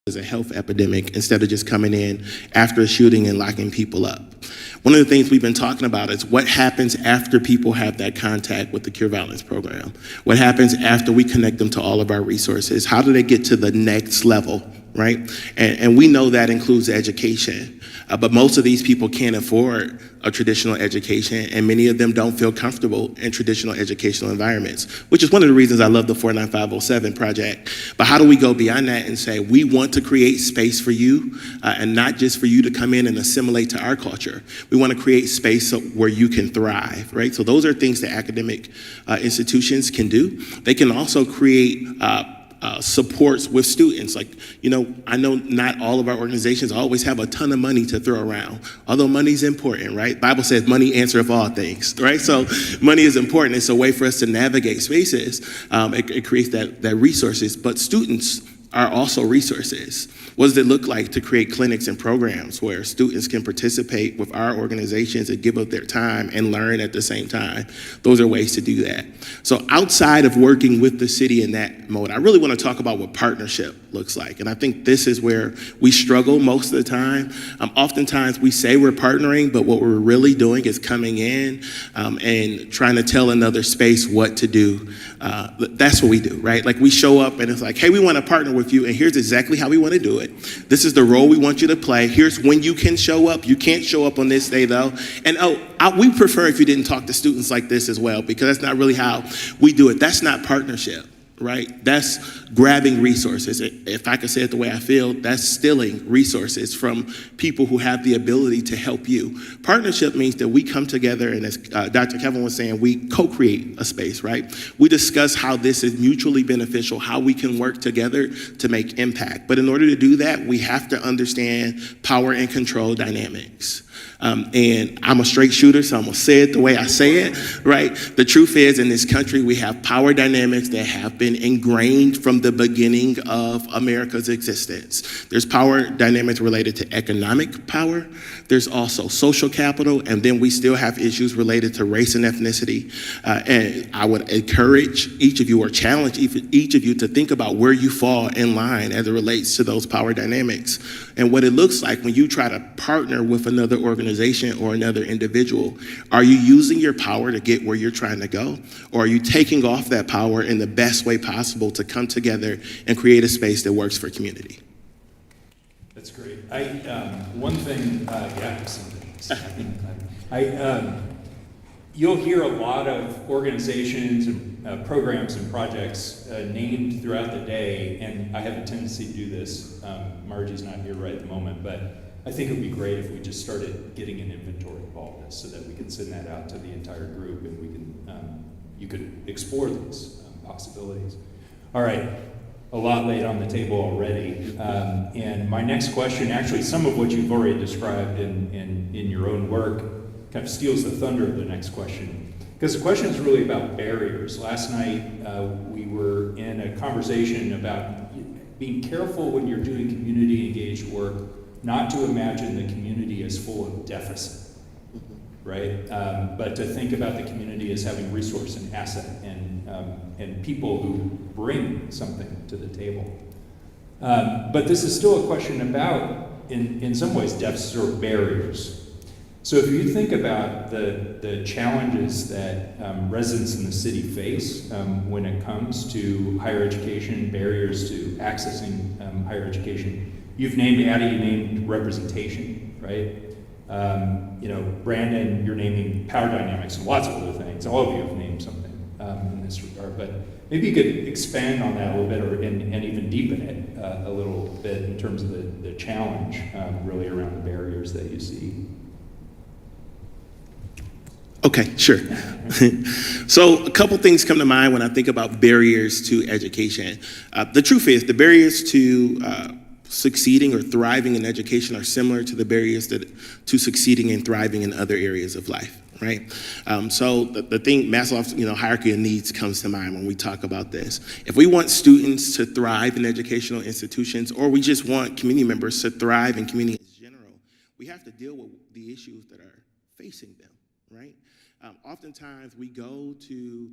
as a health epidemic instead of just coming in after a shooting and locking people up. One of the things we've been talking about is what happens after people have that contact with the Cure Violence program. What happens after we connect them to all of our resources? How do they get to the next level, right? And we know that includes education, but most of these people can't afford a traditional education, and many of them don't feel comfortable in traditional educational environments, which is one of the reasons I love the 49507 project. But how do we go beyond that and say, we want to create space for you, and not just for you to come in and assimilate to our culture. We want to create space where you can thrive, right? So those are things that academic institutions can do. They can also create supports with students. Like, I know not all of our organizations always have a ton of money to throw around, although money's important, right? Bible says money answereth all things, right? So money is important. It's a way for us to navigate spaces. It creates that resources, but students are also resources. What does it look like to create clinics and programs where students can participate with our organizations and give up their time and learn at the same time? Those are ways to do that. So outside of working with the city in that mode, I really want to talk about what partnership looks like. And I think this is where we struggle most of the time. Oftentimes we say we're partnering, but what we're really doing is coming in and trying to tell another space what to do. That's what we do, right? Like we show up and it's like, hey, we want to partner with you, and here's exactly how we want to do it. This is the role we want you to play. Here's when you can show up. You can't show up on this day, though. And we prefer if you didn't talk to students like this as well, because that's not really how we do it. That's not partnership, right? That's grabbing resources. If I could say it the way I feel, that's stealing resources from people who have the ability to help you. Partnership means that we come together, and as Dr. Kevin was saying, we co-create a space, right? We discuss how this is mutually beneficial, how we can work together to make impact. But in order to do that, we have to understand power and control dynamics. And I'm a straight shooter, so I'm gonna say it the way I say it, right? The truth is, in this country, we have power dynamics that have been ingrained from the beginning of America's existence. There's power dynamics related to economic power. There's also social capital, and then we still have issues related to race and ethnicity. And I would encourage each of you, or challenge each of you, to think about where you fall in line as it relates to those power dynamics and what it looks like when you try to partner with another organization or another individual. Are you using your power to get where you're trying to go? Or are you taking off that power in the best way possible to come together and create a space that works for community? That's great. One thing, you'll hear a lot of organizations and programs and projects named throughout the day, and I have a tendency to do this. Margie's not here right at the moment, but I think it would be great if we just started getting an inventory of all this so that we can send that out to the entire group, and we can you could explore these possibilities. All right, a lot laid on the table already, and my next question, actually some of what you've already described in your own work, kind of steals the thunder of the next question, because the question is really about barriers. Last night we were in a conversation about being careful when you're doing community engaged work not to imagine the community as full of deficit, right? But to think about the community as having resource and asset and people who bring something to the table. But this is still a question about, in some ways, deficits or barriers. So if you think about the challenges that residents in the city face when it comes to higher education, barriers to accessing higher education, you've named, Addie, you named representation, right? Brandon, you're naming power dynamics and lots of other things. All of you have named something in this regard, but maybe you could expand on that a little bit, and even deepen it a little bit in terms of the challenge really around the barriers that you see. Okay, sure. So a couple things come to mind when I think about barriers to education. The truth is, the barriers to succeeding or thriving in education are similar to the barriers to succeeding and thriving in other areas of life, right? So the thing, Maslow's hierarchy of needs comes to mind when we talk about this. If we want students to thrive in educational institutions, or we just want community members to thrive in community in general, we have to deal with the issues that are facing them, right? Oftentimes we go to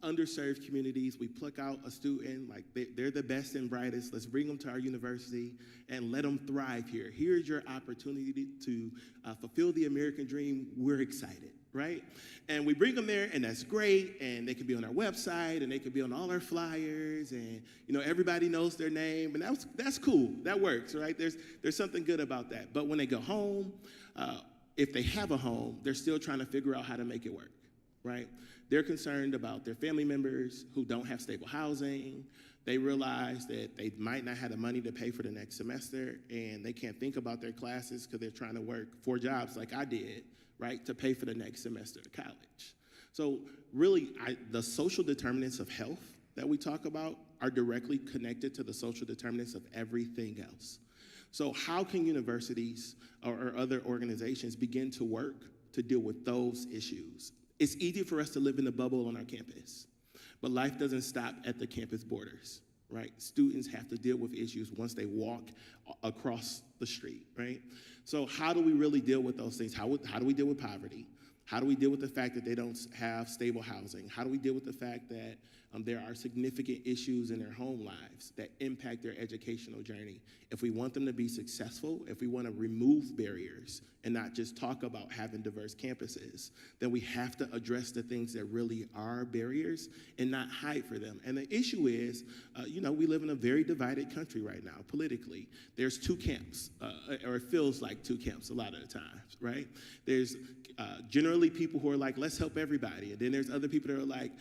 underserved communities. We pluck out a student, like they're the best and brightest. Let's bring them to our university and let them thrive here. Here's your opportunity to fulfill the American dream. We're excited, right? And we bring them there, and that's great. And they can be on our website, and they can be on all our flyers, and everybody knows their name, and that's cool. That works, right? There's something good about that. But when they go home, if they have a home, they're still trying to figure out how to make it work. Right? They're concerned about their family members who don't have stable housing. They realize that they might not have the money to pay for the next semester, and they can't think about their classes because they're trying to work 4 jobs like I did, right, to pay for the next semester of college. So really, the social determinants of health that we talk about are directly connected to the social determinants of everything else. So how can universities or other organizations begin to work to deal with those issues? It's easy for us to live in a bubble on our campus, but life doesn't stop at the campus borders, right? Students have to deal with issues once they walk across the street, right? So how do we really deal with those things? How do we deal with poverty? How do we deal with the fact that they don't have stable housing? How do we deal with the fact that there are significant issues in their home lives that impact their educational journey? If we want them to be successful, if we want to remove barriers and not just talk about having diverse campuses, then we have to address the things that really are barriers and not hide for them. And the issue is, we live in a very divided country right now politically. There's 2 camps, or it feels like 2 camps a lot of the times, right? There's generally people who are like, let's help everybody. And then there's other people that are like,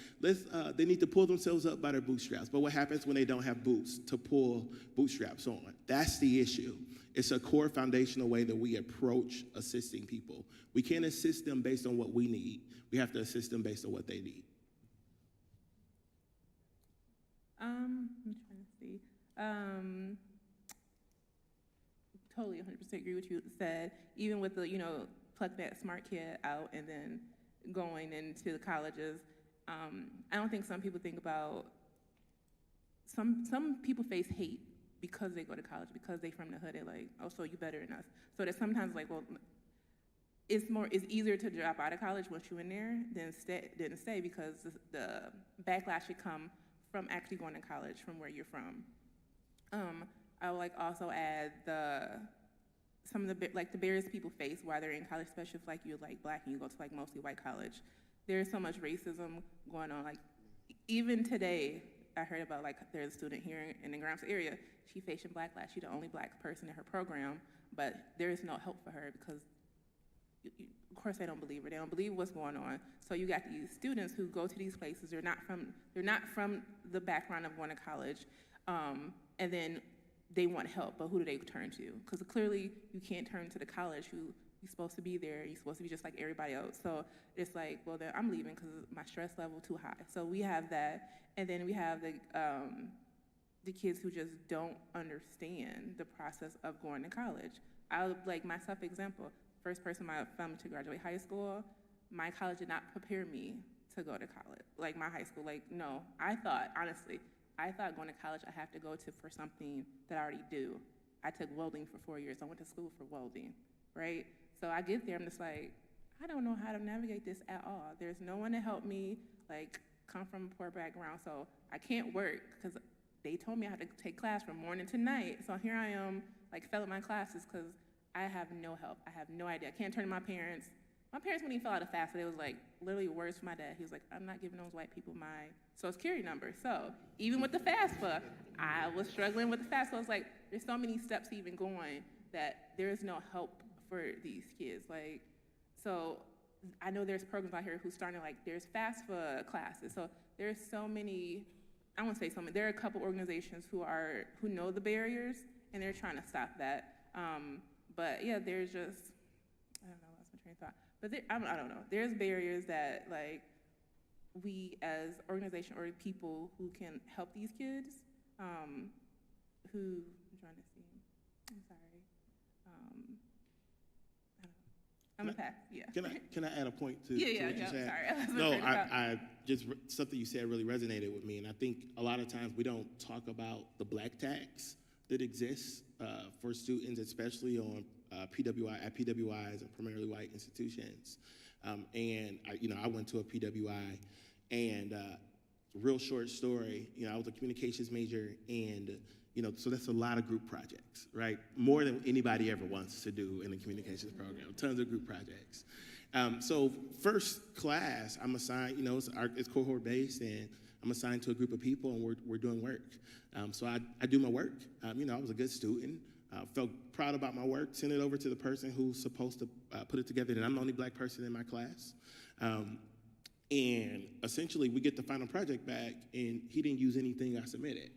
they need to pull themselves up by their bootstraps. But what happens when they don't have boots to pull bootstraps on? That's the issue. It's a core foundational way that we approach assisting people. We can't assist them based on what we need. We have to assist them based on what they need. I'm trying to see. Totally 100% agree with you said. Even with the, pluck that smart kid out and then going into the colleges. I don't think some people think about, some people face hate because they go to college, because they from the hood. They're like, oh, so you better than us. So there's sometimes like, well, it's easier to drop out of college once you're in there than stay because the backlash should come from actually going to college from where you're from. I would also add some of the barriers people face while they're in college, especially if you're Black and you go to mostly white college. There's so much racism going on. Even today, I heard about there's a student here in the Grimes area. She facing backlash. She's the only Black person in her program, but there is no help for her because, of course, they don't believe her. They don't believe what's going on. So you got these students who go to these places. They're not from the background of going to college, and then they want help, but who do they turn to? Because clearly you can't turn to the college who you're supposed to be there. You're supposed to be just like everybody else. So it's well, then I'm leaving because my stress level too high. So we have that, and then we have the kids who just don't understand the process of going to college. I'll myself example. First person in my family to graduate high school. My college did not prepare me to go to college. My high school, no. I thought going to college I have to go to for something that I already do. I took welding for 4 years. I went to school for welding, right? So I get there, I'm just I don't know how to navigate this at all. There's no one to help me, come from a poor background, so I can't work because they told me I had to take class from morning to night. So here I am, failing my classes because I have no help. I have no idea. I can't turn to my parents. My parents wouldn't even fill out a FAFSA. It was literally words from my dad. He was I'm not giving those white people my social security number. So even with the FAFSA, I was struggling with the FAFSA. I was there's so many steps even going that there is no help for these kids. So I know there's programs out here who's starting there's FAFSA classes. So there's so many, I won't say so many, there are a couple organizations who know the barriers and they're trying to stop that. But yeah, there's just, I don't know, that's my train of thought. But I don't know. There's barriers that we as organization or people who can help these kids, I'm trying to see. I'm sorry. I don't know. I'm a pass. Yeah. Can I add a point to Yeah, what you said? Sorry. No, I just something you said really resonated with me, and I think a lot of times we don't talk about the Black tax that exists for students, especially on PWIs and primarily white institutions. And I went to a PWI, And real short story, I was a communications major, and so that's a lot of group projects, right? More than anybody ever wants to do in the communications program. Tons of group projects. So first class, I'm assigned, it's cohort based, and I'm assigned to a group of people, and we're doing work. So I do my work. I was a good student. Felt proud about my work. Sent it over to the person who's supposed to put it together, and I'm the only black person in my class. And essentially, we get the final project back, and he didn't use anything I submitted.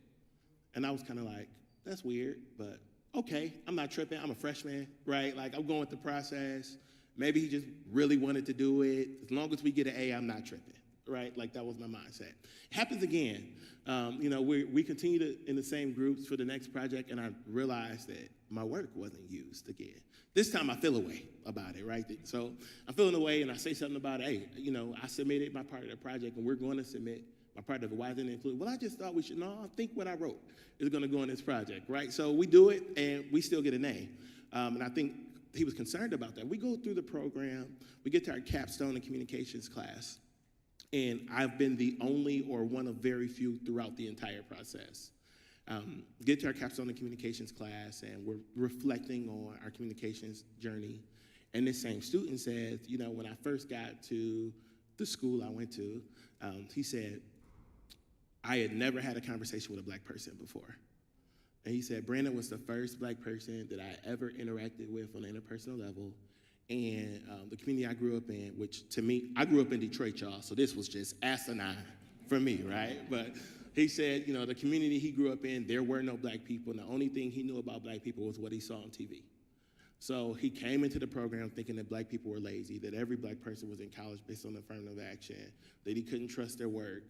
And I was kind of like, that's weird, but okay, I'm not tripping. I'm a freshman, right? Like, I'm going with the process. Maybe he just really wanted to do it. As long as we get an A, I'm not tripping, right? Like, that was my mindset. It happens again. We continue in the same groups for the next project, and I realized that my work wasn't used again. This time I feel a way about it, right? So I'm feeling a way, and I say something about, hey, I submitted my part of the project, and we're going to submit my part of it. Why didn't it include? Well, I just thought we should. No, I think what I wrote is going to go in this project, right? So we do it, and we still get an A. And I think he was concerned about that. We go through the program. We get to our capstone and communications class. And I've been the only or one of very few throughout the entire process. Get to our capstone and communications class, and we're reflecting on our communications journey. And this same student says, when I first got to the school I went to, he said, I had never had a conversation with a black person before. And he said, Brandon was the first black person that I ever interacted with on an interpersonal level. And the community I grew up in, which to me, I grew up in Detroit, y'all, so this was just asinine for me, right? But he said, the community he grew up in, there were no black people, and the only thing he knew about black people was what he saw on TV. So he came into the program thinking that black people were lazy, that every black person was in college based on affirmative action, that he couldn't trust their work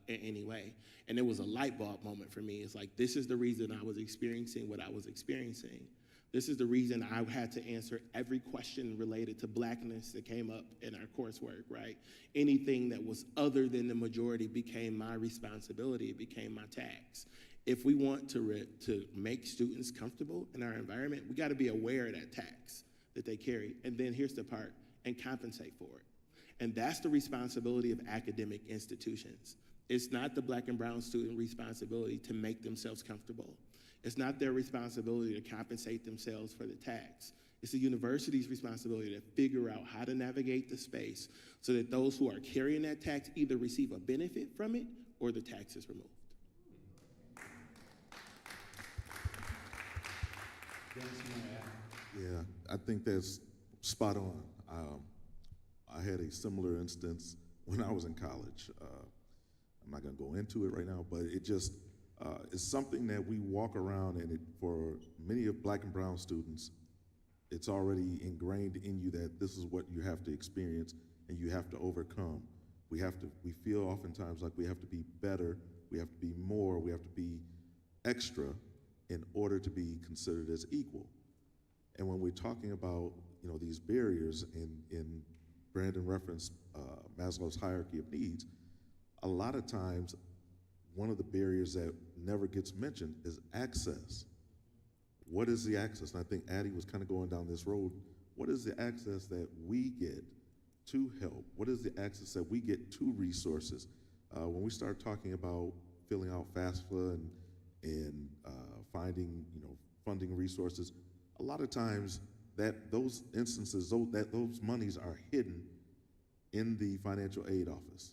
in any way. And it was a light bulb moment for me. It's like, this is the reason I was experiencing what I was experiencing. This is the reason I had to answer every question related to blackness that came up in our coursework, right? Anything that was other than the majority became my responsibility. It became my tax. If we want to make students comfortable in our environment, we got to be aware of that tax that they carry. And then here's the part, and compensate for it. And that's the responsibility of academic institutions. It's not the black and brown student responsibility to make themselves comfortable. It's not their responsibility to compensate themselves for the tax. It's the university's responsibility to figure out how to navigate the space so that those who are carrying that tax either receive a benefit from it or the tax is removed. Yeah, I think that's spot on. I had a similar instance when I was in college. I'm not going to go into it right now, but it just is something that we walk around, and for many of black and brown students, it's already ingrained in you that this is what you have to experience and you have to overcome. We feel oftentimes like we have to be better, we have to be more, we have to be extra in order to be considered as equal. And when we're talking about these barriers, in Brandon referenced Maslow's hierarchy of needs, a lot of times one of the barriers that never gets mentioned is access. What is the access? And I think Addie was kind of going down this road. What is the access that we get to help? What is the access that we get to resources? When we start talking about filling out FAFSA and finding funding resources, a lot of times that those instances, those monies are hidden in the financial aid office.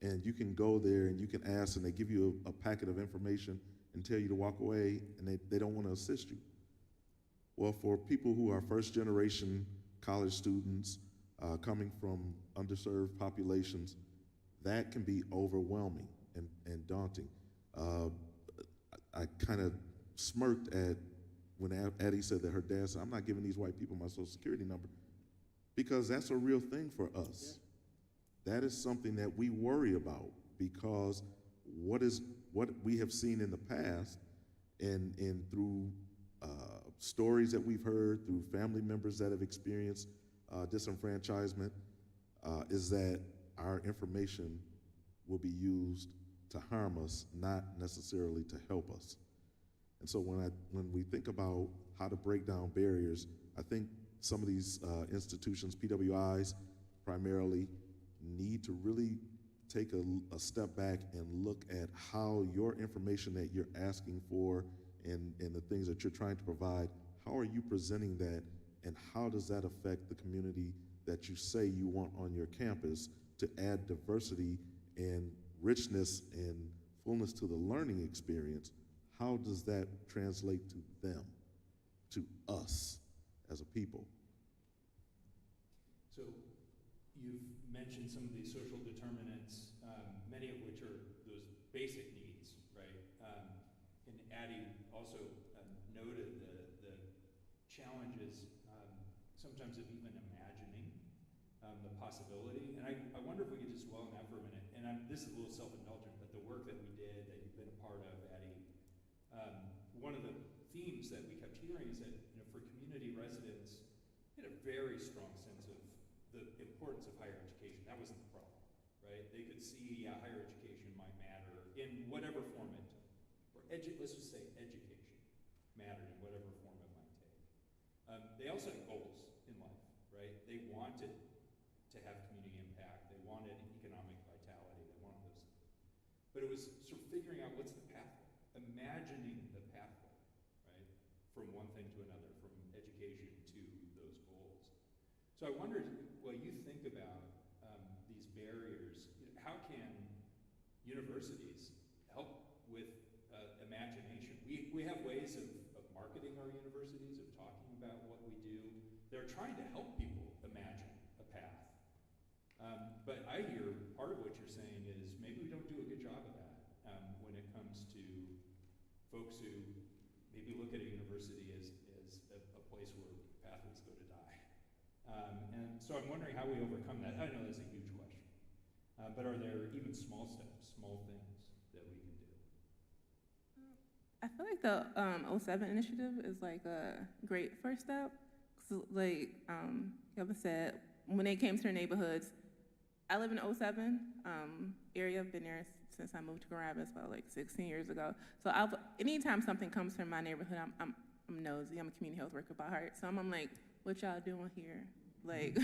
And you can go there and you can ask, and they give you a packet of information and tell you to walk away, and they don't want to assist you. Well, for people who are first generation college students coming from underserved populations, that can be overwhelming and daunting. I kind of smirked at when Addie said that her dad said, I'm not giving these white people my social security number, because that's a real thing for us. Yeah. That is something that we worry about, because what we have seen in the past and through stories that we've heard, through family members that have experienced disenfranchisement, is that our information will be used to harm us, not necessarily to help us. And so when we think about how to break down barriers, I think some of these institutions, PWIs primarily, need to really take a step back and look at how your information that you're asking for and the things that you're trying to provide, how are you presenting that, and how does that affect the community that you say you want on your campus to add diversity and richness and fullness to the learning experience? How does that translate to them, to us as a people? So you've mentioned some of these social determinants, many of which are those basic needs, right? And Addie also noted the challenges sometimes of even imagining the possibility. And I wonder if we could just dwell on that for a minute. And this is a little self-indulgent, but the work that we did, that you've been a part of, Addie, one of the themes that we kept hearing is that, for community residents, we had a very strong sense of the importance of higher education. That wasn't the problem, right? They could see higher education might matter in whatever form it took. Or let's just say education mattered in whatever form it might take. They also had goals in life, right? They wanted to have community impact. They wanted economic vitality. They wanted those things. But it was sort of figuring out what's the pathway, imagining the pathway, right? From one thing to another, from education to those goals. So I wondered, while you think about these barriers, how can universities help with imagination? We have ways of marketing our universities, of talking about what we do. They're trying to help people imagine a path. But I hear part of what you're saying is maybe we don't do a good job of that when it comes to folks who maybe look at a university as a place where pathways go to die. And so I'm wondering how we overcome that. I know that's a huge question. But are there even small steps, small things that we can do? I feel like the 07 initiative is like a great first step. So, like Kevin said, when they came to their neighborhoods, I live in 07 area. I've been there since I moved to Grand Rapids about like 16 years ago. So anytime something comes from my neighborhood, I'm nosy. I'm a community health worker by heart. So I'm like, what y'all doing here? Like,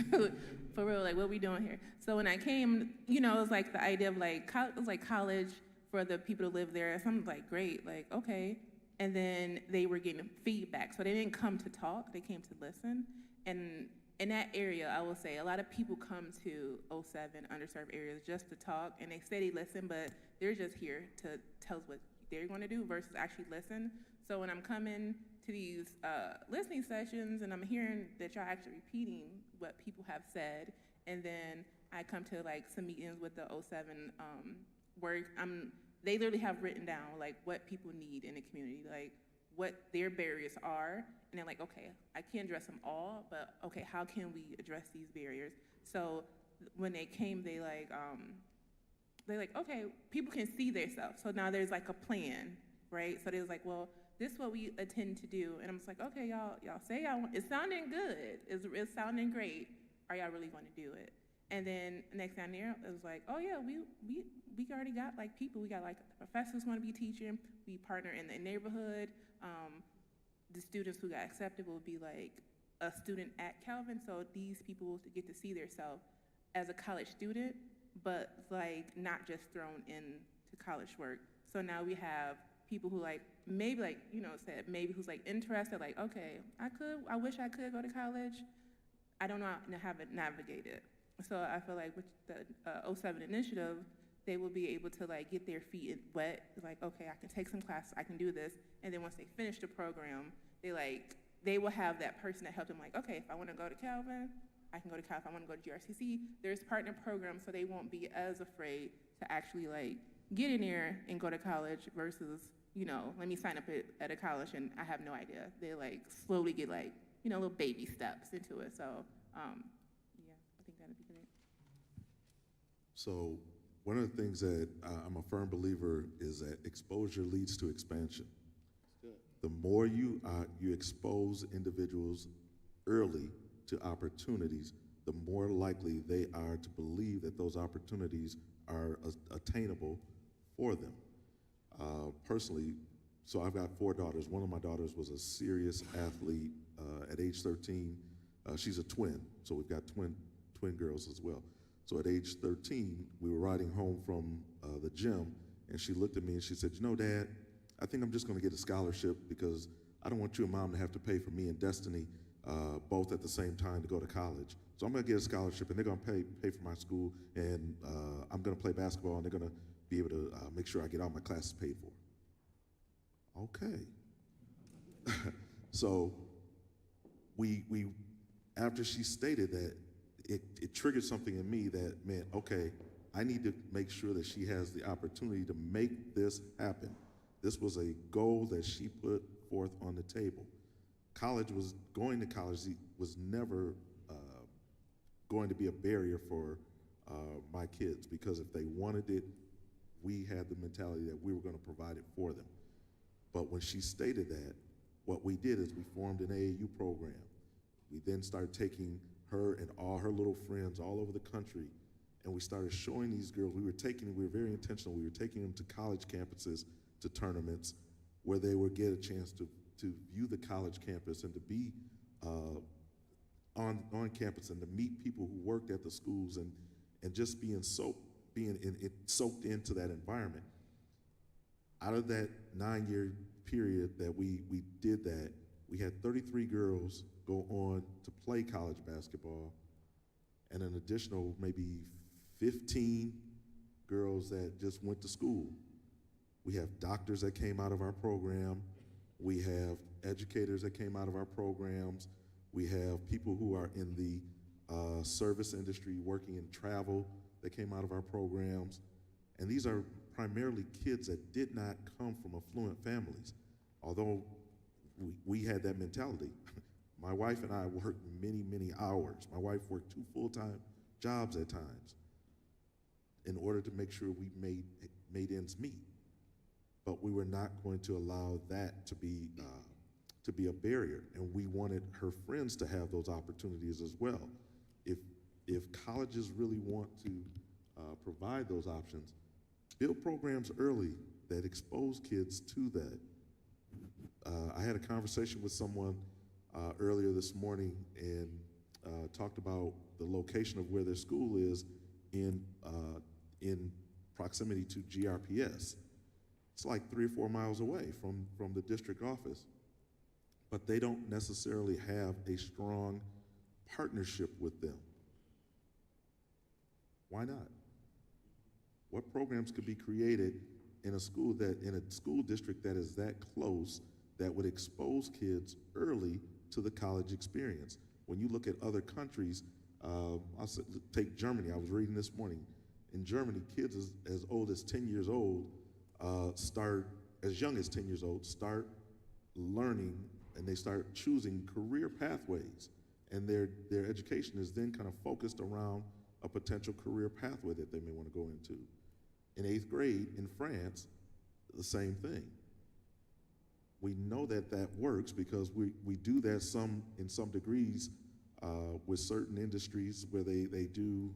for real, like, what we doing here? So when I came, it was like the idea of like, it was like college for the people to live there. So I'm like, great, like, okay. And then they were getting feedback. So they didn't come to talk, they came to listen. And in that area, I will say, a lot of people come to 07 underserved areas just to talk, and they say they listen, but they're just here to tell us what they're going to do versus actually listen. So when I'm coming to these listening sessions and I'm hearing that y'all actually repeating what people have said, and then I come to like some meetings with the 07 work, they literally have written down like what people need in the community, like what their barriers are, and they're like, okay, I can't address them all, but okay, how can we address these barriers? So when they came, they're like, okay, people can see themselves. So now there's like a plan, right? So there's like, well, this is what we intend to do. And I'm just like, okay, y'all say y'all want, it's sounding good. It's sounding great. Are y'all really going to do it? And then next down there, it was like, oh yeah, we already got like people. We got like professors want to be teaching. We partner in the neighborhood. The students who got accepted will be like a student at Calvin. So these people get to see themselves as a college student, but like not just thrown into college work. So now we have people who like maybe like said maybe who's like interested, like, okay, I wish I could go to college. I don't know how to navigate it. So I feel like with the 07 initiative, they will be able to like get their feet wet. It's like, okay, I can take some classes, I can do this. And then once they finish the program, they will have that person that helped them like, okay, if I want to go to Calvin, I can go to Calvin. If I want to go to GRCC, there's partner programs, so they won't be as afraid to actually like get in there and go to college versus, let me sign up at a college and I have no idea. They like slowly get like, little baby steps into it. So yeah, I think that'd be great. So one of the things that I'm a firm believer is that exposure leads to expansion. The more you expose individuals early to opportunities, the more likely they are to believe that those opportunities are attainable for them. Personally, so I've got 4 daughters. One of my daughters was a serious athlete at age 13. She's a twin, so we've got twin girls as well. So at age 13, we were riding home from the gym, and she looked at me and she said, "You know, Dad, I think I'm just going to get a scholarship because I don't want you and Mom to have to pay for me and Destiny both at the same time to go to college. So I'm going to get a scholarship, and they're going to pay for my school, and I'm going to play basketball, and they're going to be able to make sure I get all my classes paid for." Okay. So we after she stated that, it triggered something in me that meant, okay, I need to make sure that she has the opportunity to make this happen. This was a goal that she put forth on the table. Going to college was never going to be a barrier for my kids, because if they wanted it, we had the mentality that we were going to provide it for them. But when she stated that, what we did is we formed an AAU program. We then started taking her and all her little friends all over the country, and we started showing these girls. We were very intentional. We were taking them to college campuses, to tournaments, where they would get a chance to view the college campus and to be on campus and to meet people who worked at the schools, and just being soaked into that environment. Out of that 9-year period that we did that, we had 33 girls go on to play college basketball, and an additional maybe 15 girls that just went to school. We have doctors that came out of our program. We have educators that came out of our programs. We have people who are in the service industry working in travel that came out of our programs. And these are primarily kids that did not come from affluent families. Although we had that mentality. My wife and I worked many, many hours. My wife worked 2 full-time jobs at times in order to make sure we made ends meet. But we were not going to allow that to be a barrier, and we wanted her friends to have those opportunities as well. If colleges really want to provide those options, build programs early that expose kids to that. I had a conversation with someone earlier this morning and talked about the location of where their school is in proximity to GRPS. It's like 3 or 4 miles away from the district office, but they don't necessarily have a strong partnership with them. Why not? What programs could be created in a school district that is that close, that would expose kids early to the college experience? When you look at other countries, take Germany. I was reading this morning. In Germany, kids as old as 10 years old as young as 10 years old, start learning, and they start choosing career pathways. And their education is then kind of focused around a potential career pathway that they may want to go into. In 8th grade in France, the same thing. We know that works because we do that in some degrees with certain industries where they do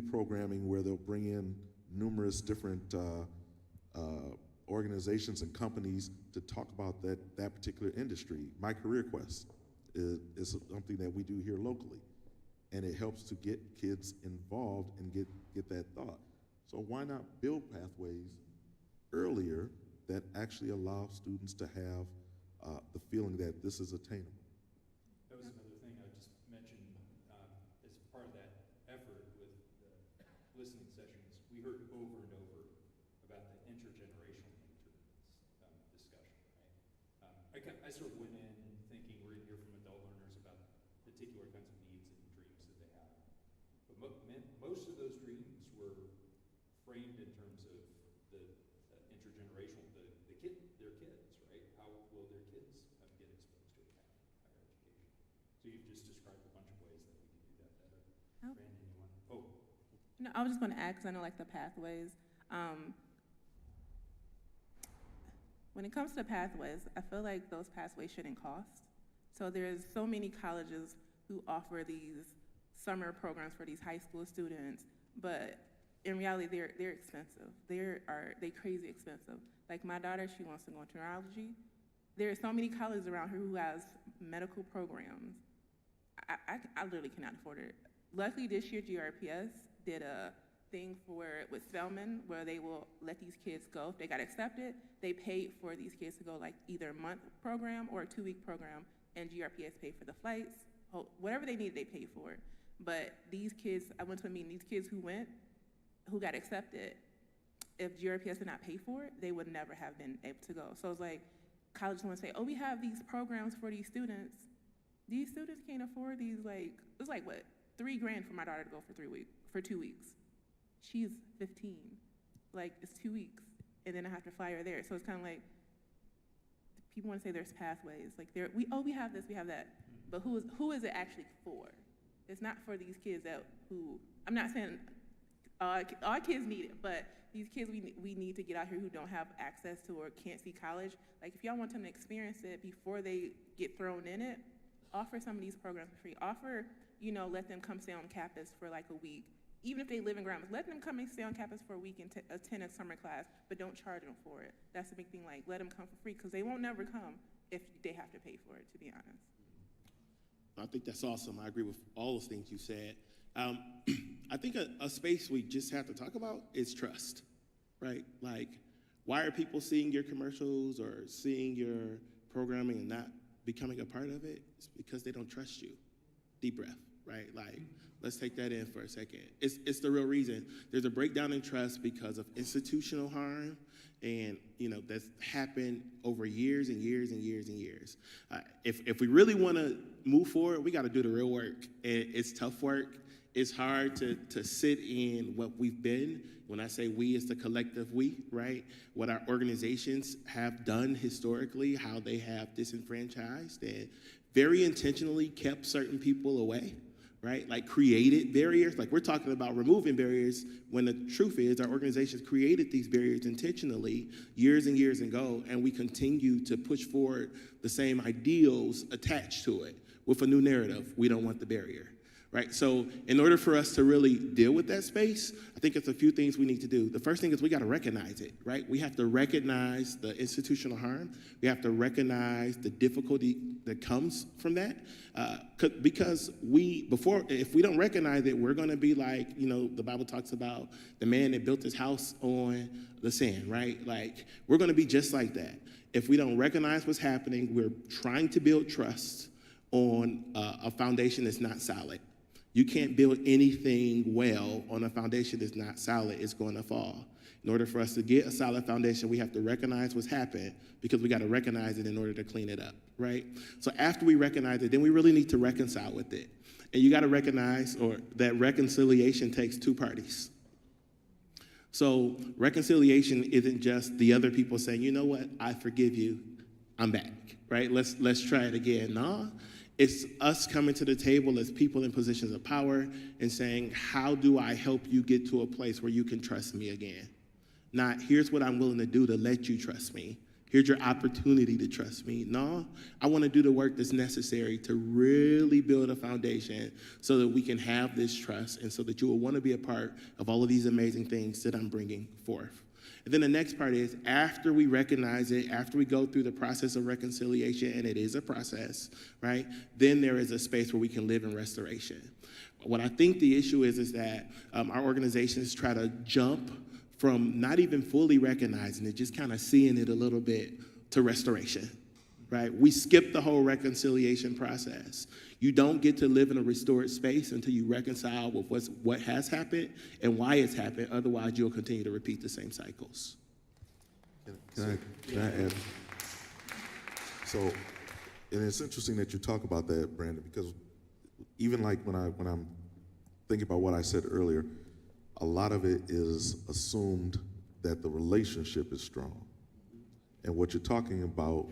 programming where they'll bring in numerous different organizations and companies to talk about that particular industry. My Career Quest is something that we do here locally, and it helps to get kids involved and get that thought. So why not build pathways earlier that actually allow students to have the feeling that this is attainable? That was another thing I just mentioned as part of that effort with the listening sessions. We heard over and over about the intergenerational discussion, right? I sort of went in thinking we're going to hear from adult learners about particular kinds of needs and dreams that they have. But most of those dreams were framed in terms of the intergenerational, their kids, right? How will their kids get exposed to a path of higher education? So you've just described a bunch of ways that we can do that better. Oh. Brandon, you want? Oh. No, I was just going to add, because I know like the pathways. When it comes to pathways, I feel like those pathways shouldn't cost. So there's so many colleges who offer these summer programs for these high school students, but in reality, they're expensive. They crazy expensive. Like my daughter, she wants to go into neurology. There are so many colleges around here who has medical programs. I literally cannot afford it. luckily this year GRPS did a thing with Spelman where they will let these kids go. If they got accepted, they paid for these kids to go like either a month program or a 2-week program, and GRPS paid for the flights, whatever they needed, they paid for it. But these kids, I went to a meeting, these kids who got accepted, if GRPS did not pay for it, they would never have been able to go. So it's like, colleges want to say, oh, we have these programs for these students. These students can't afford these, like, it's like what, $3,000 for my daughter to go for 2 weeks. She's 15. Like, it's 2 weeks, and then I have to fly her there. So it's kind of like, people want to say there's pathways. Like, we have this, we have that. But who is it actually for? It's not for these kids I'm not saying all kids need it, but these kids we need to get out here who don't have access to or can't see college. Like, if y'all want them to experience it before they get thrown in it, offer some of these programs for free. Offer, let them come stay on campus for like a week. Even if they live in Grambling, let them come and stay on campus for a week and attend a summer class, but don't charge them for it. That's the big thing, like, let them come for free, because they won't never come if they have to pay for it, to be honest. I think that's awesome. I agree with all those things you said. I think a space we just have to talk about is trust, right? Like, why are people seeing your commercials or seeing your programming and not becoming a part of it? It's because they don't trust you. Deep breath, right? Like, let's take that in for a second. It's the real reason. There's a breakdown in trust because of institutional harm, and that's happened over years and years and years and years. If we really want to move forward, we got to do the real work. And it's tough work. It's hard to sit in what we've been. When I say we, it's the collective we, right? What our organizations have done historically, how they have disenfranchised and very intentionally kept certain people away, right? Like, created barriers. Like, we're talking about removing barriers when the truth is our organizations created these barriers intentionally years and years ago, and we continue to push forward the same ideals attached to it with a new narrative. We don't want the barrier, right? So in order for us to really deal with that space, I think it's a few things we need to do. The first thing is we got to recognize it, right? We have to recognize the institutional harm. We have to recognize the difficulty that comes from that. Because if we don't recognize it, we're going to be like, the Bible talks about the man that built his house on the sand, right? Like, we're going to be just like that. If we don't recognize what's happening, we're trying to build trust on a foundation that's not solid. You can't build anything well on a foundation that's not solid. It's going to fall. In order for us to get a solid foundation, we have to recognize what's happened, because we got to recognize it in order to clean it up, right? So after we recognize it, then we really need to reconcile with it. And you got to recognize that reconciliation takes two parties. So reconciliation isn't just the other people saying, you know what, I forgive you, I'm back, right? Let's try it again. No. It's us coming to the table as people in positions of power and saying, how do I help you get to a place where you can trust me again? Not, here's what I'm willing to do to let you trust me. Here's your opportunity to trust me. No, I want to do the work that's necessary to really build a foundation so that we can have this trust and so that you will want to be a part of all of these amazing things that I'm bringing forth. And then the next part is, after we recognize it, after we go through the process of reconciliation, and it is a process, right, then there is a space where we can live in restoration. What I think the issue is that our organizations try to jump from not even fully recognizing it, just kind of seeing it a little bit, to restoration, right? We skip the whole reconciliation process. You don't get to live in a restored space until you reconcile with what has happened and why it's happened. Otherwise, you'll continue to repeat the same cycles. Can I add? So, and it's interesting that you talk about that, Brandon, because even like when I'm thinking about what I said earlier, a lot of it is assumed that the relationship is strong. And what you're talking about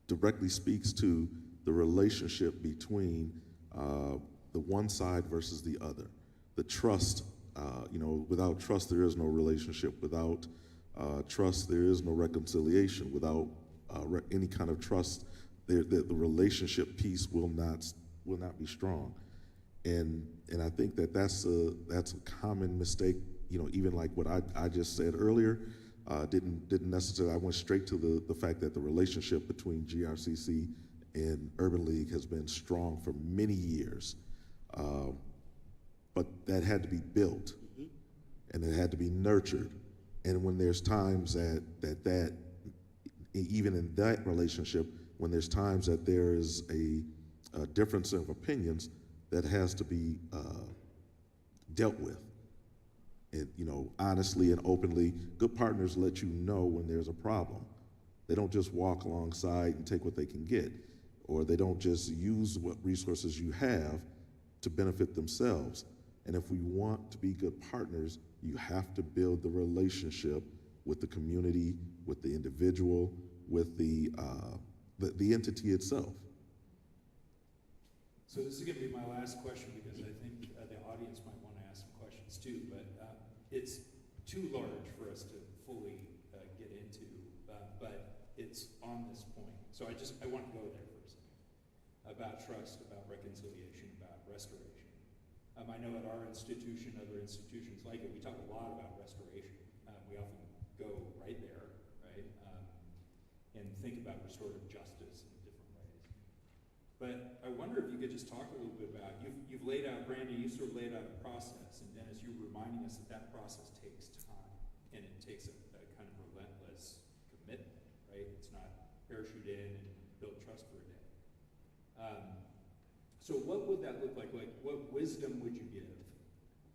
directly speaks to the relationship between the one side versus the other. The trust, without trust there is no relationship. Without trust there is no reconciliation. Without any kind of trust, the relationship piece will not be strong. And I think that's a common mistake. Even like what I just said earlier, didn't necessarily. I went straight to the fact that the relationship between GRCC and Urban League has been strong for many years. but that had to be built, and it had to be nurtured. And when there's times that even in that relationship, when there's times that there is a difference of opinions, that has to be dealt with. And, honestly and openly. Good partners let you know when there's a problem. They don't just walk alongside and take what they can get, or they don't just use what resources you have to benefit themselves. And if we want to be good partners, you have to build the relationship with the community, with the individual, with the entity itself. So this is going to be my last question, because I think the audience might want to ask some questions too, but it's too large for us to fully get into, but it's on this point. So I want to go there for a second, about trust, about reconciliation, about restoration. I know at our institution, other institutions like it, we talk a lot about restoration. We often go right there, right? And think about restorative justice in different ways. But I wonder if you could just talk a little bit about, you've laid out, Brandy, you sort of laid out a process, and Dennis, you were reminding us that process takes time, and it takes a kind of relentless commitment, right? It's not parachute in and build trust for a day. So what would that look like? Like, what wisdom would you give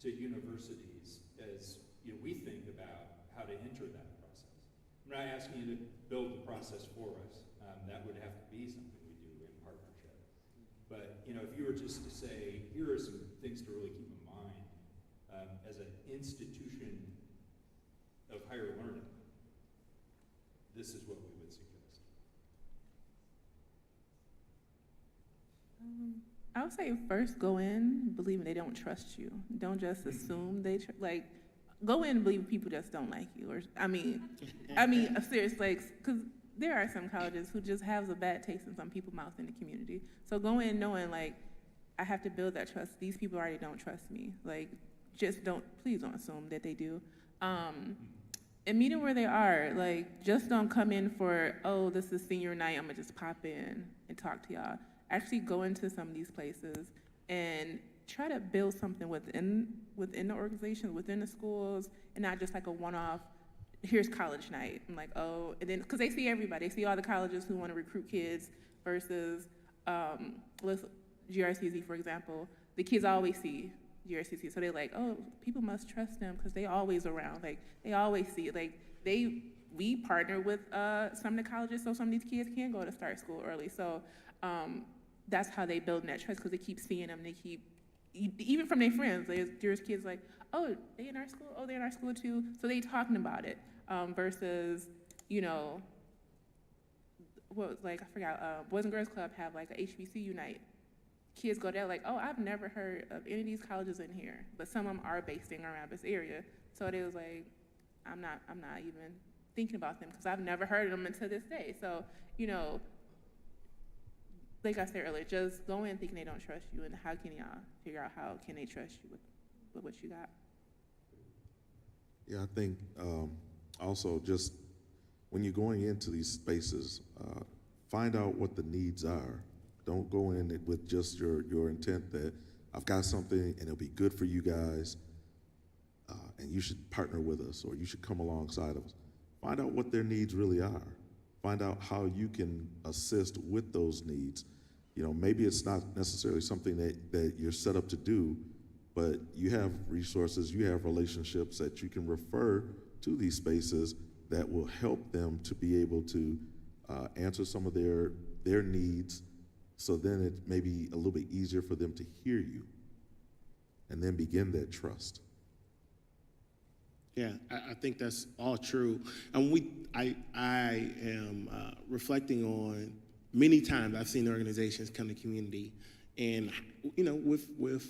to universities as we think about how to enter that process? I'm not asking you to build the process for us. That would have to be something we do in partnership. But if you were just to say, here are some things to really keep in mind as an institution of higher learning, this is what we would suggest. I would say first go in believing they don't trust you. Don't just assume go in and believe people just don't like you. Or I mean, serious, because there are some colleges who just have a bad taste in some people's mouths in the community. So go in knowing I have to build that trust. These people already don't trust me. Please don't assume that they do. And meet them where they are. Just don't come in for, oh, this is senior night, I'm gonna just pop in and talk to y'all. Actually go into some of these places and try to build something within the organization, within the schools, and not just like a one-off, here's college night. I'm like, oh, and then, because they see everybody. They see all the colleges who want to recruit kids versus, GRCZ, for example. The kids always see GRCC, so they're like, oh, people must trust them because they always around. They always see, we partner with some of the colleges so some of these kids can go to start school early. So that's how they build that trust, because they keep seeing them. They keep, even from their friends, there's kids like, oh, they in our school? Oh, they're in our school too? So they talking about it versus, I forgot, Boys and Girls Club have a HBCU night. Kids go there oh, I've never heard of any of these colleges in here, but some of them are based in around this area. So they was like, I'm not even thinking about them because I've never heard of them until this day. So, like I said earlier, just go in thinking they don't trust you, and how can y'all figure out how can they trust you with what you got? Yeah, I think also just when you're going into these spaces, find out what the needs are. Don't go in with just your intent that I've got something and it'll be good for you guys, and you should partner with us or you should come alongside of us. Find out what their needs really are. Find out how you can assist with those needs. Maybe it's not necessarily something that you're set up to do, but you have resources, you have relationships that you can refer to these spaces that will help them to be able to answer some of their needs, so then it may be a little bit easier for them to hear you and then begin that trust. Yeah, I think that's all true. And I am reflecting on many times I've seen organizations come to community, and with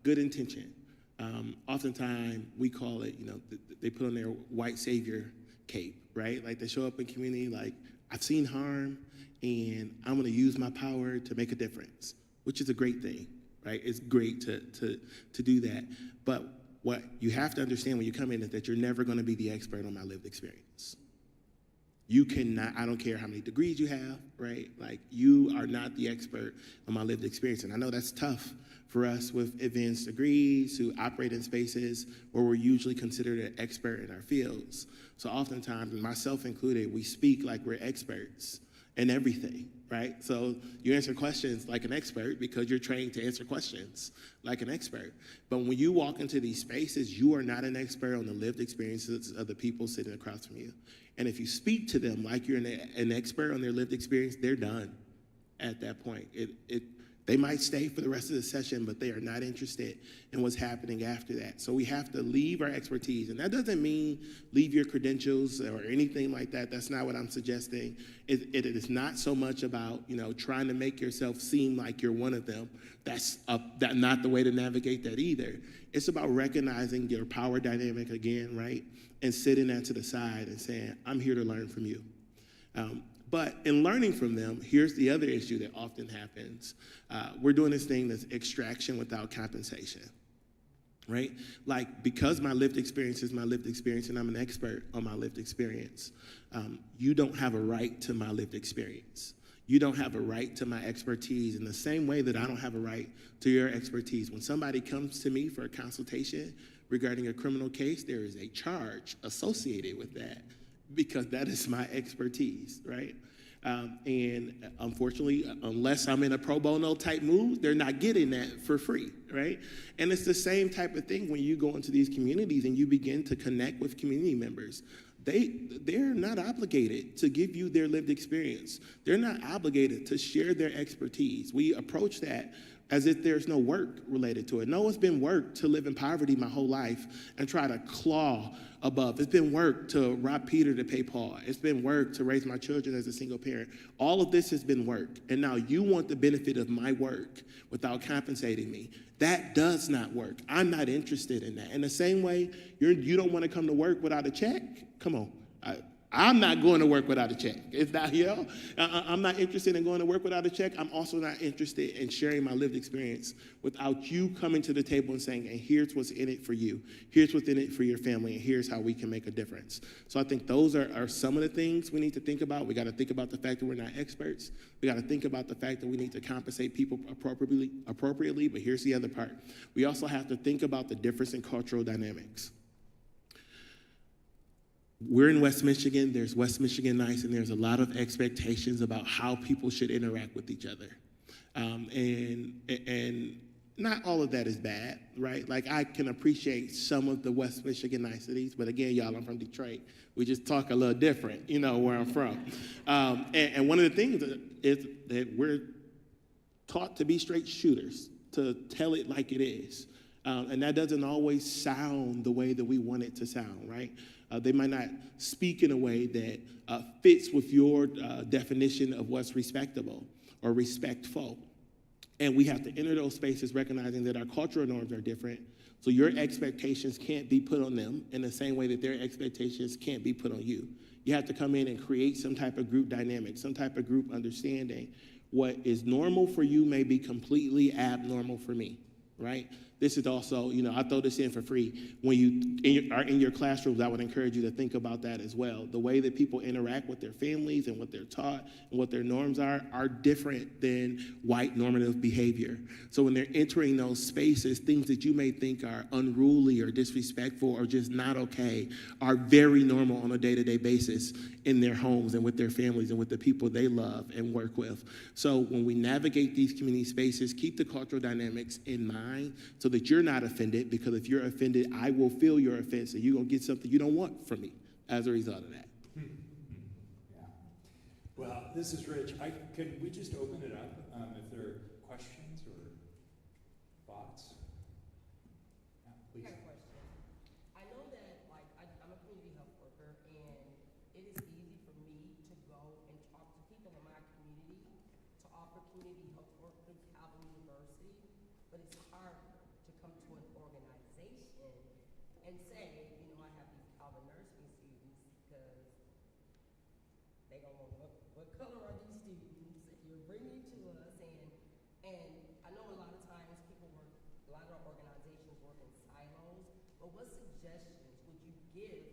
good intention. Oftentimes we call it, they put on their white savior cape, right? They show up in community I've seen harm, and I'm going to use my power to make a difference, which is a great thing, right? It's great to do that, but what you have to understand when you come in is that you're never going to be the expert on my lived experience. You cannot, I don't care how many degrees you have, right? Like, you are not the expert on my lived experience. And I know that's tough for us with advanced degrees who operate in spaces where we're usually considered an expert in our fields. So oftentimes, and myself included, we speak like we're experts in everything, right? So you answer questions like an expert because you're trained to answer questions like an expert. But when you walk into these spaces, you are not an expert on the lived experiences of the people sitting across from you. And if you speak to them like you're an expert on their lived experience, they're done at that point. They might stay for the rest of the session, but they are not interested in what's happening after that. So we have to leave our expertise. And that doesn't mean leave your credentials or anything like that. That's not what I'm suggesting. It is not so much about, trying to make yourself seem like you're one of them. That's not the way to navigate that either. It's about recognizing your power dynamic again, right? And sitting that to the side and saying, I'm here to learn from you. But in learning from them, here's the other issue that often happens. We're doing this thing that's extraction without compensation, right? Like, because my lived experience is my lived experience and I'm an expert on my lived experience, you don't have a right to my lived experience. You don't have a right to my expertise in the same way that I don't have a right to your expertise. When somebody comes to me for a consultation regarding a criminal case, there is a charge associated with that, because that is my expertise, right? And unfortunately, unless I'm in a pro bono type mood, they're not getting that for free, right? And it's the same type of thing when you go into these communities and you begin to connect with community members. They're not obligated to give you their lived experience. They're not obligated to share their expertise. We approach that as if there's no work related to it. No, it's been work to live in poverty my whole life and try to claw above. It's been work to rob Peter to pay Paul. It's been work to raise my children as a single parent. All of this has been work. And now you want the benefit of my work without compensating me. That does not work. I'm not interested in that. In the same way, you don't want to come to work without a check? Come on. I'm not going to work without a check. It's not, I'm not interested in going to work without a check. I'm also not interested in sharing my lived experience without you coming to the table and saying, and here's what's in it for you. Here's what's in it for your family, and here's how we can make a difference. So I think those are some of the things we need to think about. We got to think about the fact that we're not experts. We got to think about the fact that we need to compensate people appropriately, but here's the other part. We also have to think about the difference in cultural dynamics. We're in West Michigan, there's West Michigan Nice, and there's a lot of expectations about how people should interact with each other. And not all of that is bad, right? Like, I can appreciate some of the West Michigan niceties, but again, y'all, I'm from Detroit. We just talk a little different, where I'm from. And one of the things is that we're taught to be straight shooters, to tell it like it is. And that doesn't always sound the way that we want it to sound, right? They might not speak in a way that fits with your definition of what's respectable or respectful. And we have to enter those spaces recognizing that our cultural norms are different. So your expectations can't be put on them in the same way that their expectations can't be put on you. You have to come in and create some type of group dynamic, some type of group understanding. What is normal for you may be completely abnormal for me, right? This is also, I throw this in for free. When you are in your classrooms, I would encourage you to think about that as well. The way that people interact with their families and what they're taught and what their norms are different than white normative behavior. So when they're entering those spaces, things that you may think are unruly or disrespectful or just not okay are very normal on a day-to-day basis in their homes and with their families and with the people they love and work with. So when we navigate these community spaces, keep the cultural dynamics in mind so that you're not offended, because if you're offended, I will feel your offense and you're going to get something you don't want from me as a result of that. Yeah. Well, this is rich. Can we just open it up if there are questions or thoughts? Yeah, please. I have a question. I know that, I'm a community health worker, and it is easy for me to go and talk to people in my community to offer community health work through Calvin University, but it's harder to come to an organization and say, I have these Calvin nursing students, because they don't know what color are these students that you're bringing to us, and I know a lot of times a lot of organizations work in silos, but what suggestions would you give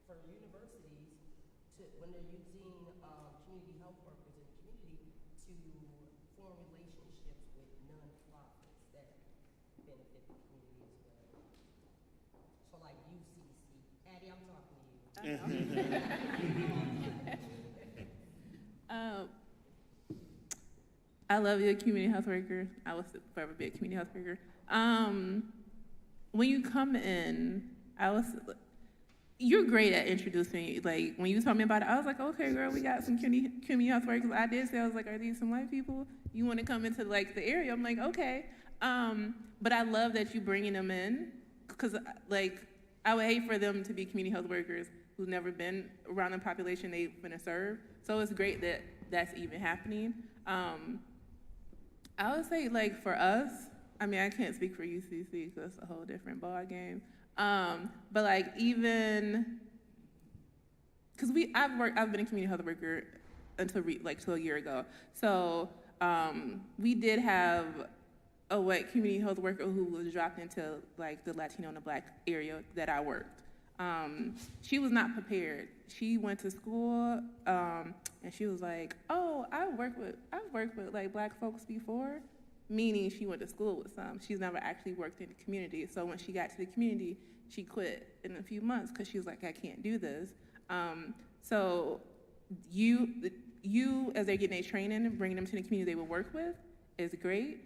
for universities when they're using community health workers in the community to form relationships with nonprofits that benefit the community as well. So like UCC. Addie, I'm talking to you. I love you, a community health worker. I will forever be a community health worker. When you come in, you're great at introducing. Like when you told me about it, I was like, okay, girl, we got some community health workers. I did say, I was like, are these some white people? You want to come into like the area? I'm like, okay. But I love that you bringing them in, because like I would hate for them to be community health workers who've never been around the population they've been to serve. So it's great that that's even happening. I would say, like, for us, I mean, I can't speak for UCC because that's a whole different ball game. But like, even, because I've been a community health worker until till a year ago. So we did have a white community health worker who was dropped into like the Latino and the Black area that I worked. She was not prepared. She went to school, and she was like, "Oh, I've worked with like Black folks before," meaning she went to school with some. She's never actually worked in the community. So when she got to the community, she quit in a few months because she was like, "I can't do this." So you as they're getting their training and bringing them to the community they will work with is great.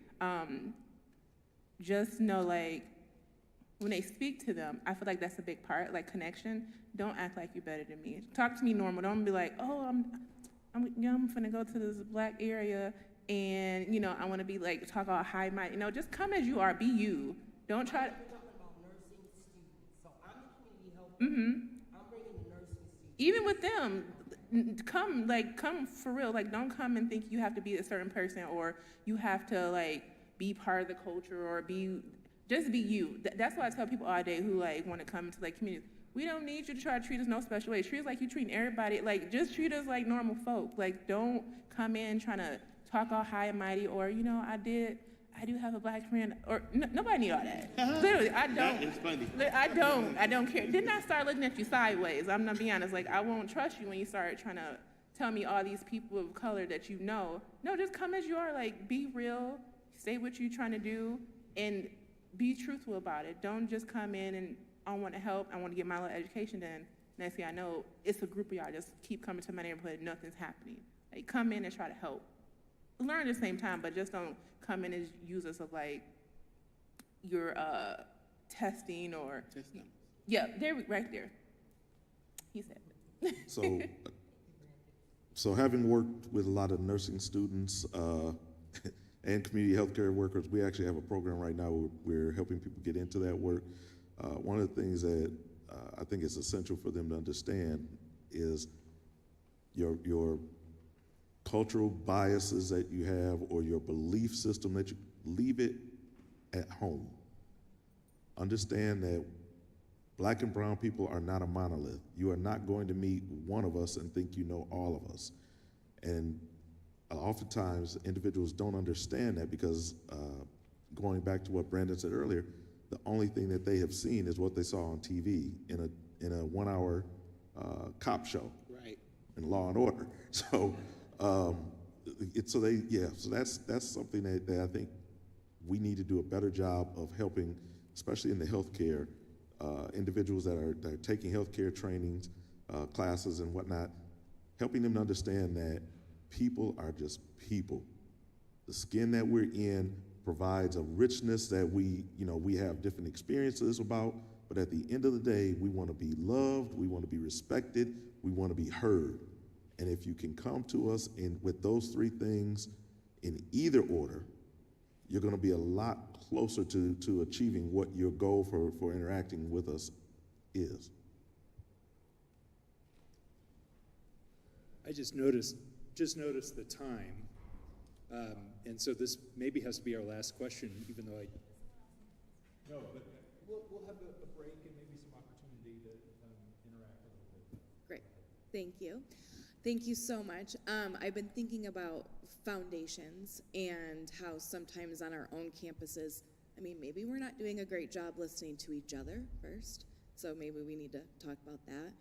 Just know, like, when they speak to them, I feel like that's a big part, like connection. Don't act like you're better than me. Talk to me normal. Don't be like, oh, I'm finna go to this Black area and, I want to be like, talk all high might. Just come as you are, be you. Don't try to. We're talking about nursing students. So I'm the community health worker. I'm bringing the nursing students. Even with them, come for real. Like, don't come and think you have to be a certain person or you have to, like, be part of the culture or just be you. That's why I tell people all day who, like, want to come into, like, community. We don't need you to try to treat us no special way. Treat us like you treating everybody. Like, just treat us like normal folk. Like, don't come in trying to talk all high and mighty or, I do have a Black friend, or nobody need all that. Literally, I don't. That is funny. I don't care. Didn't I start looking at you sideways? I'm not being honest. Like, I won't trust you when you start trying to tell me all these people of color that you know. No, just come as you are. Like, be real. Say what you're trying to do, and be truthful about it. Don't just come in and I want to help. I want to get my little education. Then next thing I know, it's a group of y'all just keep coming to my neighborhood and nothing's happening. Like, come in and try to help. Learn at the same time, but just don't come in as users of like your testing or yeah, right there. He said. So having worked with a lot of nursing students and community healthcare workers, we actually have a program right now where we're helping people get into that work. One of the things that I think is essential for them to understand is your cultural biases that you have or your belief system, that you leave it at home. Understand that Black and brown people are not a monolith. You are not going to meet one of us and think you know all of us. And oftentimes individuals don't understand that because going back to what Brandon said earlier, the only thing that they have seen is what they saw on TV in a 1 hour cop show, Right. in Law and Order. So so that's something that I think we need to do a better job of helping, especially in the healthcare, individuals that are taking healthcare trainings, classes and whatnot, helping them to understand that people are just people. The skin that we're in provides a richness that we have different experiences about, but at the end of the day, we want to be loved, we want to be respected, we want to be heard. And if you can come to us with those three things in either order, you're going to be a lot closer to achieving what your goal for interacting with us is. I just noticed the time, and so this maybe has to be our last question, even though no, but we'll have a break and maybe some opportunity to interact a little bit. Great, thank you. Thank you so much. I've been thinking about foundations and how sometimes on our own campuses, maybe we're not doing a great job listening to each other first. So maybe we need to talk about that.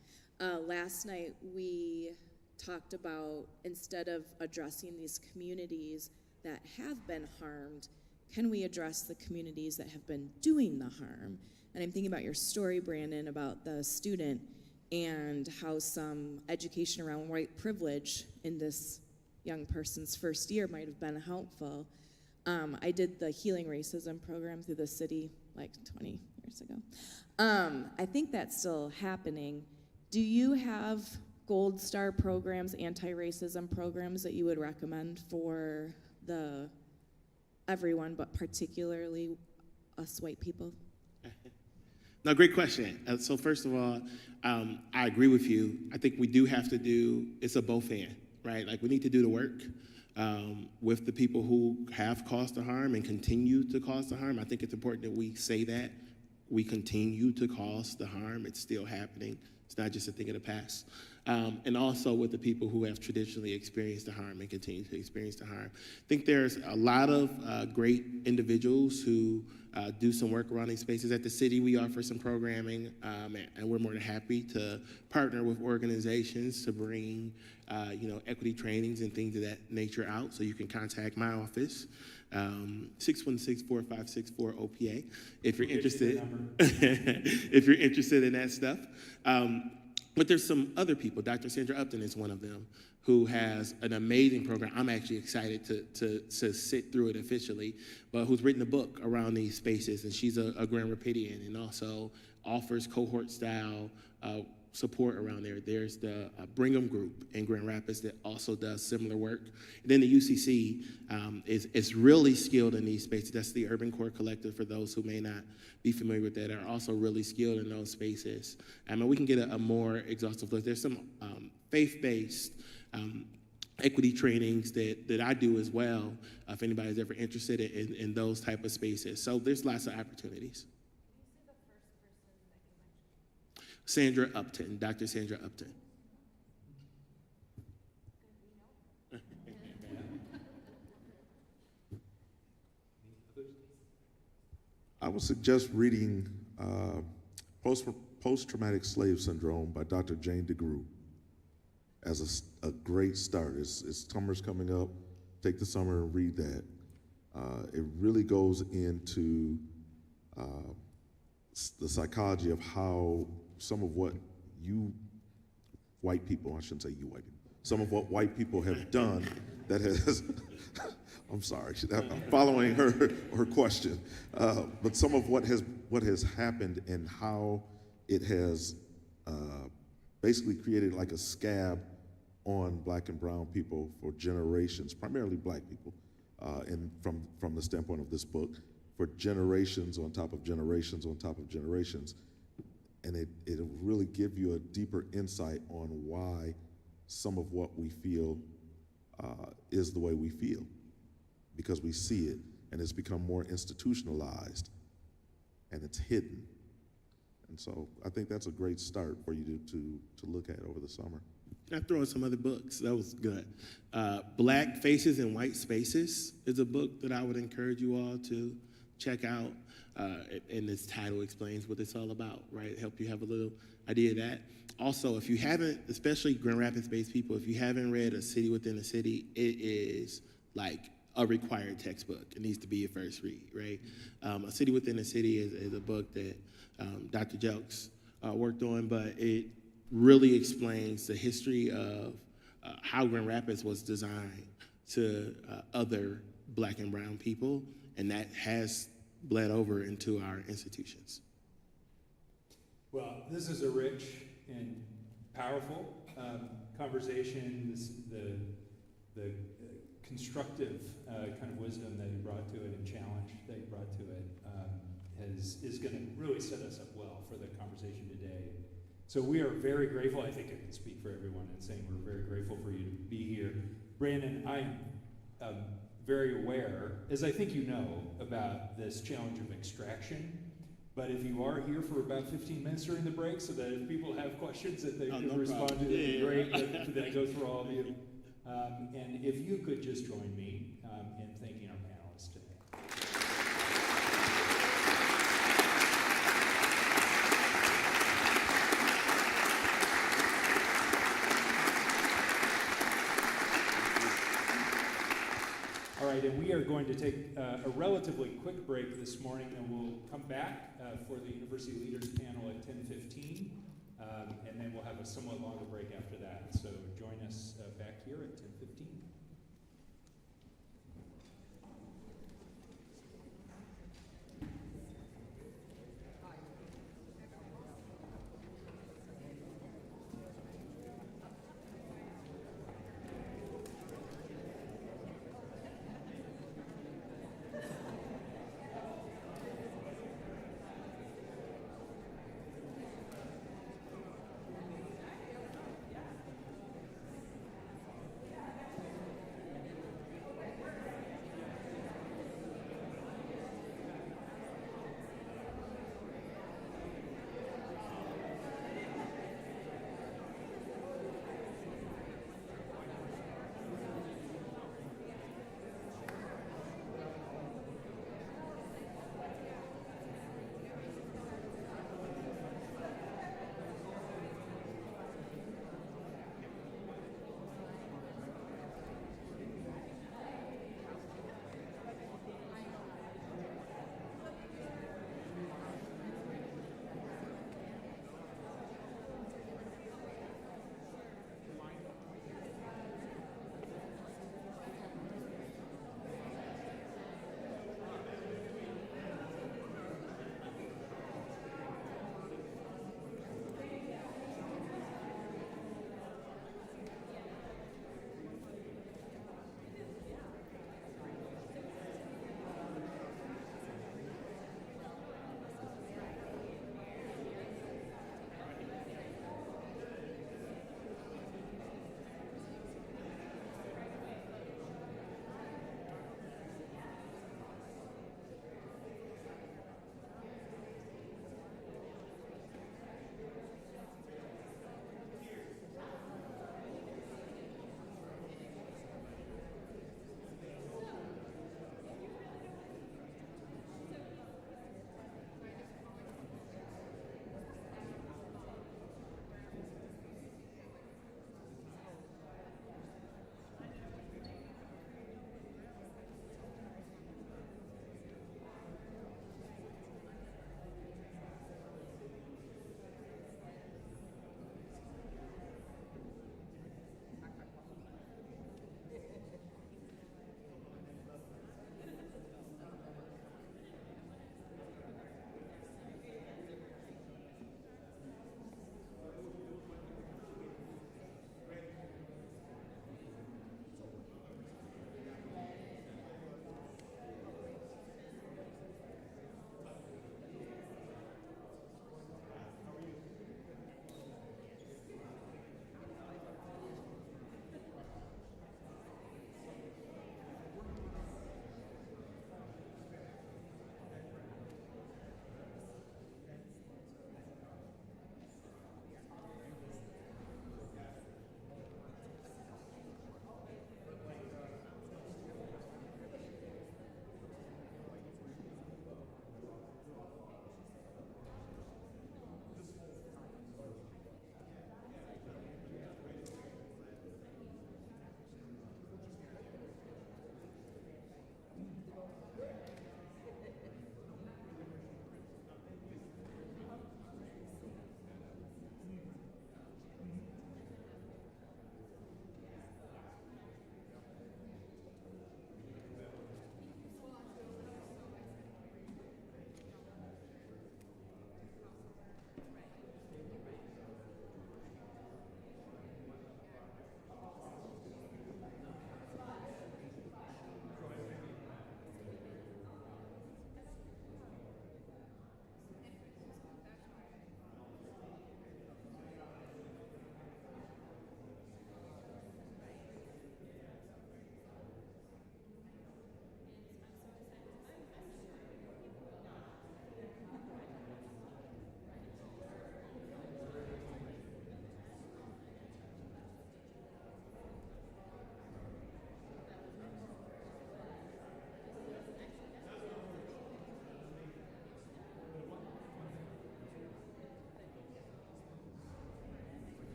Last night we talked about, instead of addressing these communities that have been harmed, can we address the communities that have been doing the harm? And I'm thinking about your story, Brandon, about the student and how some education around white privilege in this young person's first year might have been helpful. I did the Healing Racism program through the city like 20 years ago. I think that's still happening. Do you have Gold Star programs, anti-racism programs that you would recommend for everyone, but particularly us white people? No, great question. So first of all, I agree with you. I think we do have to do, it's a both and, right? Like we need to do the work with the people who have caused the harm and continue to cause the harm. I think it's important that we say that. We continue to cause the harm. It's still happening. It's not just a thing of the past. And also with the people who have traditionally experienced the harm and continue to experience the harm. I think there's a lot of great individuals who do some work around these spaces. At the city, we offer some programming, and we're more than happy to partner with organizations to bring equity trainings and things of that nature out. So you can contact my office, 616-4564-OPA, if you're interested. If you're interested in that stuff. But there's some other people. Dr. Sandra Upton is one of them, who has an amazing program. I'm actually excited to sit through it officially, but who's written a book around these spaces, and she's a Grand Rapidian and also offers cohort-style support around there. There's the Brigham Group in Grand Rapids that also does similar work. And then the UCC is really skilled in these spaces. That's the Urban Core Collective, for those who may not be familiar with that, are also really skilled in those spaces. And we can get a more exhaustive look. There's some faith-based equity trainings that I do as well, if anybody's ever interested in those type of spaces. So there's lots of opportunities. Sandra Upton, Dr. Sandra Upton. I would suggest reading Post-Traumatic Slave Syndrome by Dr. Jane DeGroot as a great start. It's summer's coming up. Take the summer and read that. It really goes into the psychology of how some of what you white people, I shouldn't say you white people, some of what white people have done that has, I'm sorry, I'm following her question, but some of what has happened and how it has basically created like a scab on black and brown people for generations, primarily black people, and from the standpoint of this book, for generations on top of generations on top of generations. And it'll really give you a deeper insight on why some of what we feel is the way we feel, because we see it and it's become more institutionalized and it's hidden. And so I think that's a great start for you to look at over the summer. Can I throw in some other books? That was good. Black Faces in White Spaces is a book that I would encourage you all to check out. And this title explains what it's all about, right? Help you have a little idea of that. Also, if you haven't, especially Grand Rapids-based people, if you haven't read A City Within a City, it is like a required textbook. It needs to be your first read, right? A City Within a City is a book that Dr. Jelks worked on, but it really explains the history of how Grand Rapids was designed to other black and brown people, and that has bled over into our institutions. Well, this is a rich and powerful conversation. The constructive kind of wisdom that you brought to it and challenge that you brought to it is going to really set us up well for the conversation today. So we are very grateful. I think I can speak for everyone in saying we're very grateful for you to be here. Brandon, I am very aware, as I think you know, about this challenge of extraction. But if you are here for about 15 minutes during the break, so that if people have questions that they can respond to, that'd be great. Then it goes for all of you. And if you could just join me in thanking our panelists today. are going to take a relatively quick break this morning, and we'll come back for the University Leaders Panel at 10:15, and then we'll have a somewhat longer break after that. So join us back here at 10:15.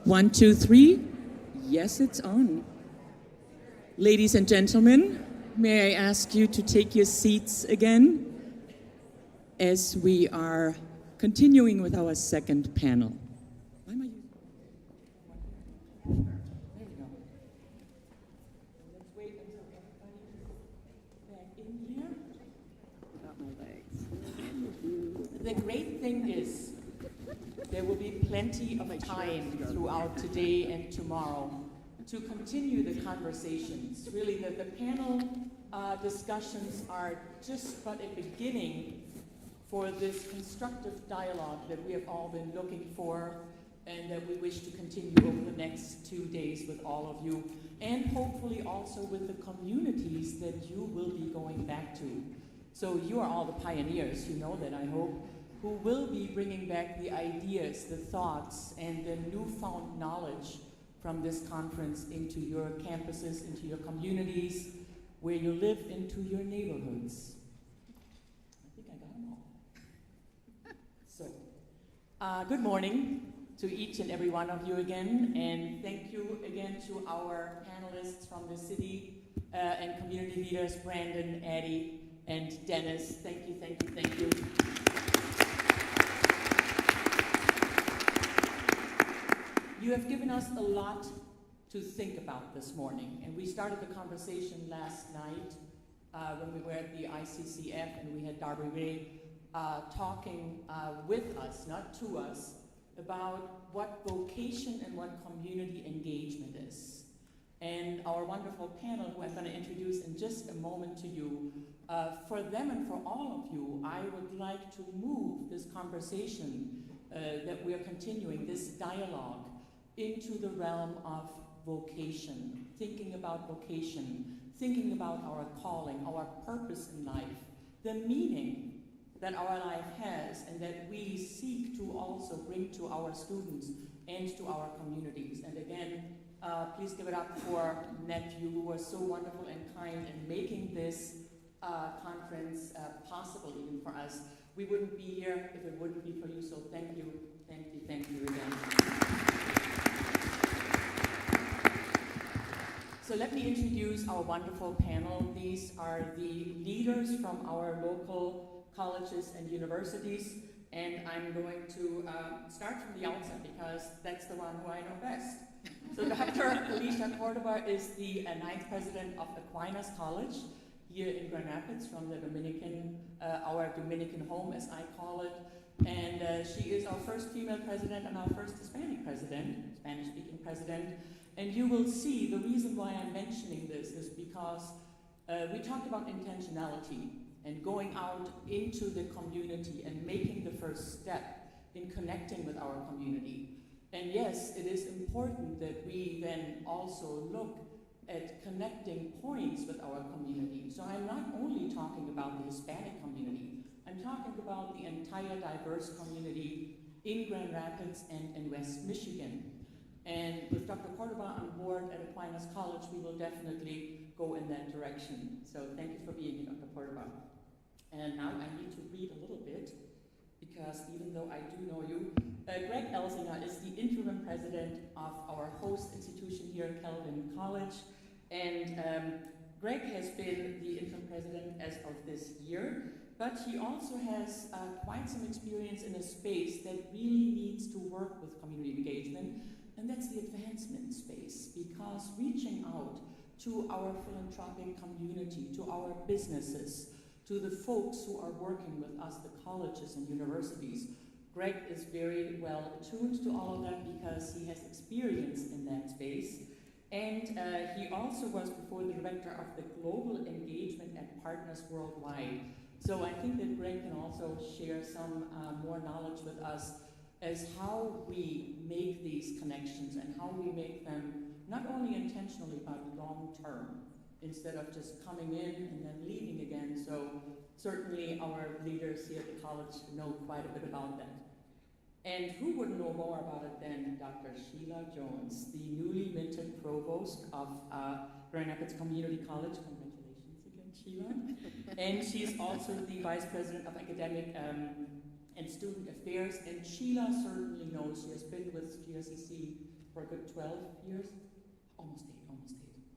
1, 2, 3. Yes, it's on. Ladies and gentlemen, may I ask you to take your seats again as we are continuing with our second panel. Why am I using? There we go. Let's wait until everybody is back in here. Got my legs. The great thing is, there will be plenty of time throughout today and tomorrow to continue the conversations. Really, the panel discussions are just but a beginning for this constructive dialogue that we have all been looking for and that we wish to continue over the next 2 days with all of you, and hopefully also with the communities that you will be going back to. So you are all the pioneers, you know that, I hope, who will be bringing back the ideas, the thoughts, and the newfound knowledge from this conference into your campuses, into your communities, where you live, into your neighborhoods. I think I got them all. So, good morning to each and every one of you again, and thank you again to our panelists from the city and community leaders, Brandon, Addie, and Dennis. Thank you, thank you, thank you. You have given us a lot to think about this morning, and we started the conversation last night when we were at the ICCF, and we had Darby Ray talking with us, not to us, about what vocation and what community engagement is. And our wonderful panel, who I'm going to introduce in just a moment to you, for them and for all of you, I would like to move this conversation that we are continuing, this dialogue, into the realm of vocation, thinking about vocation, thinking about our calling, our purpose in life, the meaning that our life has and that we seek to also bring to our students and to our communities. And again, please give it up for Nephew, who was so wonderful and kind in making this conference possible even for us. We wouldn't be here if it wouldn't be for you, so thank you, thank you, thank you again. So let me introduce our wonderful panel. These are the leaders from our local colleges and universities, and I'm going to start from the outset because that's the one who I know best. So Dr. Alicia Cordova is the ninth president of Aquinas College here in Grand Rapids, from the Dominican, our Dominican home as I call it, and she is our first female president and our first Hispanic president, Spanish-speaking president. And you will see the reason why I'm mentioning this is because we talked about intentionality and going out into the community and making the first step in connecting with our community. And yes, it is important that we then also look at connecting points with our community. So I'm not only talking about the Hispanic community, I'm talking about the entire diverse community in Grand Rapids and in West Michigan. And with Dr. Cordova on board at Aquinas College, we will definitely go in that direction. So thank you for being here, Dr. Cordova. And now I need to read a little bit, because even though I do know you, Greg Elsinger is the interim president of our host institution here at Calvin College. And Greg has been the interim president as of this year, but he also has quite some experience in a space that really needs to work with community engagement. And that's the advancement space, because reaching out to our philanthropic community, to our businesses, to the folks who are working with us, the colleges and universities, Greg is very well attuned to all of that because he has experience in that space. And he also was before the director of the Global Engagement at Partners Worldwide. So I think that Greg can also share some more knowledge with us as how we make these connections and how we make them not only intentionally but long term, instead of just coming in and then leaving again. So certainly our leaders here at the college know quite a bit about that. And who would know more about it than Dr. Sheila Jones, the newly minted provost of Grand Rapids Community College. Congratulations again, Sheila. And she's also the vice president of academic and student affairs, and Sheila certainly knows. She has been with GRCC for a good 12 years. Almost eight.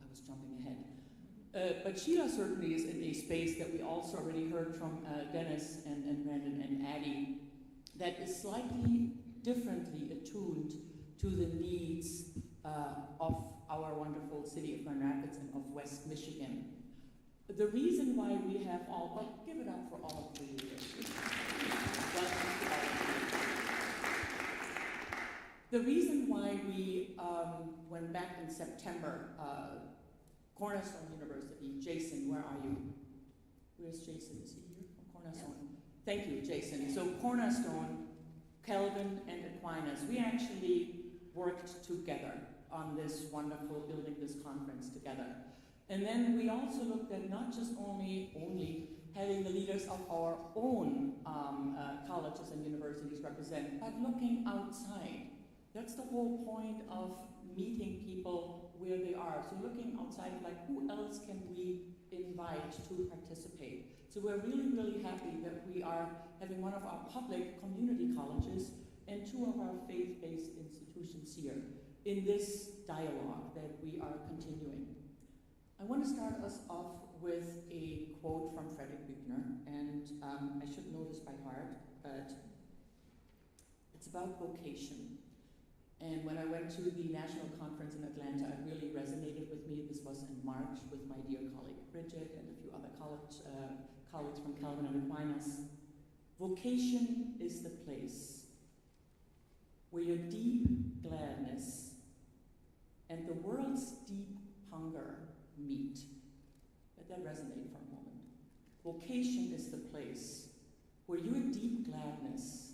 I was jumping ahead. But Sheila certainly is in a space that we also already heard from Dennis and Brandon and Addie, that is slightly differently attuned to the needs of our wonderful city of Grand Rapids and of West Michigan. The reason why we have all, well, give it up for all of the leaders. Welcome to all of you. The reason why we went back in September, Cornerstone University, Jason, where are you? Where's Jason? Is he here from Cornerstone? Thank you, Jason. So Cornerstone, Kelvin, and Aquinas, we actually worked together on this wonderful, building this conference together. And then we also looked at not just only having the leaders of our own colleges and universities represent, but looking outside. That's the whole point of meeting people where they are. So looking outside, like, who else can we invite to participate? So we're really, really happy that we are having one of our public community colleges and two of our faith-based institutions here in this dialogue that we are continuing. I want to start us off with a quote from Frederick Buechner, and I should know this by heart, but it's about vocation. And when I went to the national conference in Atlanta, it really resonated with me. This was in March with my dear colleague Bridget and a few other colleagues from Calvin and Aquinas. Vocation is the place where your deep gladness and the world's deep hunger meet. Let that resonate for a moment. Vocation is the place where your deep gladness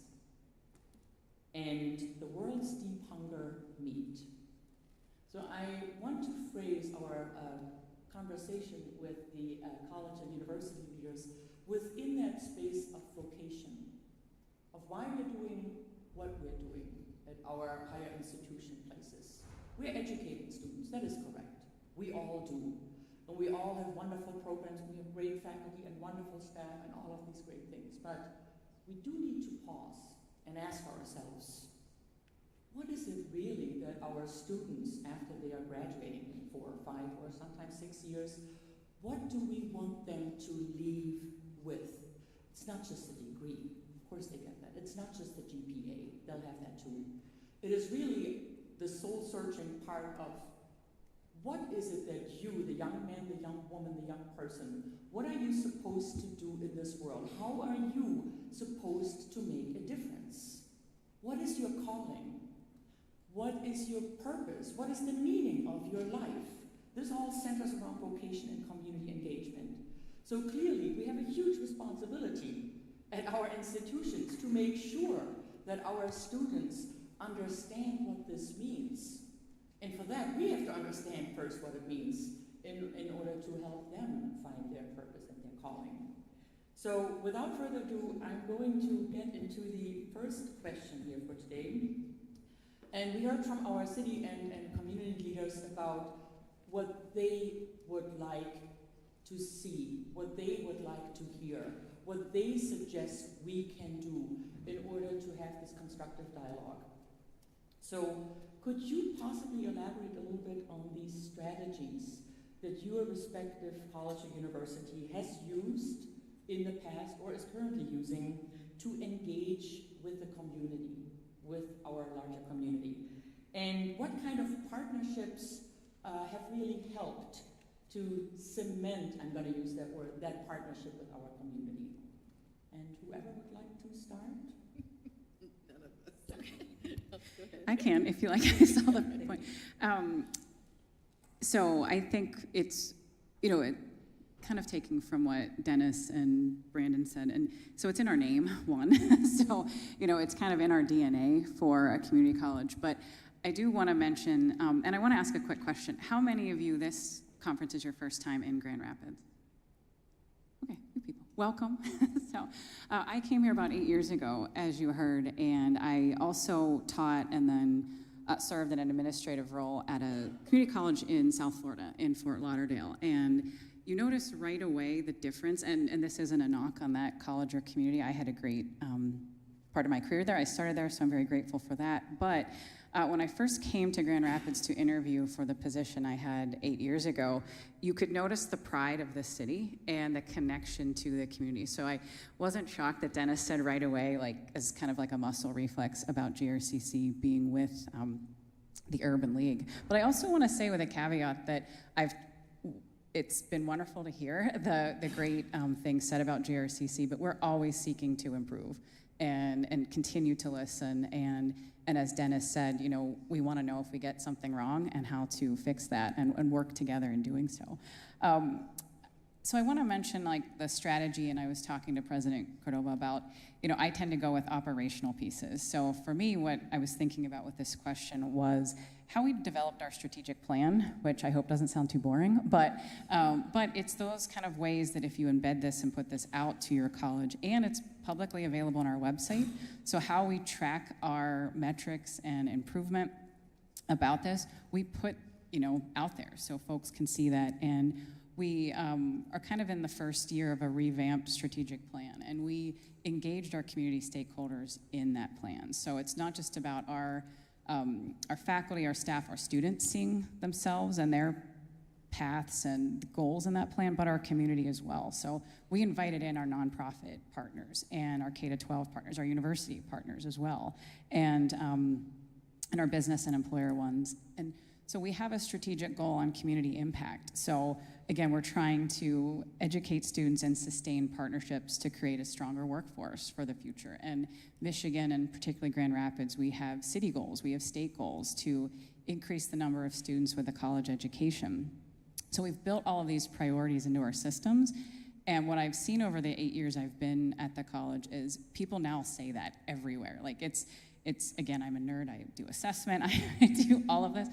and the world's deep hunger meet. So I want to phrase our conversation with the college and university leaders within that space of vocation, of why we're doing what we're doing at our higher institution places. We're educating students, that is correct. We all do. And we all have wonderful programs, we have great faculty and wonderful staff and all of these great things. But we do need to pause and ask ourselves, what is it really that our students, after they are graduating in 4 or 5 or sometimes 6 years, what do we want them to leave with? It's not just a degree. Of course they get that. It's not just the GPA. They'll have that too. It is really the soul-searching part of what is it that you, the young man, the young woman, the young person, what are you supposed to do in this world? How are you supposed to make a difference? What is your calling? What is your purpose? What is the meaning of your life? This all centers around vocation and community engagement. So clearly, we have a huge responsibility at our institutions to make sure that our students understand what this means. And for that, we have to understand first what it means in order to help them find their purpose and their calling. So without further ado, I'm going to get into the first question here for today. And we heard from our city and community leaders about what they would like to see, what they would like to hear, what they suggest we can do in order to have this constructive dialogue. So could you possibly elaborate a little bit on these strategies that your respective college or university has used in the past or is currently using to engage with the community, with our larger community? And what kind of partnerships have really helped to cement, I'm going to use that word, that partnership with our community? And whoever would like to start? None of us. I can, if you like. I saw the point. So I think it's, kind of taking from what Dennis and Brandon said. And so it's in our name, one. So, it's kind of in our DNA for a community college. But I do want to mention, and I want to ask a quick question. How many of you, this conference is your first time in Grand Rapids? Okay, few people. Welcome. So I came here about 8 years ago, as you heard, and I also taught and then served in an administrative role at a community college in South Florida, in Fort Lauderdale. And you notice right away the difference, and this isn't a knock on that college or community. I had a great part of my career there. I started there, so I'm very grateful for that. But when I first came to Grand Rapids to interview for the position I had 8 years ago, you could notice the pride of the city and the connection to the community. So I wasn't shocked that Dennis said right away, like as kind of like a muscle reflex about GRCC being with the Urban League. But I also want to say with a caveat that it's been wonderful to hear the great things said about GRCC, but we're always seeking to improve and continue to listen. And as Dennis said, you know, we want to know if we get something wrong and how to fix that and work together in doing so. So I want to mention like the strategy, and I was talking to President Cordova about, you know, I tend to go with operational pieces. So for me, what I was thinking about with this question was how we developed our strategic plan, which I hope doesn't sound too boring, but it's those kind of ways that if you embed this and put this out to your college, and it's publicly available on our website, so how we track our metrics and improvement about this, we put, you know, out there so folks can see that. And we are kind of in the first year of a revamped strategic plan, and we engaged our community stakeholders in that plan. So it's not just about our faculty, our staff, our students seeing themselves and their paths and goals in that plan, but our community as well. So we invited in our nonprofit partners and our K-12 partners, our university partners as well, and our business and employer ones. And so we have a strategic goal on community impact. So again, we're trying to educate students and sustain partnerships to create a stronger workforce for the future. And Michigan, and particularly Grand Rapids, we have city goals, we have state goals to increase the number of students with a college education. So we've built all of these priorities into our systems. And what I've seen over the 8 years I've been at the college is people now say that everywhere. Like it's again, I'm a nerd, I do assessment, I do all of this.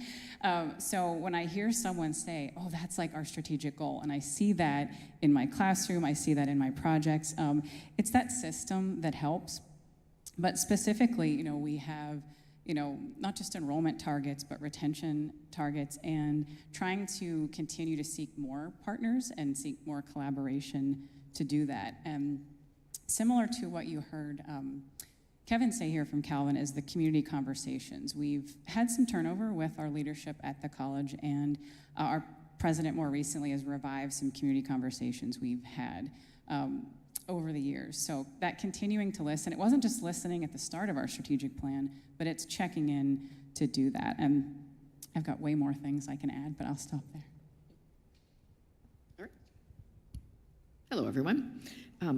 So when I hear someone say, oh, that's like our strategic goal, and I see that in my classroom, I see that in my projects, it's that system that helps. But specifically, you know, we have, you know, not just enrollment targets, but retention targets, and trying to continue to seek more partners and seek more collaboration to do that. And similar to what you heard Kevin say here from Calvin is the community conversations. We've had some turnover with our leadership at the college, and our president more recently has revived some community conversations we've had over the years. So that continuing to listen, it wasn't just listening at the start of our strategic plan, but it's checking in to do that. And I've got way more things I can add, but I'll stop there. All right. Hello, everyone.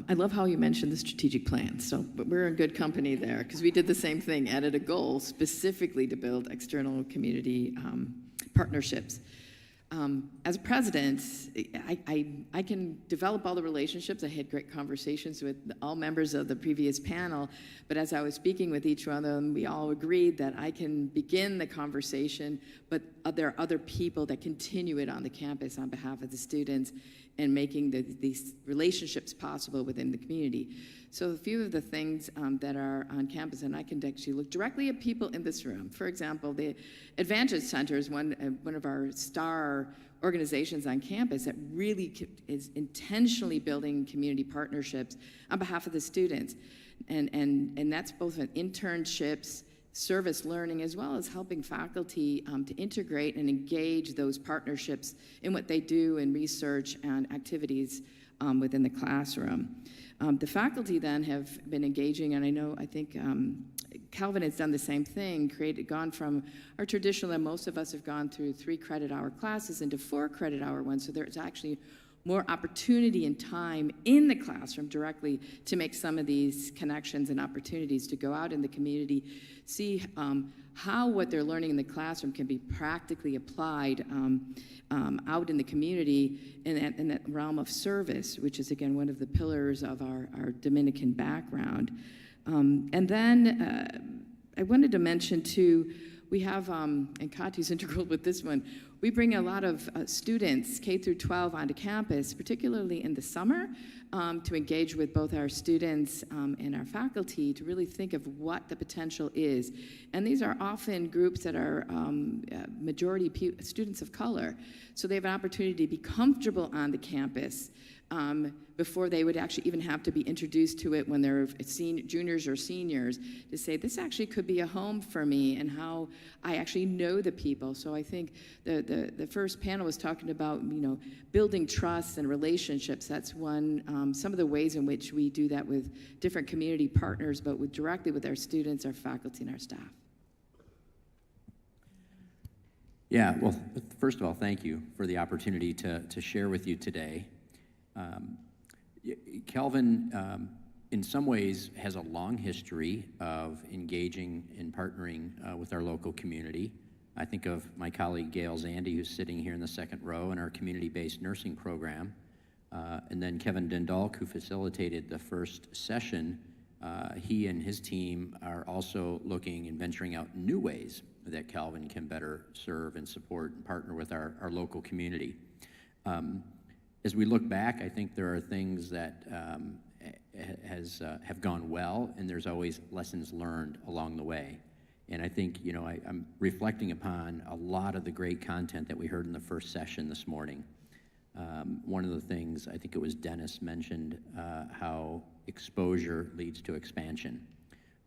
I love how you mentioned the strategic plan. But we're in good company there because we did the same thing, added a goal specifically to build external community partnerships. As a president, I can develop all the relationships. I had great conversations with all members of the previous panel, but as I was speaking with each one of them, we all agreed that I can begin the conversation, but there are other people that continue it on the campus on behalf of the students and making these relationships possible within the community. So a few of the things that are on campus, and I can actually look directly at people in this room. For example, the Advantage Center is one of our star organizations on campus that really is intentionally building community partnerships on behalf of the students. And that's both in internships, service learning, as well as helping faculty to integrate and engage those partnerships in what they do in research and activities within the classroom. The faculty then have been engaging, and I think Calvin has done the same thing, gone from our traditional that most of us have gone through 3 credit-hour classes into 4 credit-hour ones, so there's actually more opportunity and time in the classroom directly to make some of these connections and opportunities to go out in the community, see how what they're learning in the classroom can be practically applied out in the community in that realm of service, which is, again, one of the pillars of our Dominican background. And then I wanted to mention, too, we have, and Kati's integral with this one, we bring a lot of students, K through 12, onto campus, particularly in the summer, to engage with both our students and our faculty to really think of what the potential is. And these are often groups that are majority students of color. So they have an opportunity to be comfortable on the campus before they would actually even have to be introduced to it when they're juniors or seniors, to say, this actually could be a home for me, and how I actually know the people. So I think the first panel was talking about, building trust and relationships. That's one, some of the ways in which we do that with different community partners, but directly with our students, our faculty, and our staff. Yeah, well, first of all, thank you for the opportunity to share with you today. Calvin, in some ways, has a long history of engaging and partnering with our local community. I think of my colleague Gail Zandy, who's sitting here in the second row, in our community-based nursing program, and then Kevin Dundalk, who facilitated the first session. He and his team are also looking and venturing out new ways that Calvin can better serve and support and partner with our local community. As we look back, I think there are things that have gone well, and there's always lessons learned along the way. And I think, I'm reflecting upon a lot of the great content that we heard in the first session this morning. One of the things, I think it was Dennis mentioned, how exposure leads to expansion,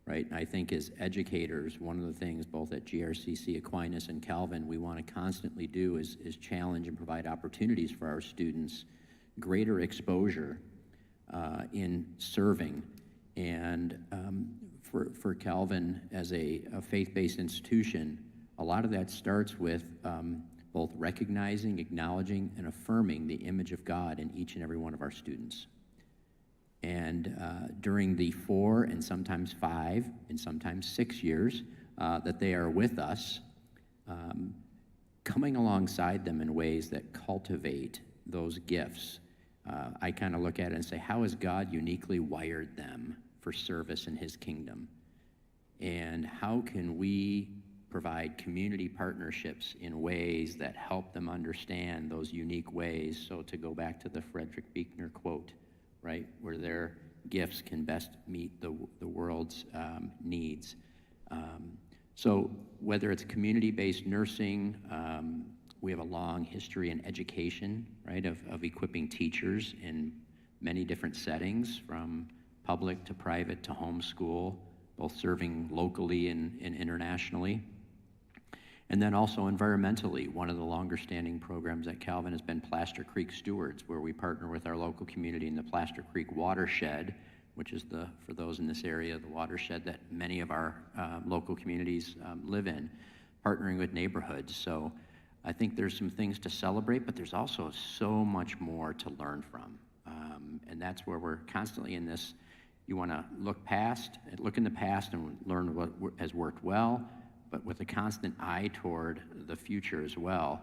right? And I think as educators, one of the things both at GRCC Aquinas and Calvin we want to constantly do is challenge and provide opportunities for our students, greater exposure in serving. And for Calvin, as a faith-based institution, a lot of that starts with both recognizing, acknowledging, and affirming the image of God in each and every one of our students. And during the 4 and sometimes 5 and sometimes 6 years that they are with us, coming alongside them in ways that cultivate those gifts, I kind of look at it and say, how has God uniquely wired them for service in his kingdom? And how can we provide community partnerships in ways that help them understand those unique ways? So to go back to the Frederick Buechner quote, right, where their gifts can best meet the world's needs. So whether it's community-based nursing, we have a long history in education, right, of equipping teachers in many different settings, from public to private to homeschool, both serving locally and internationally. And then also environmentally, one of the longer standing programs at Calvin has been Plaster Creek Stewards, where we partner with our local community in the Plaster Creek watershed, which is for those in this area, the watershed that many of our local communities live in, partnering with neighborhoods. So I think there's some things to celebrate, but there's also so much more to learn from. And that's where we're constantly in this. You want to look in the past and learn what has worked well, but with a constant eye toward the future as well.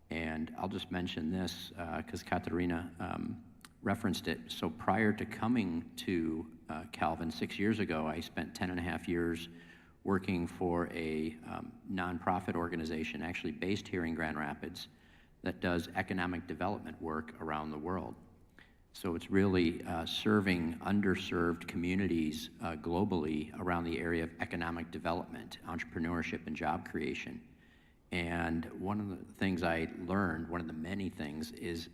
And I'll just mention this because Katarina referenced it. So prior to coming to Calvin 6 years ago, I spent 10.5 years working for a nonprofit organization actually based here in Grand Rapids that does economic development work around the world. So it's really serving underserved communities globally around the area of economic development, entrepreneurship, and job creation. And one of the things I learned, one of the many things, is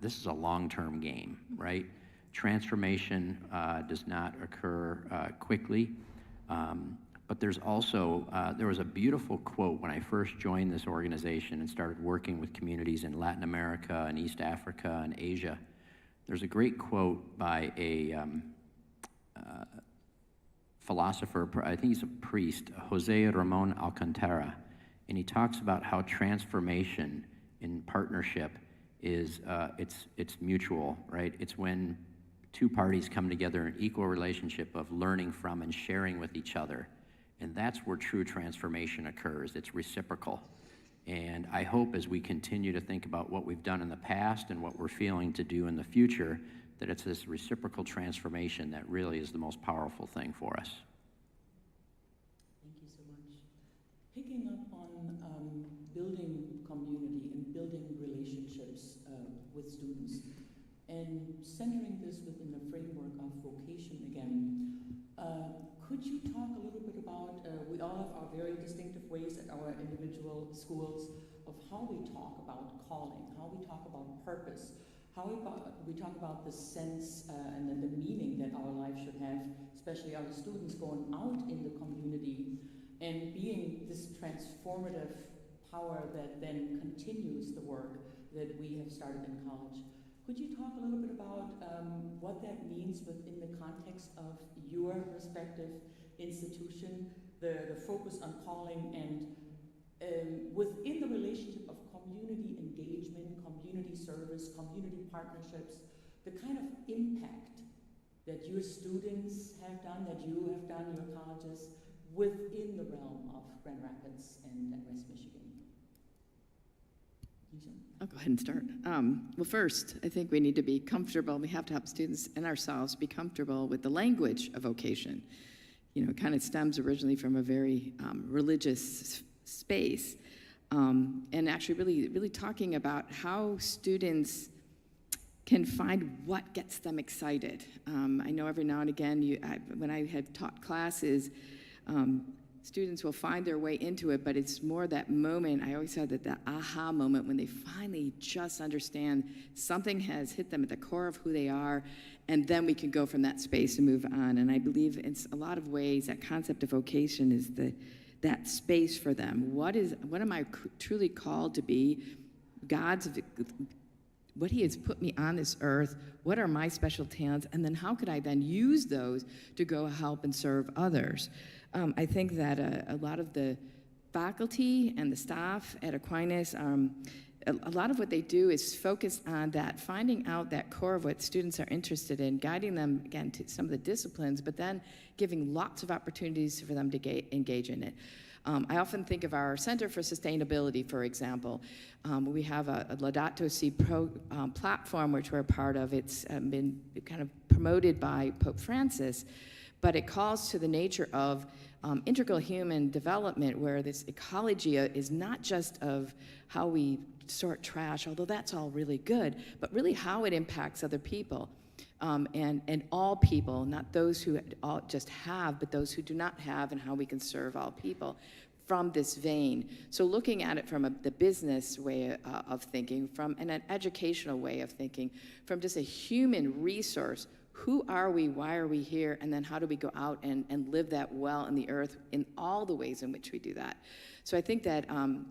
this is a long-term game, right? Transformation does not occur quickly, but there's also, there was a beautiful quote when I first joined this organization and started working with communities in Latin America and East Africa and Asia. There's a great quote by a philosopher, I think he's a priest, Jose Ramon Alcantara, and he talks about how transformation in partnership is, it's mutual, right? It's when two parties come together in equal relationship of learning from and sharing with each other. And that's where true transformation occurs. It's reciprocal. And I hope as we continue to think about what we've done in the past and what we're feeling to do in the future, that it's this reciprocal transformation that really is the most powerful thing for us. Thank you so much. Picking up on building community and building relationships with students, and centering this within the framework of vocation again, could you talk a little bit about, we all have our very distinctive ways at our individual schools of how we talk about calling, how we talk about purpose, How about we talk about the sense and then the meaning that our life should have, especially our students going out in the community and being this transformative power that then continues the work that we have started in college. Could you talk a little bit about what that means within the context of your respective institution, the focus on calling, and within the relationship of community engagement, community service, community partnerships, the kind of impact that your students have done, that you have done, your colleges, within the realm of Grand Rapids and West Michigan? Lisa? I'll go ahead and start. Well, first, I think we need to be comfortable. We have to help students and ourselves be comfortable with the language of vocation. You know, it kind of stems originally from a very religious space, and actually really talking about how students can find what gets them excited. I know every now and again, when I had taught classes, students will find their way into it, but it's more that moment. I always said that aha moment when they finally just understand something has hit them at the core of who they are, and then we can go from that space and move on. And I believe in a lot of ways that concept of vocation is that space for them. What am I truly called to be? What he has put me on this earth, what are my special talents, and then how could I then use those to go help and serve others? I think that a lot of the faculty and the staff at Aquinas, a lot of what they do is focus on that, finding out that core of what students are interested in, guiding them, again, to some of the disciplines, but then giving lots of opportunities for them to engage in it. I often think of our Center for Sustainability, for example. We have a Laudato Si platform, which we're a part of. It's been kind of promoted by Pope Francis, but it calls to the nature of integral human development, where this ecology is not just of how we sort trash, although that's all really good, but really how it impacts other people. And all people, not those who just have, but those who do not have, and how we can serve all people from this vein. So looking at it from the business way of thinking, from an educational way of thinking, from just a human resource. Who are we? Why are we here? And then how do we go out and live that well in the earth in all the ways in which we do that? So I think that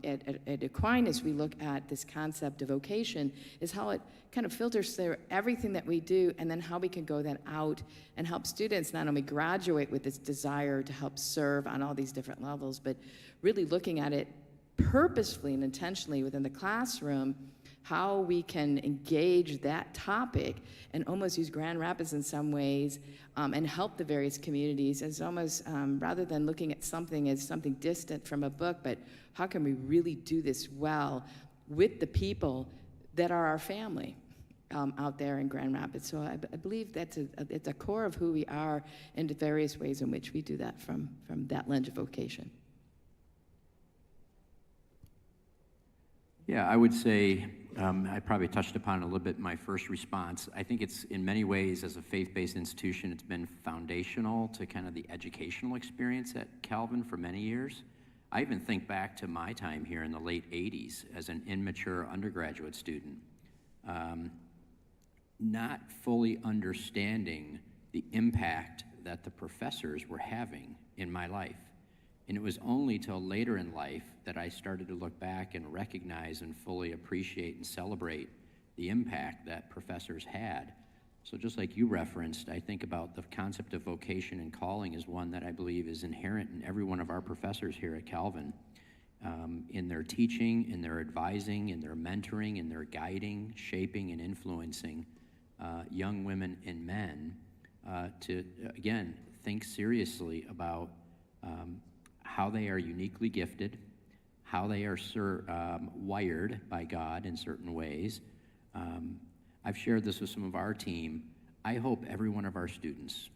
at Aquinas, we look at this concept of vocation is how it kind of filters through everything that we do, and then how we can go then out and help students not only graduate with this desire to help serve on all these different levels, but really looking at it purposefully and intentionally within the classroom, how we can engage that topic and almost use Grand Rapids in some ways and help the various communities as almost, rather than looking at something as something distant from a book, but how can we really do this well with the people that are our family out there in Grand Rapids. So I believe it's a core of who we are and the various ways in which we do that from that lens of vocation. Yeah, I would say, I probably touched upon it a little bit in my first response. I think it's, in many ways, as a faith-based institution, it's been foundational to kind of the educational experience at Calvin for many years. I even think back to my time here in the late 80s as an immature undergraduate student, not fully understanding the impact that the professors were having in my life. And it was only till later in life that I started to look back and recognize and fully appreciate and celebrate the impact that professors had. So just like you referenced, I think about the concept of vocation and calling is one that I believe is inherent in every one of our professors here at Calvin, in their teaching, in their advising, in their mentoring, in their guiding, shaping, and influencing young women and men to, again, think seriously about how they are uniquely gifted, how they are wired by God in certain ways. I've shared this with some of our team. I hope every one of our students,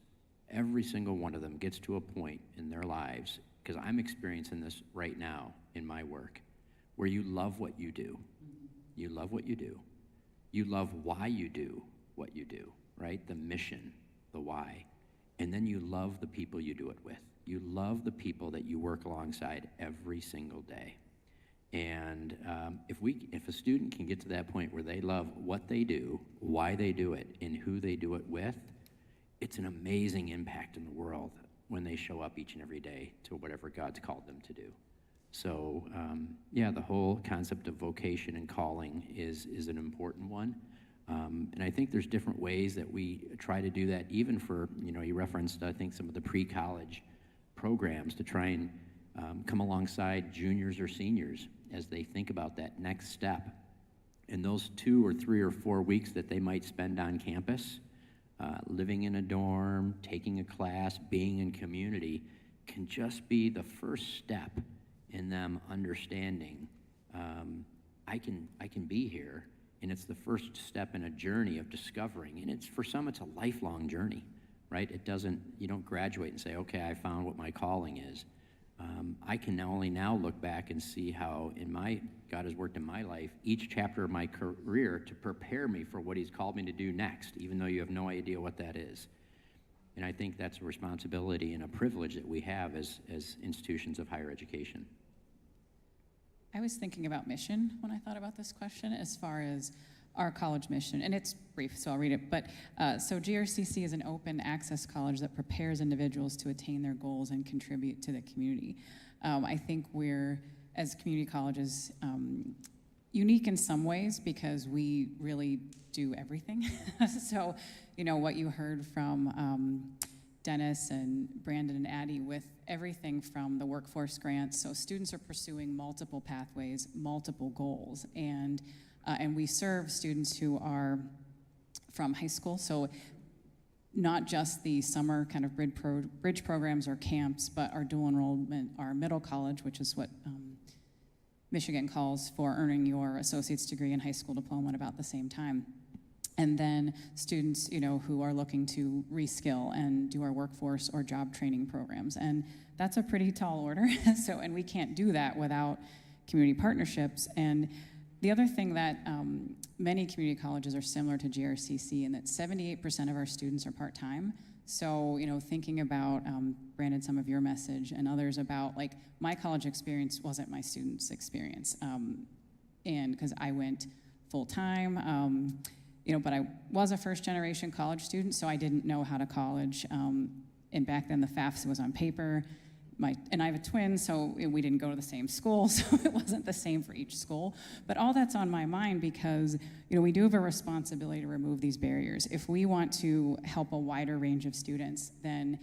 every single one of them gets to a point in their lives, because I'm experiencing this right now in my work, where you love what you do. You love what you do. You love why you do what you do, right? The mission, the why. And then you love the people you do it with. You love the people that you work alongside every single day. And if a student can get to that point where they love what they do, why they do it, and who they do it with, it's an amazing impact in the world when they show up each and every day to whatever God's called them to do. So yeah, the whole concept of vocation and calling is an important one. And I think there's different ways that we try to do that, even for, you referenced, I think, some of the pre-college programs to try and come alongside juniors or seniors as they think about that next step. And those 2 or 3 or 4 weeks that they might spend on campus, living in a dorm, taking a class, being in community, can just be the first step in them understanding, I can be here, and it's the first step in a journey of discovering. And for some, it's a lifelong journey, right? You don't graduate and say, okay, I found what my calling is. I can only now look back and see how God has worked in my life, each chapter of my career, to prepare me for what he's called me to do next, even though you have no idea what that is. And I think that's a responsibility and a privilege that we have as institutions of higher education. I was thinking about mission when I thought about this question, as far as our college mission, and it's brief, so I'll read it. But so GRCC is an open access college that prepares individuals to attain their goals and contribute to the community. I think we're, as community colleges, unique in some ways because we really do everything. So, what you heard from Dennis and Brandon and Addie with everything from the workforce grants. So students are pursuing multiple pathways, multiple goals, and we serve students who are from high school. So not just the summer kind of bridge programs or camps, but our dual enrollment, our middle college, which is what Michigan calls for earning your associate's degree and high school diploma at about the same time. And then students, who are looking to reskill and do our workforce or job training programs. And that's a pretty tall order. And we can't do that without community partnerships. And the other thing that many community colleges are similar to GRCC in that 78% of our students are part-time. So, thinking about, Brandon, some of your message and others about, like, my college experience wasn't my students' experience. And because I went full-time, but I was a first-generation college student, so I didn't know how to college. And back then, the FAFSA was on paper. And I have a twin, so we didn't go to the same school, so it wasn't the same for each school. But all that's on my mind because, we do have a responsibility to remove these barriers. If we want to help a wider range of students, then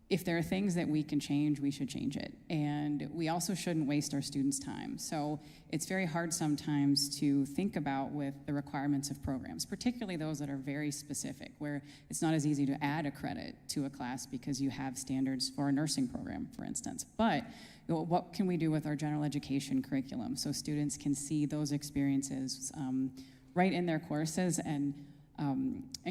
if there are things that we can change, we should change it. And we also shouldn't waste our students' time. So it's very hard sometimes to think about with the requirements of programs, particularly those that are very specific, where it's not as easy to add a credit to a class because you have standards for a nursing program, for instance. But what can we do with our general education curriculum so students can see those experiences right in their courses? And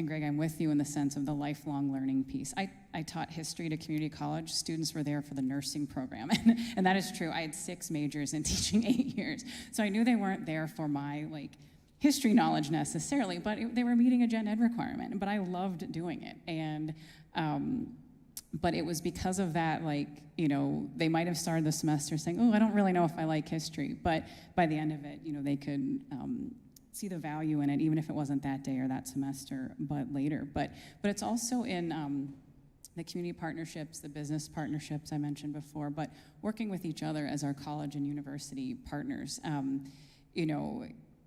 Greg, I'm with you in the sense of the lifelong learning piece. I taught history to community college. Students were there for the nursing program, and that is true. I had 6 majors in teaching 8 years. So I knew they weren't there for my, history knowledge necessarily, but they were meeting a gen ed requirement, but I loved doing it. And, but it was because of that, they might have started the semester saying, oh, I don't really know if I like history, but by the end of it, they could see the value in it, even if it wasn't that day or that semester, but later. But it's also in the community partnerships, the business partnerships I mentioned before, but working with each other as our college and university partners,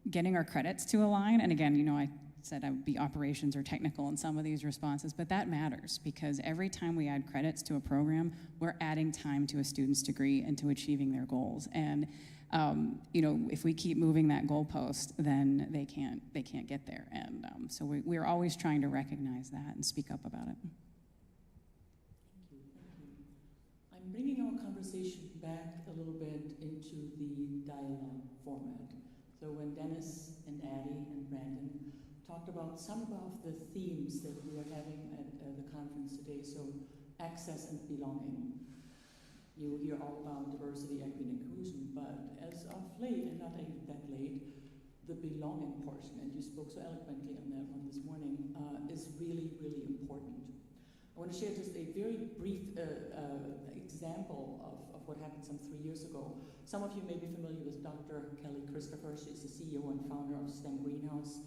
getting our credits to align. And again, I said I would be operations or technical in some of these responses, but that matters because every time we add credits to a program, we're adding time to a student's degree and to achieving their goals. And if we keep moving that goalpost, then they can't get there. And so we're always trying to recognize that and speak up about it. Thank you. I'm bringing our conversation back a little bit into the dialogue format. So when Dennis and Addie and Brandon talked about some of the themes that we are having at the conference today, so access and belonging. You will hear all about diversity, equity, and inclusion, but as of late, and not that late, the belonging portion, and you spoke so eloquently on that one this morning, is really, really important. I want to share just a very brief example of what happened some 3 years ago. Some of you may be familiar with Dr. Kelly Christopher. She's the CEO and founder of STEM Greenhouse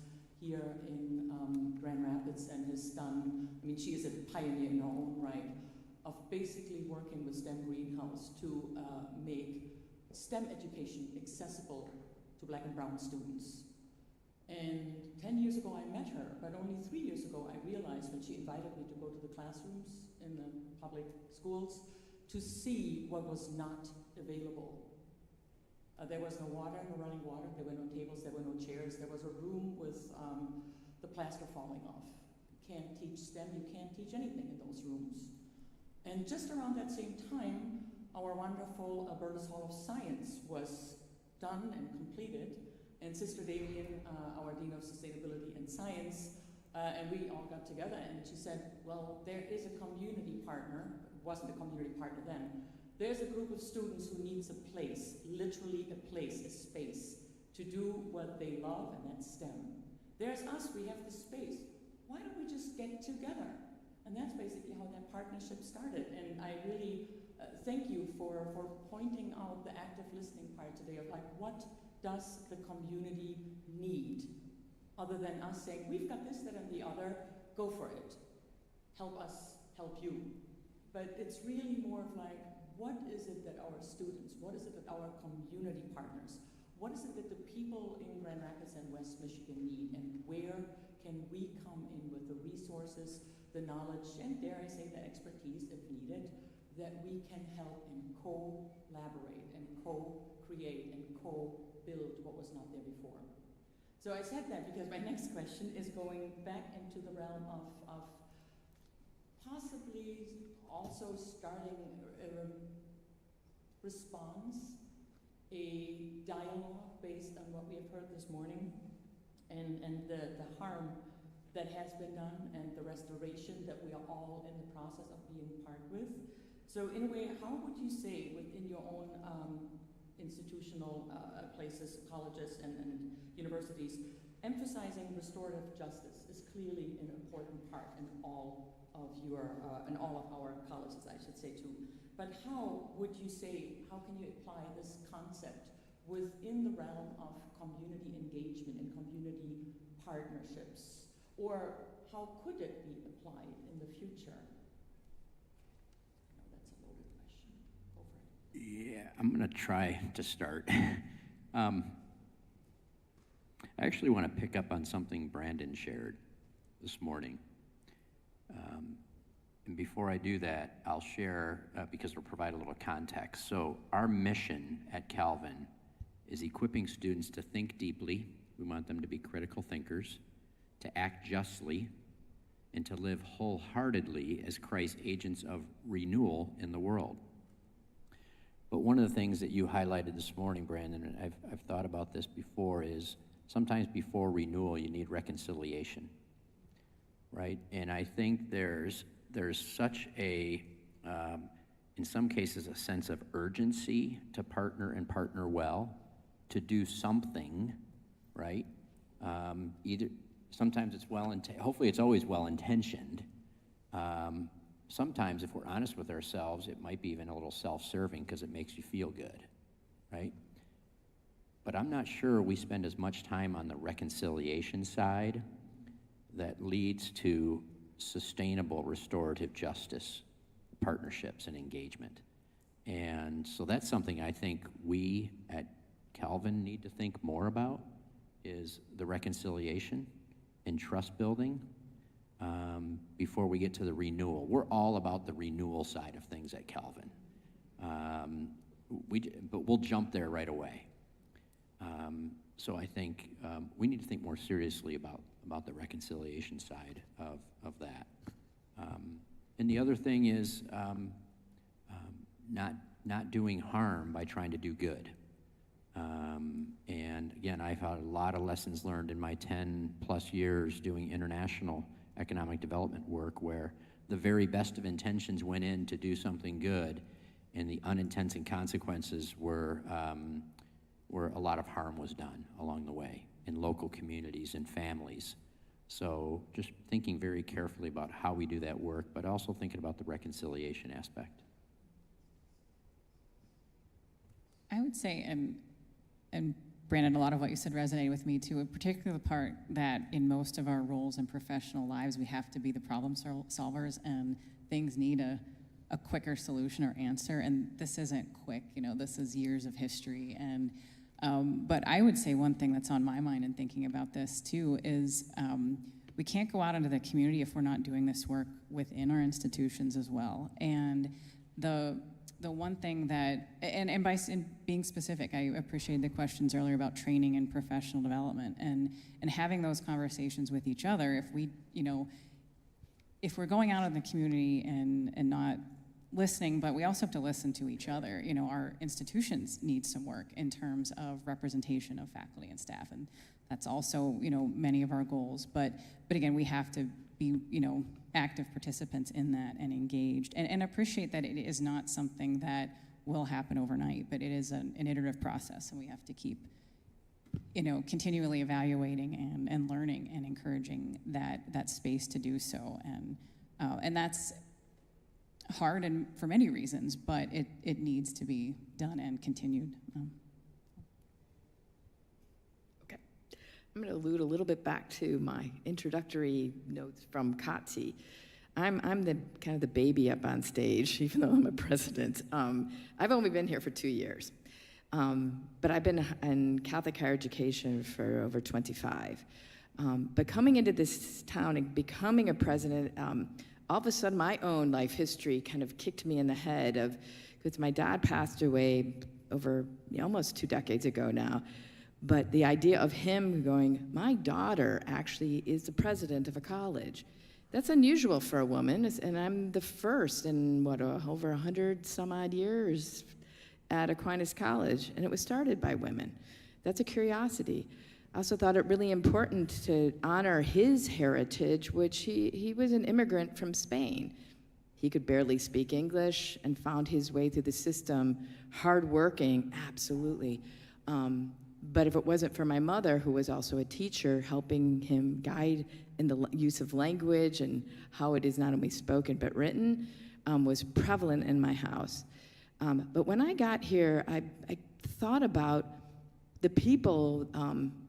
here in Grand Rapids, and has done, I mean, she is a pioneer in her own right, of basically working with STEM Greenhouse to make STEM education accessible to Black and brown students. And 10 years ago I met her, but only 3 years ago I realized, when she invited me to go to the classrooms in the public schools to see what was not available. There was no water, no running water, there were no tables, there were no chairs, there was a room with the plaster falling off. You can't teach STEM, you can't teach anything in those rooms. And just around that same time, our wonderful Alberta's Hall of Science was done and completed, and Sister Damien, our Dean of Sustainability and Science, and we all got together, and she said, well, there is a community partner, it wasn't a community partner then, there's a group of students who needs a place, literally a place, a space, to do what they love, and that's STEM. There's us, we have the space. Why don't we just get together? And that's basically how that partnership started, and I really thank you for pointing out the active listening part today of like, what does the community need? Other than us saying, we've got this, that, and the other, go for it. Help us help you. But it's really more of like, what is it that our students, what is it that our community partners, what is it that the people in Grand Rapids and West Michigan need, and where can we come in with the resources, the knowledge, and dare I say the expertise if needed, that we can help and co-collaborate and co-create and co-build what was not there before. So I said that because my next question is going back into the realm of possibly also starting a response, a dialogue based on what we have heard this morning, and the harm that has been done, and the restoration that we are all in the process of being part with. So in a way, how would you say within your own institutional places, colleges and universities, emphasizing restorative justice is clearly an important part in all of your, in all of our colleges, I should say too. But how would you say, how can you apply this concept within the realm of community engagement and community partnerships? Or how could it be applied in the future? I know that's a loaded question. Go for it. Yeah, I'm going to try to start. I actually want to pick up on something Brandon shared this morning. And before I do that, I'll share, because we'll provide a little context. So our mission at Calvin is equipping students to think deeply. We want them to be critical thinkers, to act justly, and to live wholeheartedly as Christ's agents of renewal in the world. But one of the things that you highlighted this morning, Brandon, and I've thought about this before, is sometimes before renewal you need reconciliation, right? And I think there's such a, in some cases, a sense of urgency to partner and partner well, to do something, right? Either sometimes it's hopefully it's always well-intentioned. Sometimes, if we're honest with ourselves, it might be even a little self-serving because it makes you feel good, right? But I'm not sure we spend as much time on the reconciliation side that leads to sustainable restorative justice partnerships and engagement. And so that's something I think we at Calvin need to think more about, is the reconciliation and trust building before we get to the renewal. We're all about the renewal side of things at Calvin. But we'll jump there right away. So I think we need to think more seriously about the reconciliation side of that. And the other thing is not doing harm by trying to do good. And again, I've had a lot of lessons learned in my 10 plus years doing international economic development work, where the very best of intentions went in to do something good, and the unintended consequences were a lot of harm was done along the way in local communities and families. So just thinking very carefully about how we do that work, but also thinking about the reconciliation aspect. I would say, and Brandon, a lot of what you said resonated with me too, particularly the part that in most of our roles in professional lives, we have to be the problem solvers, and things need a quicker solution or answer, and this isn't quick, this is years of history. And but I would say one thing that's on my mind in thinking about this too is we can't go out into the community if we're not doing this work within our institutions as well. And the one thing that, and by being specific, I appreciated the questions earlier about training and professional development, and having those conversations with each other. If we, if we're going out in the community and not listening, but we also have to listen to each other. Our institutions need some work in terms of representation of faculty and staff, and that's also, many of our goals. But again, we have to be, active participants in that and engaged, and appreciate that it is not something that will happen overnight, but it is an iterative process, and we have to keep, continually evaluating and learning and encouraging that space to do so. And that's hard and for many reasons, but it needs to be done and continued. Okay. I'm going to allude a little bit back to my introductory notes from Kati. I'm the kind of the baby up on stage, even though I'm a president. I've only been here for 2 years, but I've been in Catholic higher education for over 25. But coming into this town and becoming a president, all of a sudden my own life history kind of kicked me in the head of, because my dad passed away over almost 2 decades ago now, but the idea of him going, my daughter actually is the president of a college. That's unusual for a woman, and I'm the first in, over 100 some odd years at Aquinas College, and it was started by women. That's a curiosity. I also thought it really important to honor his heritage, which he was an immigrant from Spain. He could barely speak English and found his way through the system, hardworking, absolutely. But if it wasn't for my mother, who was also a teacher, helping him guide in the use of language and how it is not only spoken but written, was prevalent in my house. But when I got here, I thought about the people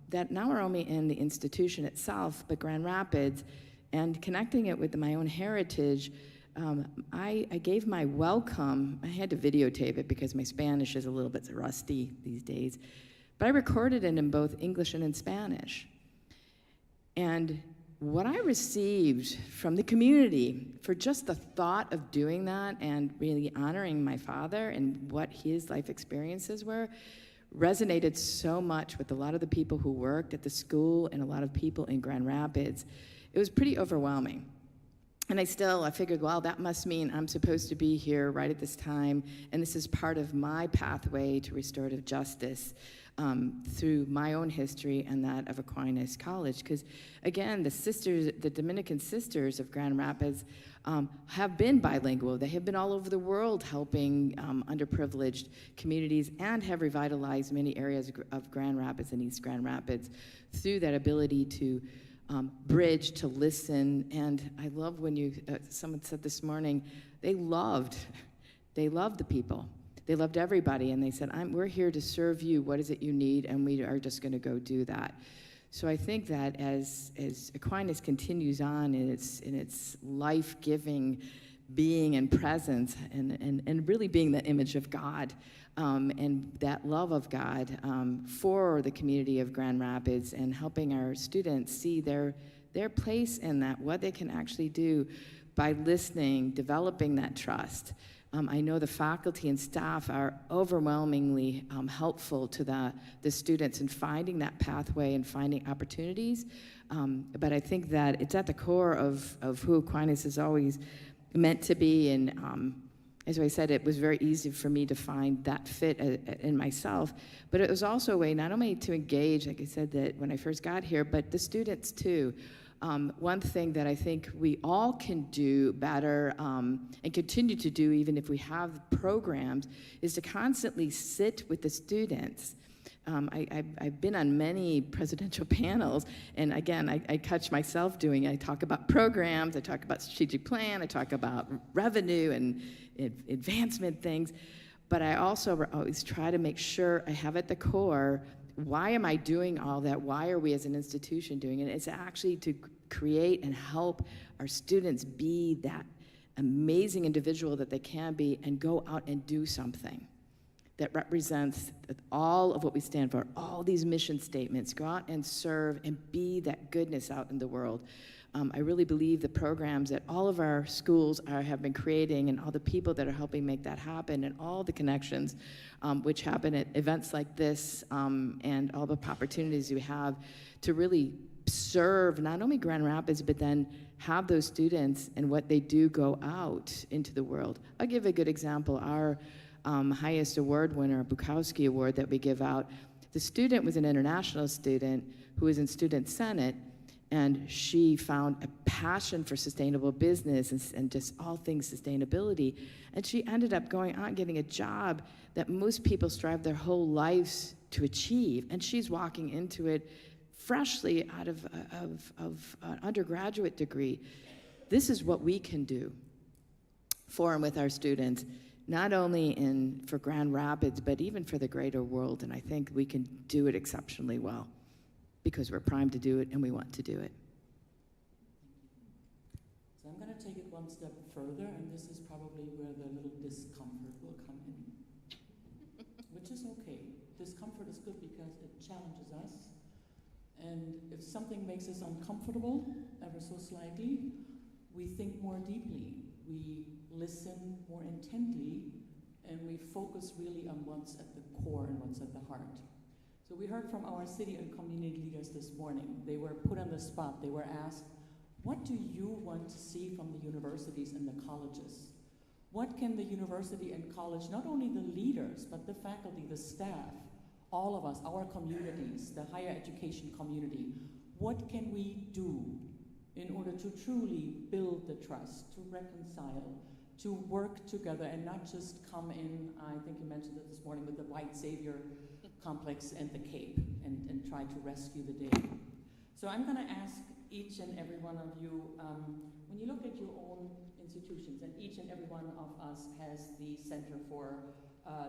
that now are only in the institution itself, but Grand Rapids, and connecting it with my own heritage. I gave my welcome. I had to videotape it because my Spanish is a little bit rusty these days, but I recorded it in both English and in Spanish. And what I received from the community for just the thought of doing that and really honoring my father and what his life experiences were resonated so much with a lot of the people who worked at the school and a lot of people in Grand Rapids. It was pretty overwhelming. And I figured, well, that must mean I'm supposed to be here right at this time, and this is part of my pathway to restorative justice through my own history and that of Aquinas College. Because again, the Dominican sisters of Grand Rapids have been bilingual. They have been all over the world helping underprivileged communities and have revitalized many areas of Grand Rapids and East Grand Rapids through that ability to bridge, to listen. And I love when someone said this morning, they loved the people. They loved everybody, and they said, we're here to serve you. What is it you need? And we are just going to go do that. So I think that as Aquinas continues on in its life-giving being and presence, and really being the image of God, and that love of God for the community of Grand Rapids, and helping our students see their place in that, what they can actually do by listening, developing that trust. I know the faculty and staff are overwhelmingly helpful to the students in finding that pathway and finding opportunities. But I think that it's at the core of who Aquinas is always meant to be. And as I said, it was very easy for me to find that fit in myself. But it was also a way not only to engage, like I said, that when I first got here, but the students too. One thing that I think we all can do better and continue to do, even if we have programs, is to constantly sit with the students I've been on many presidential panels, and again, I catch myself doing it. I talk about programs, I talk about strategic plan, I talk about revenue and advancement things, but I also always try to make sure I have at the core, why am I doing all that? Why are we as an institution doing it? It's actually to create and help our students be that amazing individual that they can be and go out and do something that represents all of what we stand for, all these mission statements. Go out and serve and be that goodness out in the world. I really believe the programs that all of our schools have been creating and all the people that are helping make that happen and all the connections which happen at events like this and all the opportunities we have to really serve not only Grand Rapids, but then have those students and what they do go out into the world. I'll give a good example. Our highest award winner, Bukowski Award that we give out, the student was an international student who was in Student Senate, and she found a passion for sustainable business and just all things sustainability. And she ended up going on getting a job that most people strive their whole lives to achieve. And she's walking into it freshly out of an undergraduate degree. This is what we can do for and with our students, not only for Grand Rapids, but even for the greater world. And I think we can do it exceptionally well, because we're primed to do it and we want to do it. So I'm going to take it one step further, and this is probably where the little discomfort will come in, which is okay. Discomfort is good because it challenges us, and if something makes us uncomfortable, ever so slightly, we think more deeply, we listen more intently, and we focus really on what's at the core and what's at the heart. So we heard from our city and community leaders this morning. They were put on the spot. They were asked, what do you want to see from the universities and the colleges? What can the university and college, not only the leaders, but the faculty, the staff, all of us, our communities, the higher education community, what can we do in order to truly build the trust, to reconcile, to work together and not just come in, I think you mentioned it this morning, with the white savior complex and the cape and try to rescue the day. So I'm going to ask each and every one of you, when you look at your own institutions, and each and every one of us has the Center for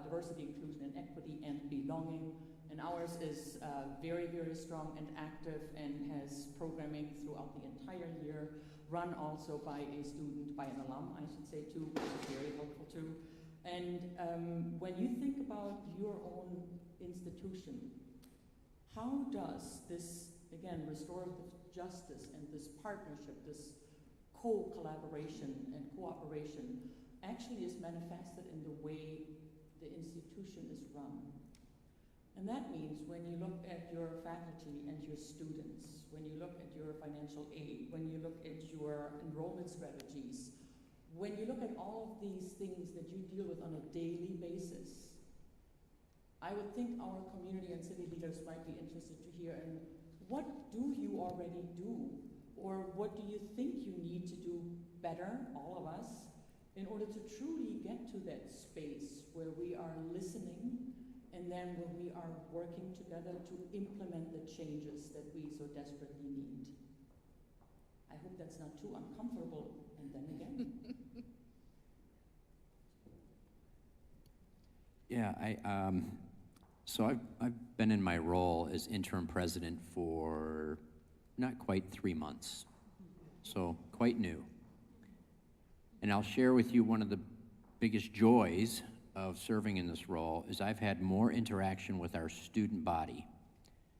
Diversity, Inclusion, and Equity and Belonging, and ours is very, very strong and active and has programming throughout the entire year, run also by a student, by an alum, I should say, too, which is very helpful too. And when you think about your own institution, how does this, again, restorative justice and this partnership, this co-collaboration and cooperation actually is manifested in the way the institution is run? And that means when you look at your faculty and your students, when you look at your financial aid, when you look at your enrollment strategies, when you look at all of these things that you deal with on a daily basis, I would think our community and city leaders might be interested to hear, and what do you already do? Or what do you think you need to do better, all of us, in order to truly get to that space where we are listening and then where we are working together to implement the changes that we so desperately need? I hope that's not too uncomfortable, and then again. Yeah, so I've been in my role as interim president for not quite 3 months, so quite new. And I'll share with you one of the biggest joys of serving in this role is I've had more interaction with our student body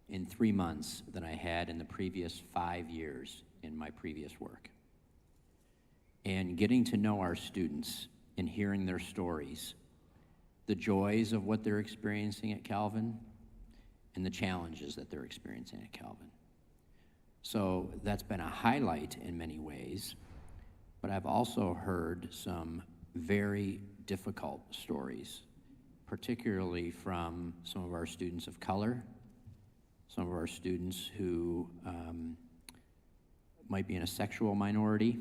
in 3 months than I had in the previous 5 years in my previous work. And getting to know our students and hearing their stories, the joys of what they're experiencing at Calvin and the challenges that they're experiencing at Calvin. So that's been a highlight in many ways, but I've also heard some very difficult stories, particularly from some of our students of color, some of our students who might be in a sexual minority.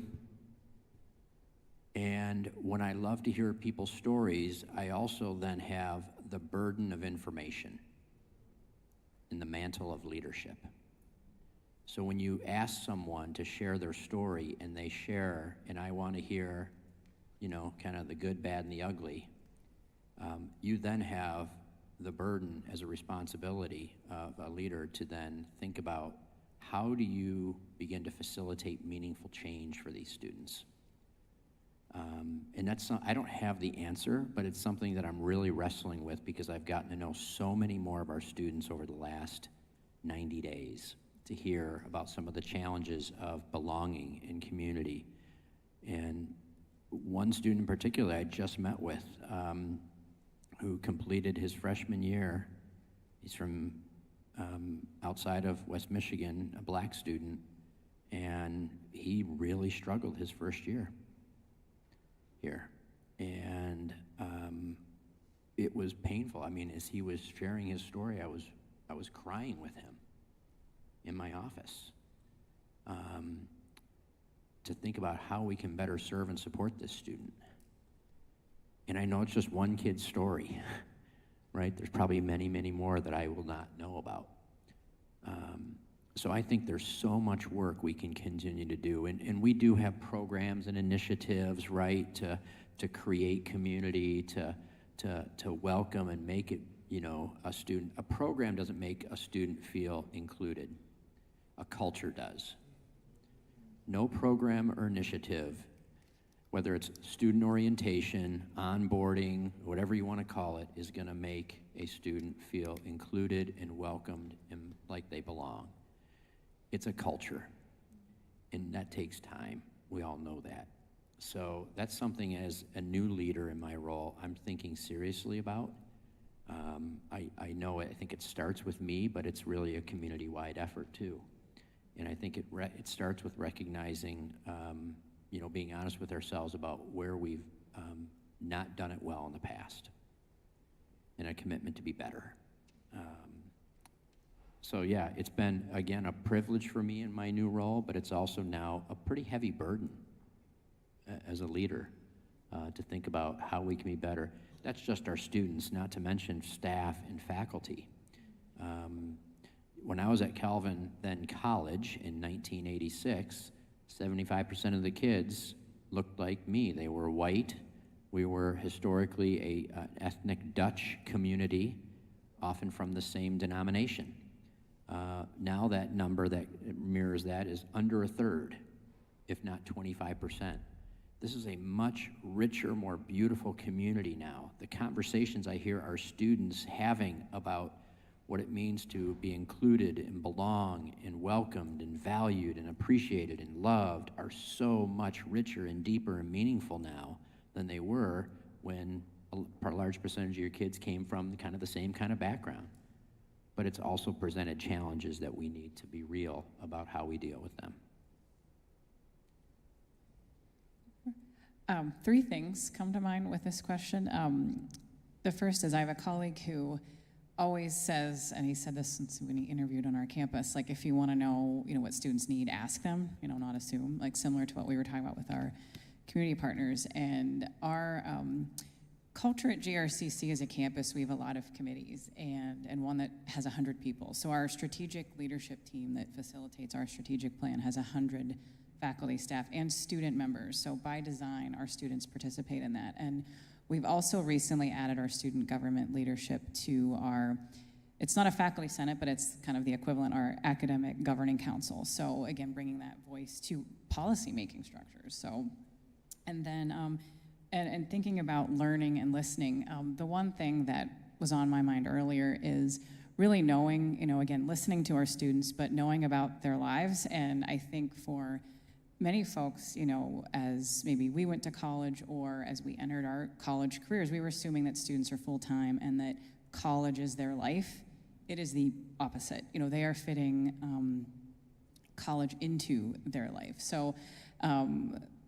And when I love to hear people's stories, I also then have the burden of information. in the mantle of leadership. So when you ask someone to share their story and they share, and I want to hear, you know, kind of the good, bad, and the ugly, you then have the burden as a responsibility of a leader to then think about how do you begin to facilitate meaningful change for these students. And that's not, I don't have the answer, but it's something that I'm really wrestling with because I've gotten to know so many more of our students over the last 90 days to hear about some of the challenges of belonging in community. And one student in particular I just met with, who completed his freshman year. He's from outside of West Michigan, a black student, and he really struggled his first year here. And it was painful. I mean, as he was sharing his story, I was crying with him in my office to think about how we can better serve and support this student. And I know it's just one kid's story, right? There's probably many, many more that I will not know about. So I think there's so much work we can continue to do. And we do have programs and initiatives, right, to create community, to welcome and make it, you know, a student. A program doesn't make a student feel included. A culture does. No program or initiative, whether it's student orientation, onboarding, whatever you want to call it, is going to make a student feel included and welcomed and like they belong. It's a culture, and that takes time. We all know that. So that's something as a new leader in my role I'm thinking seriously about. I know it, I think it starts with me, but it's really a community-wide effort too. And I think it starts with recognizing, you know, being honest with ourselves about where we've not done it well in the past, and a commitment to be better. So yeah, it's been, again, a privilege for me in my new role, but it's also now a pretty heavy burden as a leader to think about how we can be better. That's just our students, not to mention staff and faculty. When I was at Calvin, then college, in 1986, 75% of the kids looked like me. They were white. We were historically an ethnic Dutch community, often from the same denomination. Now that number that mirrors that is under a third, if not 25%. This is a much richer, more beautiful community now. The conversations I hear our students having about what it means to be included and belong and welcomed and valued and appreciated and loved are so much richer and deeper and meaningful now than they were when a large percentage of your kids came from kind of the same kind of background. But it's also presented challenges that we need to be real about how we deal with them. Three things come to mind with this question. The first is I have a colleague who always says, and he said this since when he interviewed on our campus, like, if you want to know, you know, what students need, ask them, you know, not assume, like similar to what we were talking about with our community partners. And our culture at GRCC as a campus, we have a lot of committees and one that has 100 people. So our strategic leadership team that facilitates our strategic plan has 100 faculty, staff, and student members. So by design, our students participate in that. And we've also recently added our student government leadership to our, it's not a faculty senate, but it's kind of the equivalent, our academic governing council. So again, bringing that voice to policy-making structures. So, and then, and thinking about learning and listening, the one thing that was on my mind earlier is really knowing, you know, again, listening to our students, but knowing about their lives. And I think for many folks, you know, as maybe we went to college or as we entered our college careers, we were assuming that students are full-time and that college is their life. It is the opposite. You know, they are fitting college into their life. So,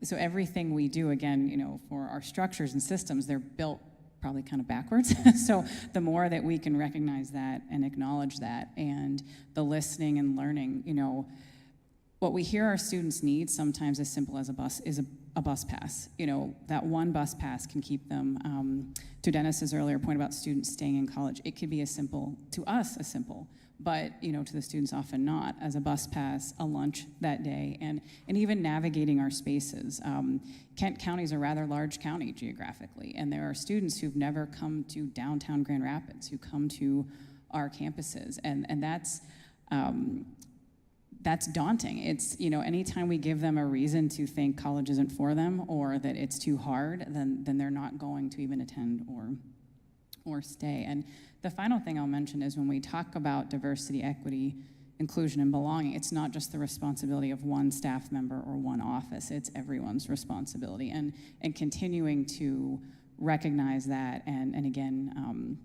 so everything we do, again, you know, for our structures and systems, they're built probably kind of backwards. So the more that we can recognize that and acknowledge that, and the listening and learning, you know, what we hear our students need, sometimes as simple as a bus, is a bus pass. You know, that one bus pass can keep them, to Dennis's earlier point about students staying in college, it could be as simple, to us, as simple, but to the students often not, as a bus pass, a lunch that day, and even navigating our spaces. Kent County is a rather large county geographically, and there are students who've never come to downtown Grand Rapids who come to our campuses, and that's daunting. It's, anytime we give them a reason to think college isn't for them or that it's too hard, then they're not going to even attend or stay. And the final thing I'll mention is when we talk about diversity, equity, inclusion, and belonging, it's not just the responsibility of one staff member or one office, it's everyone's responsibility. And continuing to recognize that and again,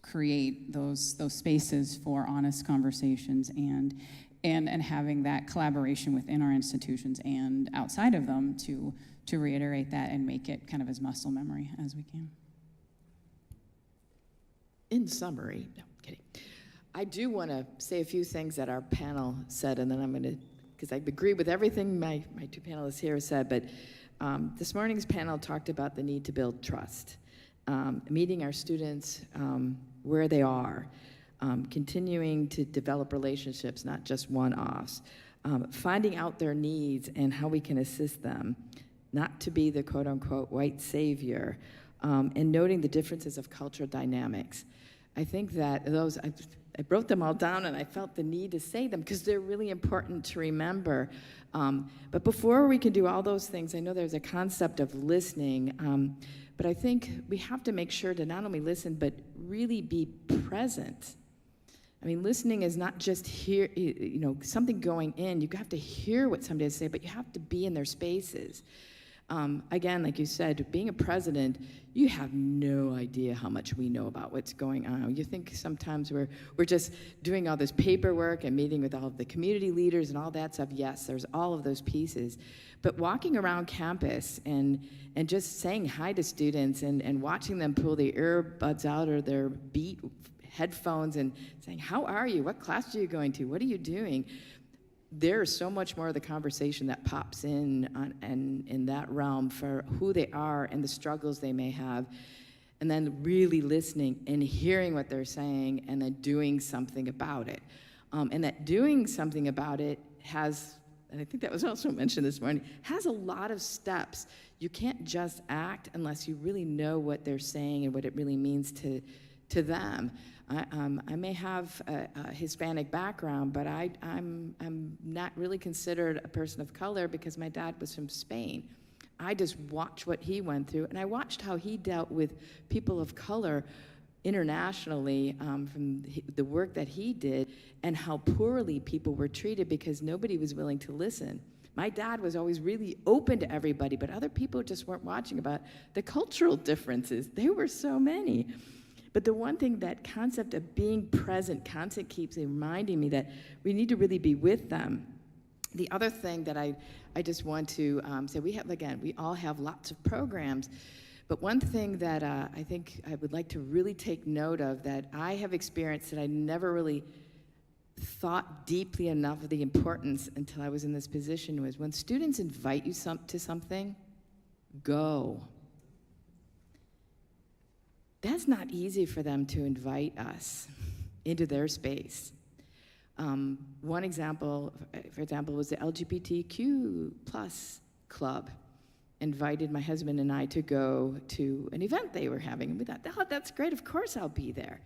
create those spaces for honest conversations and having that collaboration within our institutions and outside of them to reiterate that and make it kind of as muscle memory as we can. In summary, no, kidding. I do want to say a few things that our panel said, and then I'm going to, because I agree with everything my two panelists here said, but this morning's panel talked about the need to build trust, meeting our students where they are, continuing to develop relationships, not just one-offs, finding out their needs and how we can assist them, not to be the quote-unquote white savior, and noting the differences of cultural dynamics. I think that those, I wrote them all down and I felt the need to say them because they're really important to remember. But before we can do all those things, I know there's a concept of listening, but I think we have to make sure to not only listen, but really be present. I mean, listening is not just hear, something going in. You have to hear what somebody has to say, but you have to be in their spaces. Again, like you said, being a president, you have no idea how much we know about what's going on. You think sometimes we're just doing all this paperwork and meeting with all of the community leaders and all that stuff. Yes, there's all of those pieces. But walking around campus and just saying hi to students and watching them pull the earbuds out or their Beat headphones and saying, how are you? What class are you going to? What are you doing? There's so much more of the conversation that pops in that realm for who they are and the struggles they may have, and then really listening and hearing what they're saying and then doing something about it. And that doing something about it has, and I think that was also mentioned this morning, has a lot of steps. You can't just act unless you really know what they're saying and what it really means to them. I may have a Hispanic background, but I'm not really considered a person of color because my dad was from Spain. I just watched what he went through, and I watched how he dealt with people of color internationally from the work that he did and how poorly people were treated because nobody was willing to listen. My dad was always really open to everybody, but other people just weren't watching about the cultural differences. There were so many. But the one thing, that concept of being present, concept keeps reminding me that we need to really be with them. The other thing that I just want to say, we all have lots of programs, but one thing that I think I would like to really take note of that I have experienced that I never really thought deeply enough of the importance until I was in this position was when students invite you to something, go. That's not easy for them to invite us into their space. One example, for example, was the LGBTQ plus club invited my husband and I to go to an event they were having. And we thought, oh, that's great, of course I'll be there.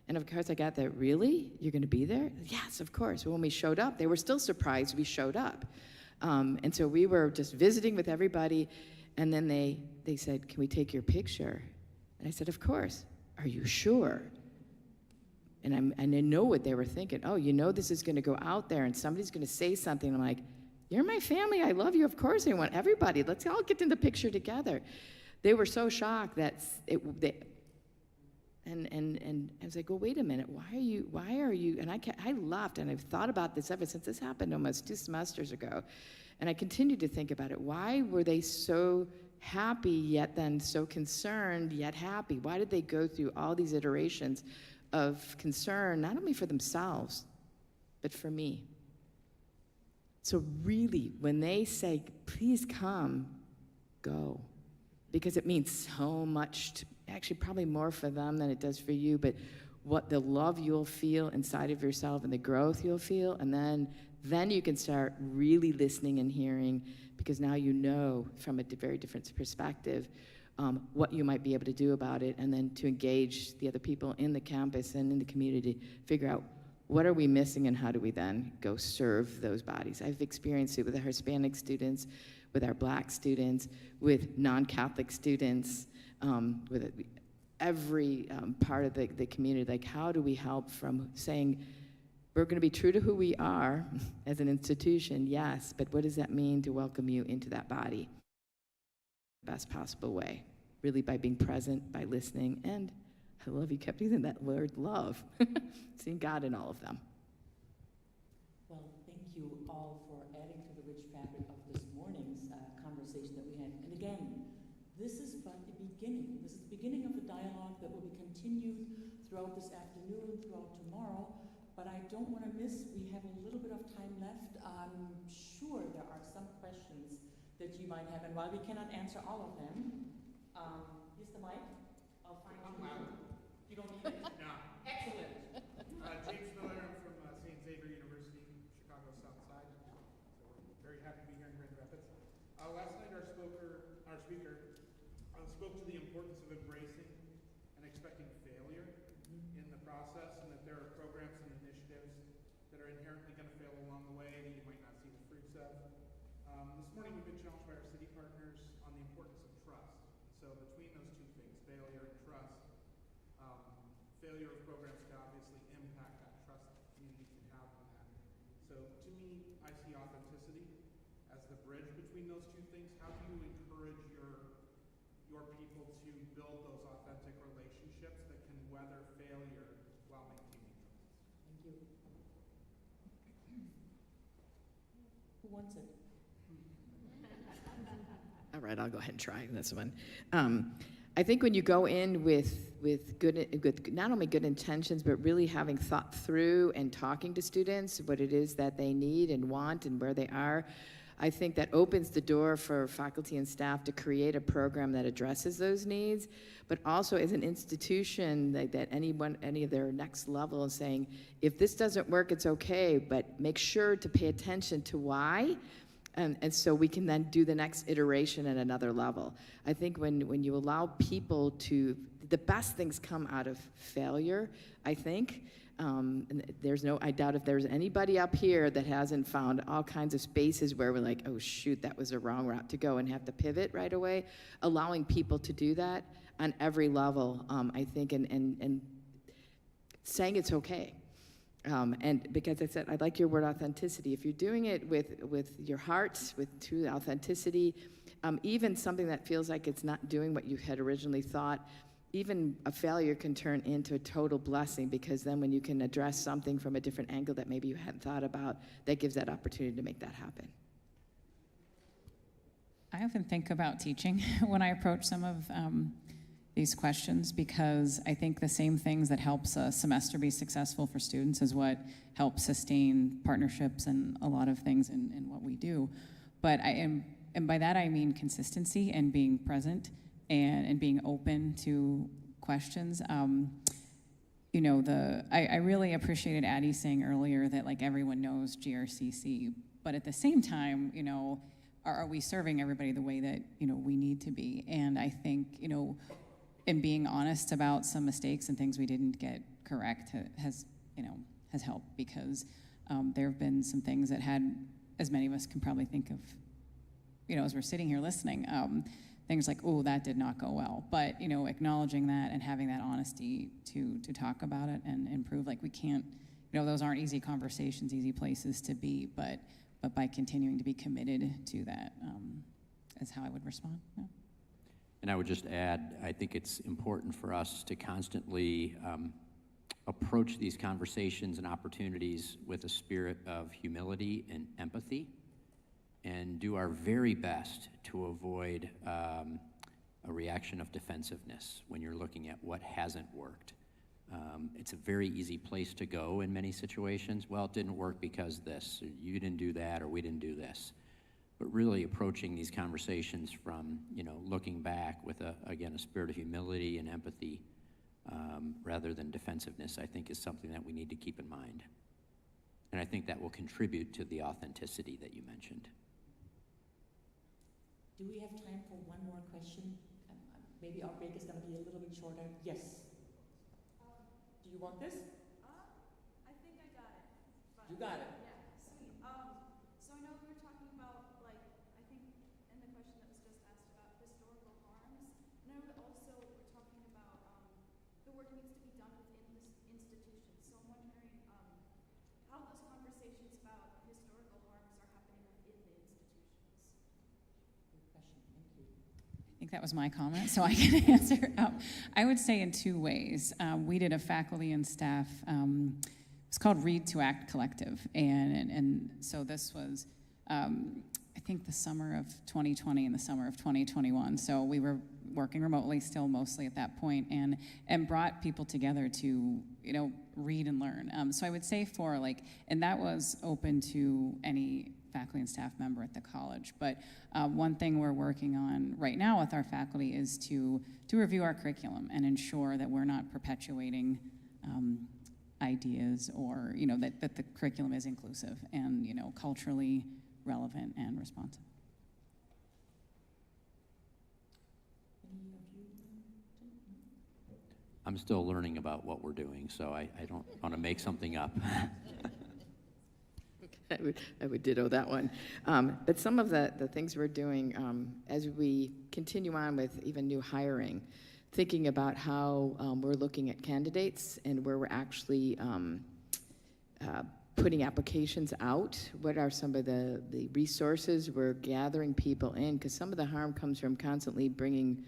And of course I got that, really? You're gonna be there? Yes, of course. Well, when we showed up, they were still surprised we showed up. And so we were just visiting with everybody, and then they said, can we take your picture? And I said, of course. Are you sure? And I know what they were thinking. Oh, this is going to go out there and somebody's going to say something. I'm like, you're my family. I love you. Of course I want everybody. Let's all get in the picture together. They were so shocked that and I was like, well, wait a minute. Why are you? And I laughed, and I've thought about this ever since this happened almost 2 semesters ago. And I continued to think about it. Why were they so happy yet then so concerned yet happy? Why did they go through all these iterations of concern, not only for themselves, but for me? So really, when they say, please come, go. Because it means so much, actually probably more for them than it does for you, but what the love you'll feel inside of yourself and the growth you'll feel, and then you can start really listening and hearing, because now you know from a very different perspective what you might be able to do about it, and then to engage the other people in the campus and in the community, figure out what are we missing and how do we then go serve those bodies. I've experienced it with our Hispanic students, with our Black students, with non-Catholic students, with every part of the community. Like, how do we help from saying, we're going to be true to who we are as an institution, yes, but what does that mean to welcome you into that body? Best possible way, really by being present, by listening, and I love you kept using that word, love, seeing God in all of them. Well, thank you all for adding to the rich fabric of this morning's conversation that we had. And again, this is but the beginning. This is the beginning of the dialogue that will be continued throughout this afternoon, throughout tomorrow. But I don't want to miss, we have a little bit of time left. I'm sure there are some questions that you might have. And while we cannot answer all of them, here's the mic. I'll find you. You don't need it? No. Excellent. James Miller, I'm from St. Xavier University, Chicago South Side. So we're very happy to be here in Grand Rapids. Last night our speaker spoke to the importance of embracing and expecting failure in the process, and that there are programs and initiatives that are inherently going to fail along the way that you might not see the fruits of. This morning we've been challenged by our city partners on the importance of trust. So between those two things, failure and trust, failure of programs can obviously impact that trust that the community can have in that. So to me, I see authenticity as the bridge between those two things. How do you encourage your people to build those authentic relationships that can weather failure while maintaining trust? Thank you. Who wants it? All right, I'll go ahead and try this one. I think when you go in with not only good intentions, but really having thought through and talking to students what it is that they need and want and where they are, I think that opens the door for faculty and staff to create a program that addresses those needs, but also as an institution that any of their next level is saying, if this doesn't work, it's okay, but make sure to pay attention to why. And so we can then do the next iteration at another level. I think when you allow people to, the best things come out of failure, I think. And I doubt if there's anybody up here that hasn't found all kinds of spaces where we're like, oh shoot, that was a wrong route to go and have to pivot right away. Allowing people to do that on every level, I think, and saying it's okay. And because I said, I like your word authenticity. If you're doing it with your heart, with true authenticity, even something that feels like it's not doing what you had originally thought, even a failure can turn into a total blessing, because then when you can address something from a different angle that maybe you hadn't thought about, that gives that opportunity to make that happen. I often think about teaching when I approach some of these questions, because I think the same things that helps a semester be successful for students is what helps sustain partnerships and a lot of things in what we do. But and by that I mean consistency and being present and being open to questions. You know, I really appreciated Addie saying earlier that like everyone knows GRCC, but at the same time, you know, are we serving everybody the way that, you know, we need to be? And I think, you know, and being honest about some mistakes and things we didn't get correct has helped, because there have been some things that had, as many of us can probably think of, you know, as we're sitting here listening, things like, oh, that did not go well. But, you know, acknowledging that and having that honesty to talk about it and improve, like we can't, you know, those aren't easy conversations, easy places to be, but by continuing to be committed to that is how I would respond. Yeah. And I would just add, I think it's important for us to constantly approach these conversations and opportunities with a spirit of humility and empathy, and do our very best to avoid a reaction of defensiveness when you're looking at what hasn't worked. It's a very easy place to go in many situations. Well, it didn't work because this, or you didn't do that, or we didn't do this. But really approaching these conversations from, you know, looking back with, again, a spirit of humility and empathy rather than defensiveness, I think is something that we need to keep in mind. And I think that will contribute to the authenticity that you mentioned. Do we have time for one more question? Maybe our break is going to be a little bit shorter. Yes. Do you want this? I think I got it. You got it. Yeah, sweet. So I know we were talking about, like, I think in the question that was just asked about historical harms, and I would also, we're talking about the work needs to be done within this institution. So I'm wondering how those conversations about historical harms are happening within the institutions. Good question. Thank you. I think that was my comment, so I can answer. I would say in two ways. We did a faculty and staff, it's called Read to Act Collective, and so this was, I think, the summer of 2020 and the summer of 2021. So we were working remotely still mostly at that point, and brought people together to, read and learn. So I would say and that was open to any faculty and staff member at the college. But one thing we're working on right now with our faculty is to review our curriculum and ensure that we're not perpetuating ideas or, that the curriculum is inclusive and, culturally relevant and responsive. I'm still learning about what we're doing, so I don't want to make something up. I would ditto that one. But some of the things we're doing as we continue on with even new hiring, thinking about how we're looking at candidates and where we're actually putting applications out. What are some of the resources we're gathering people in? Because some of the harm comes from constantly bringing,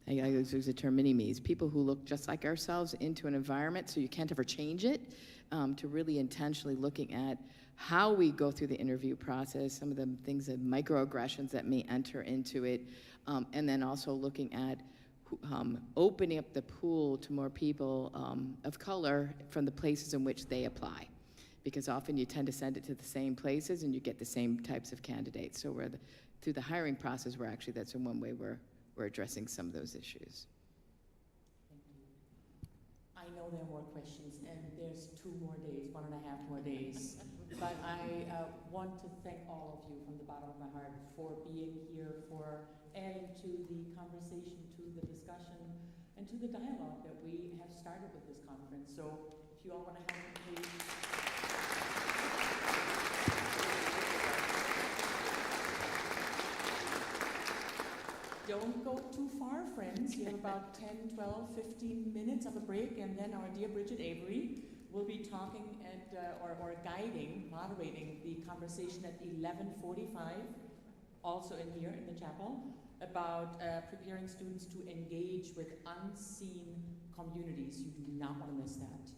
I use the term mini-me's, people who look just like ourselves into an environment, so you can't ever change it, to really intentionally looking at how we go through the interview process, some of the things, the microaggressions that may enter into it, and then also looking at opening up the pool to more people of color from the places in which they apply. Because often you tend to send it to the same places and you get the same types of candidates. So through the hiring process, that's in one way we're addressing some of those issues. Thank you. I know there are more questions, and there's 2 more days, 1.5 more days. But I want to thank all of you from the bottom of my heart for being here, for adding to the conversation, to the discussion, and to the dialogue that we have started with this conference. So if you all want to help me, please. Don't go too far, friends. You have about 10, 12, 15 minutes of a break, and then our dear Bridget Avery will be talking or guiding, moderating the conversation at 11:45, also in here in the chapel, about preparing students to engage with unseen communities. You do not want to miss that.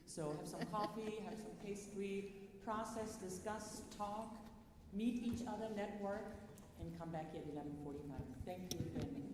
So have some coffee, have some pastry, process, discuss, talk, meet each other, network, and come back at 11:45. Thank you again.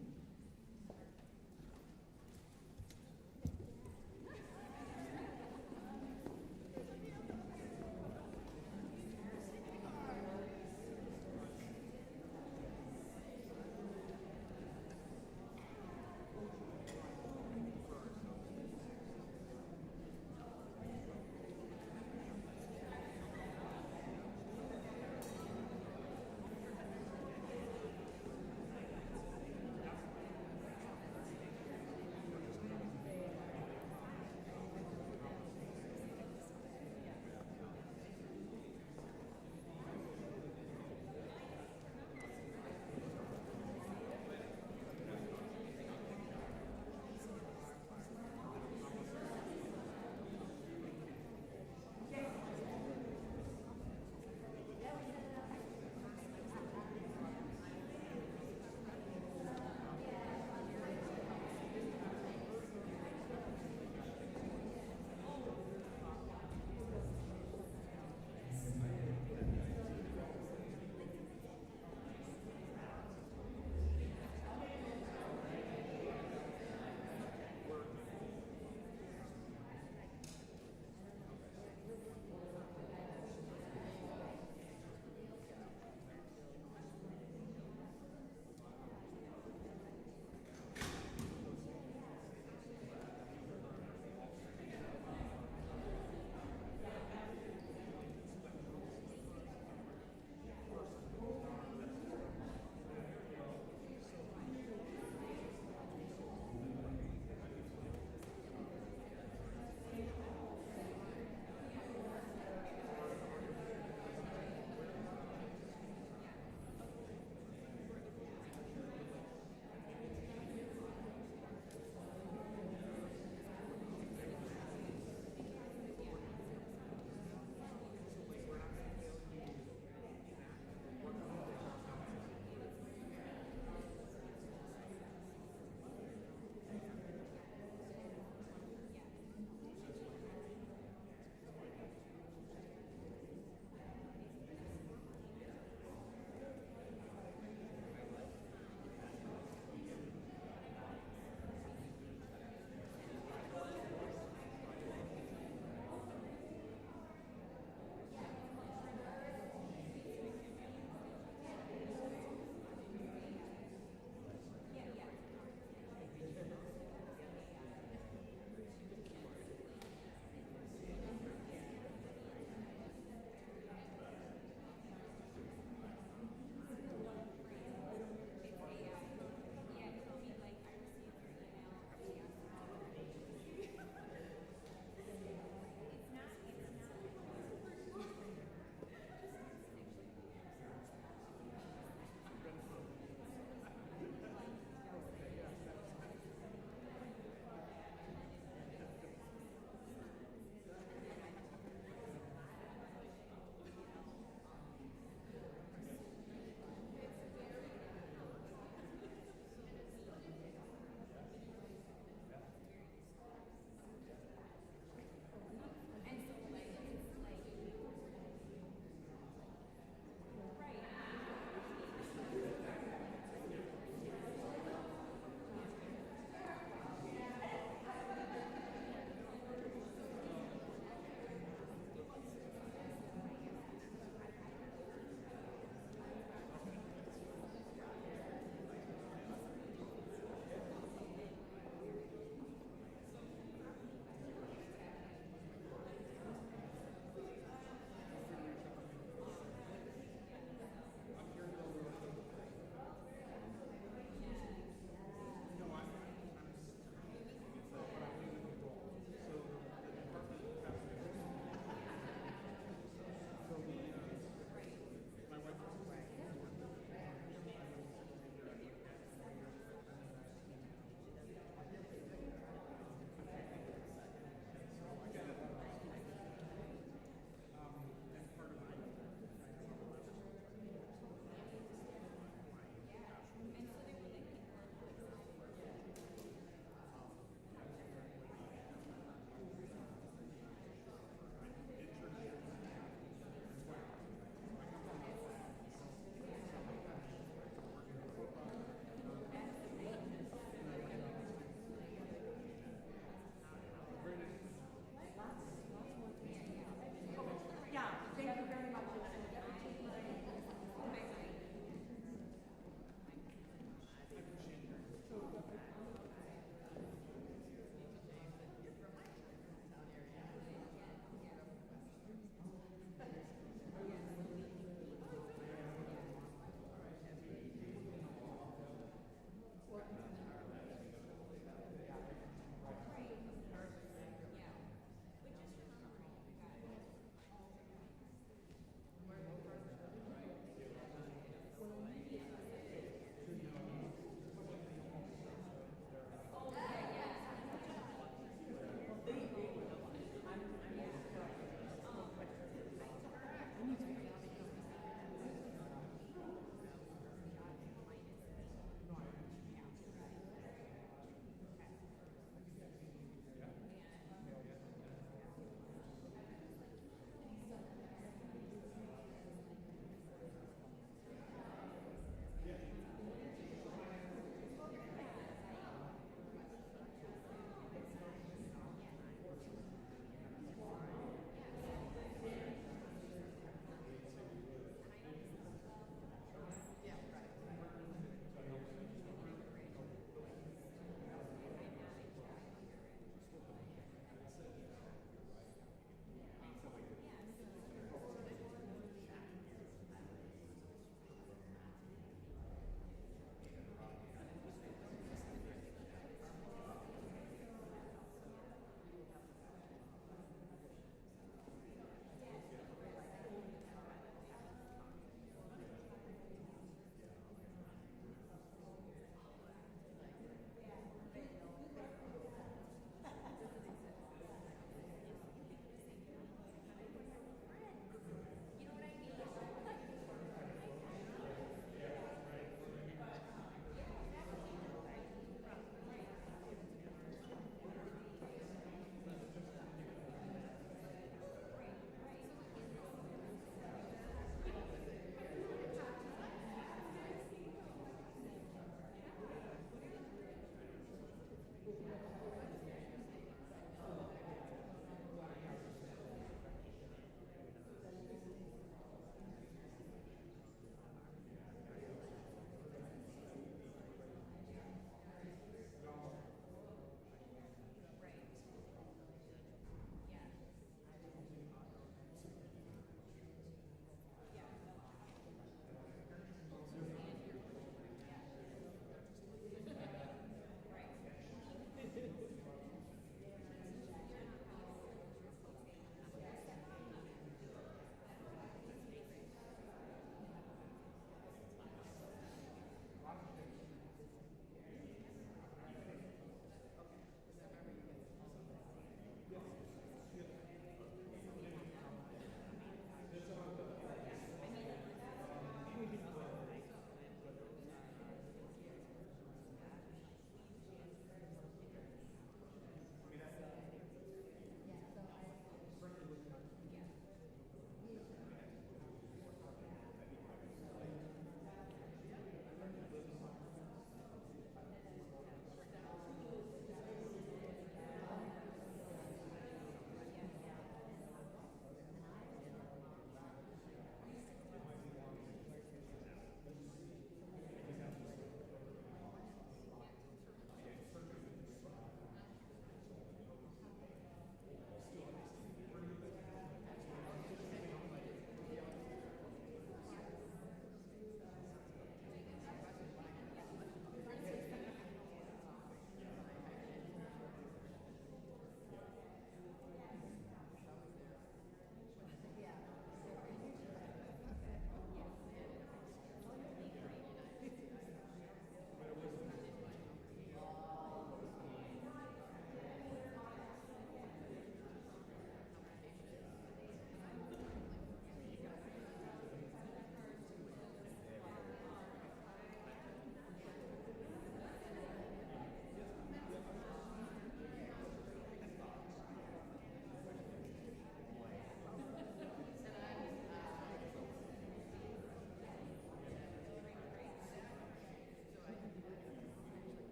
Right.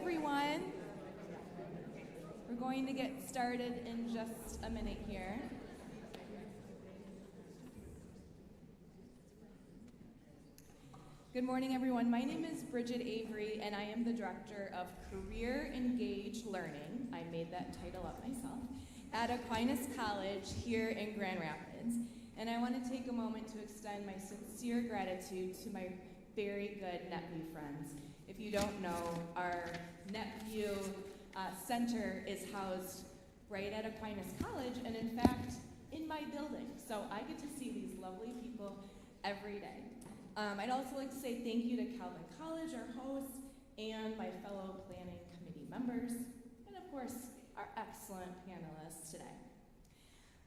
everyone. We're going to get started in just a minute here. Good morning, everyone. My name is Bridget Avery, and I am the Director of Career Engaged Learning, I made that title up myself, at Aquinas College here in Grand Rapids. And I want to take a moment to extend my sincere gratitude to my very good NetView friends. If you don't know, our NetView Center is housed right at Aquinas College, and in fact, in my building. So I get to see these lovely people every day. I'd also like to say thank you to Calvin College, our host, and my fellow planning committee members, and of course, our excellent panelists today.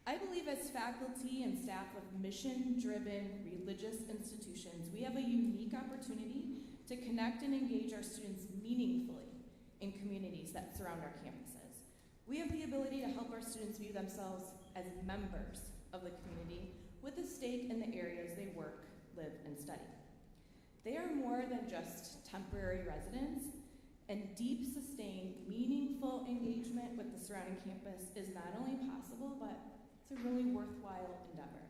I believe as faculty and staff of mission-driven religious institutions, we have a unique opportunity to connect and engage our students meaningfully in communities that surround our campuses. We have the ability to help our students view themselves as members of the community with a stake in the areas they work, live, and study. They are more than just temporary residents, and deep, sustained, meaningful engagement with the surrounding campus is not only possible, but it's a really worthwhile endeavor.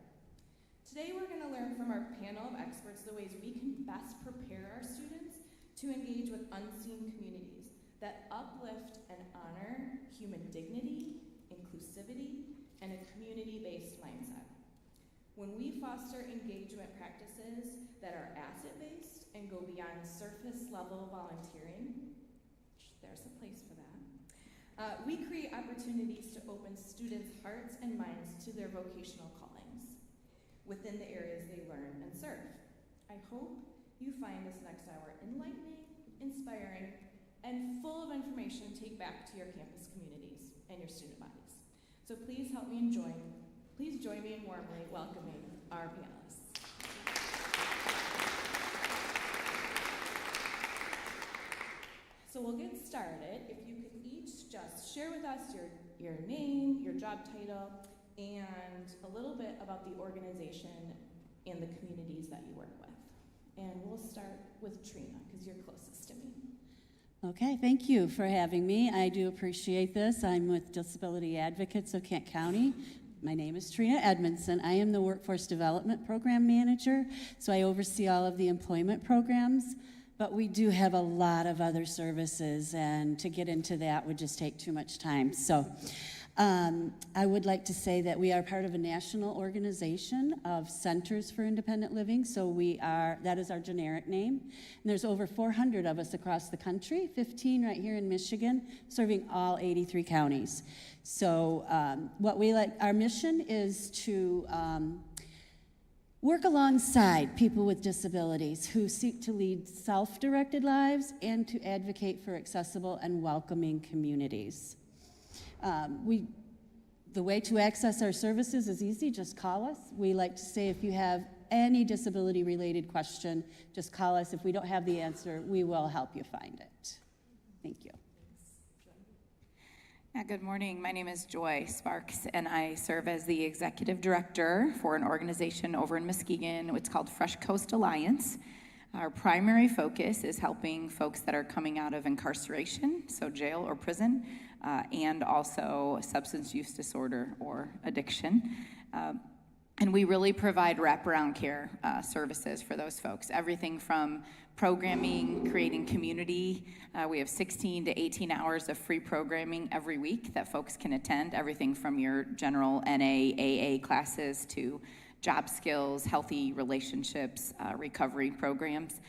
Today we're going to learn from our panel of experts the ways we can best prepare our students to engage with unseen communities that uplift and honor human dignity, inclusivity, and a community-based mindset. When we foster engagement practices that are asset-based and go beyond surface-level volunteering, there's a place for that, we create opportunities to open students' hearts and minds to their vocational callings within the areas they learn and serve. I hope you find this next hour enlightening, inspiring, and full of information to take back to your campus communities and your student bodies. So please help me Please join me in warmly welcoming our panelists. So we'll get started. If you could each just share with us your name, your job title, and a little bit about the organization and the communities that you work with. And we'll start with Trina, because you're closest to me. Okay, thank you for having me. I do appreciate this. I'm with Disability Advocates of Kent County. My name is Trina Edmondson. I am the Workforce Development Program Manager, so I oversee all of the employment programs, but we do have a lot of other services, and to get into that would just take too much time. So I would like to say that we are part of a national organization of Centers for Independent Living, so that is our generic name. And there's over 400 of us across the country, 15 right here in Michigan, serving all 83 counties. So our mission is to work alongside people with disabilities who seek to lead self-directed lives and to advocate for accessible and welcoming communities. The way to access our services is easy, just call us. We like to say if you have any disability-related question, just call us. If we don't have the answer, we will help you find it. Thank you. Good morning. My name is Joy Sparks, and I serve as the executive director for an organization over in Muskegon. It's called Fresh Coast Alliance. Our primary focus is helping folks that are coming out of incarceration, so jail or prison, and also substance use disorder or addiction. And we really provide wraparound care services for those folks. Everything from programming, creating community. We have 16 to 18 hours of free programming every week that folks can attend. Everything from your general NA, AA classes to job skills, healthy relationships, recovery programs.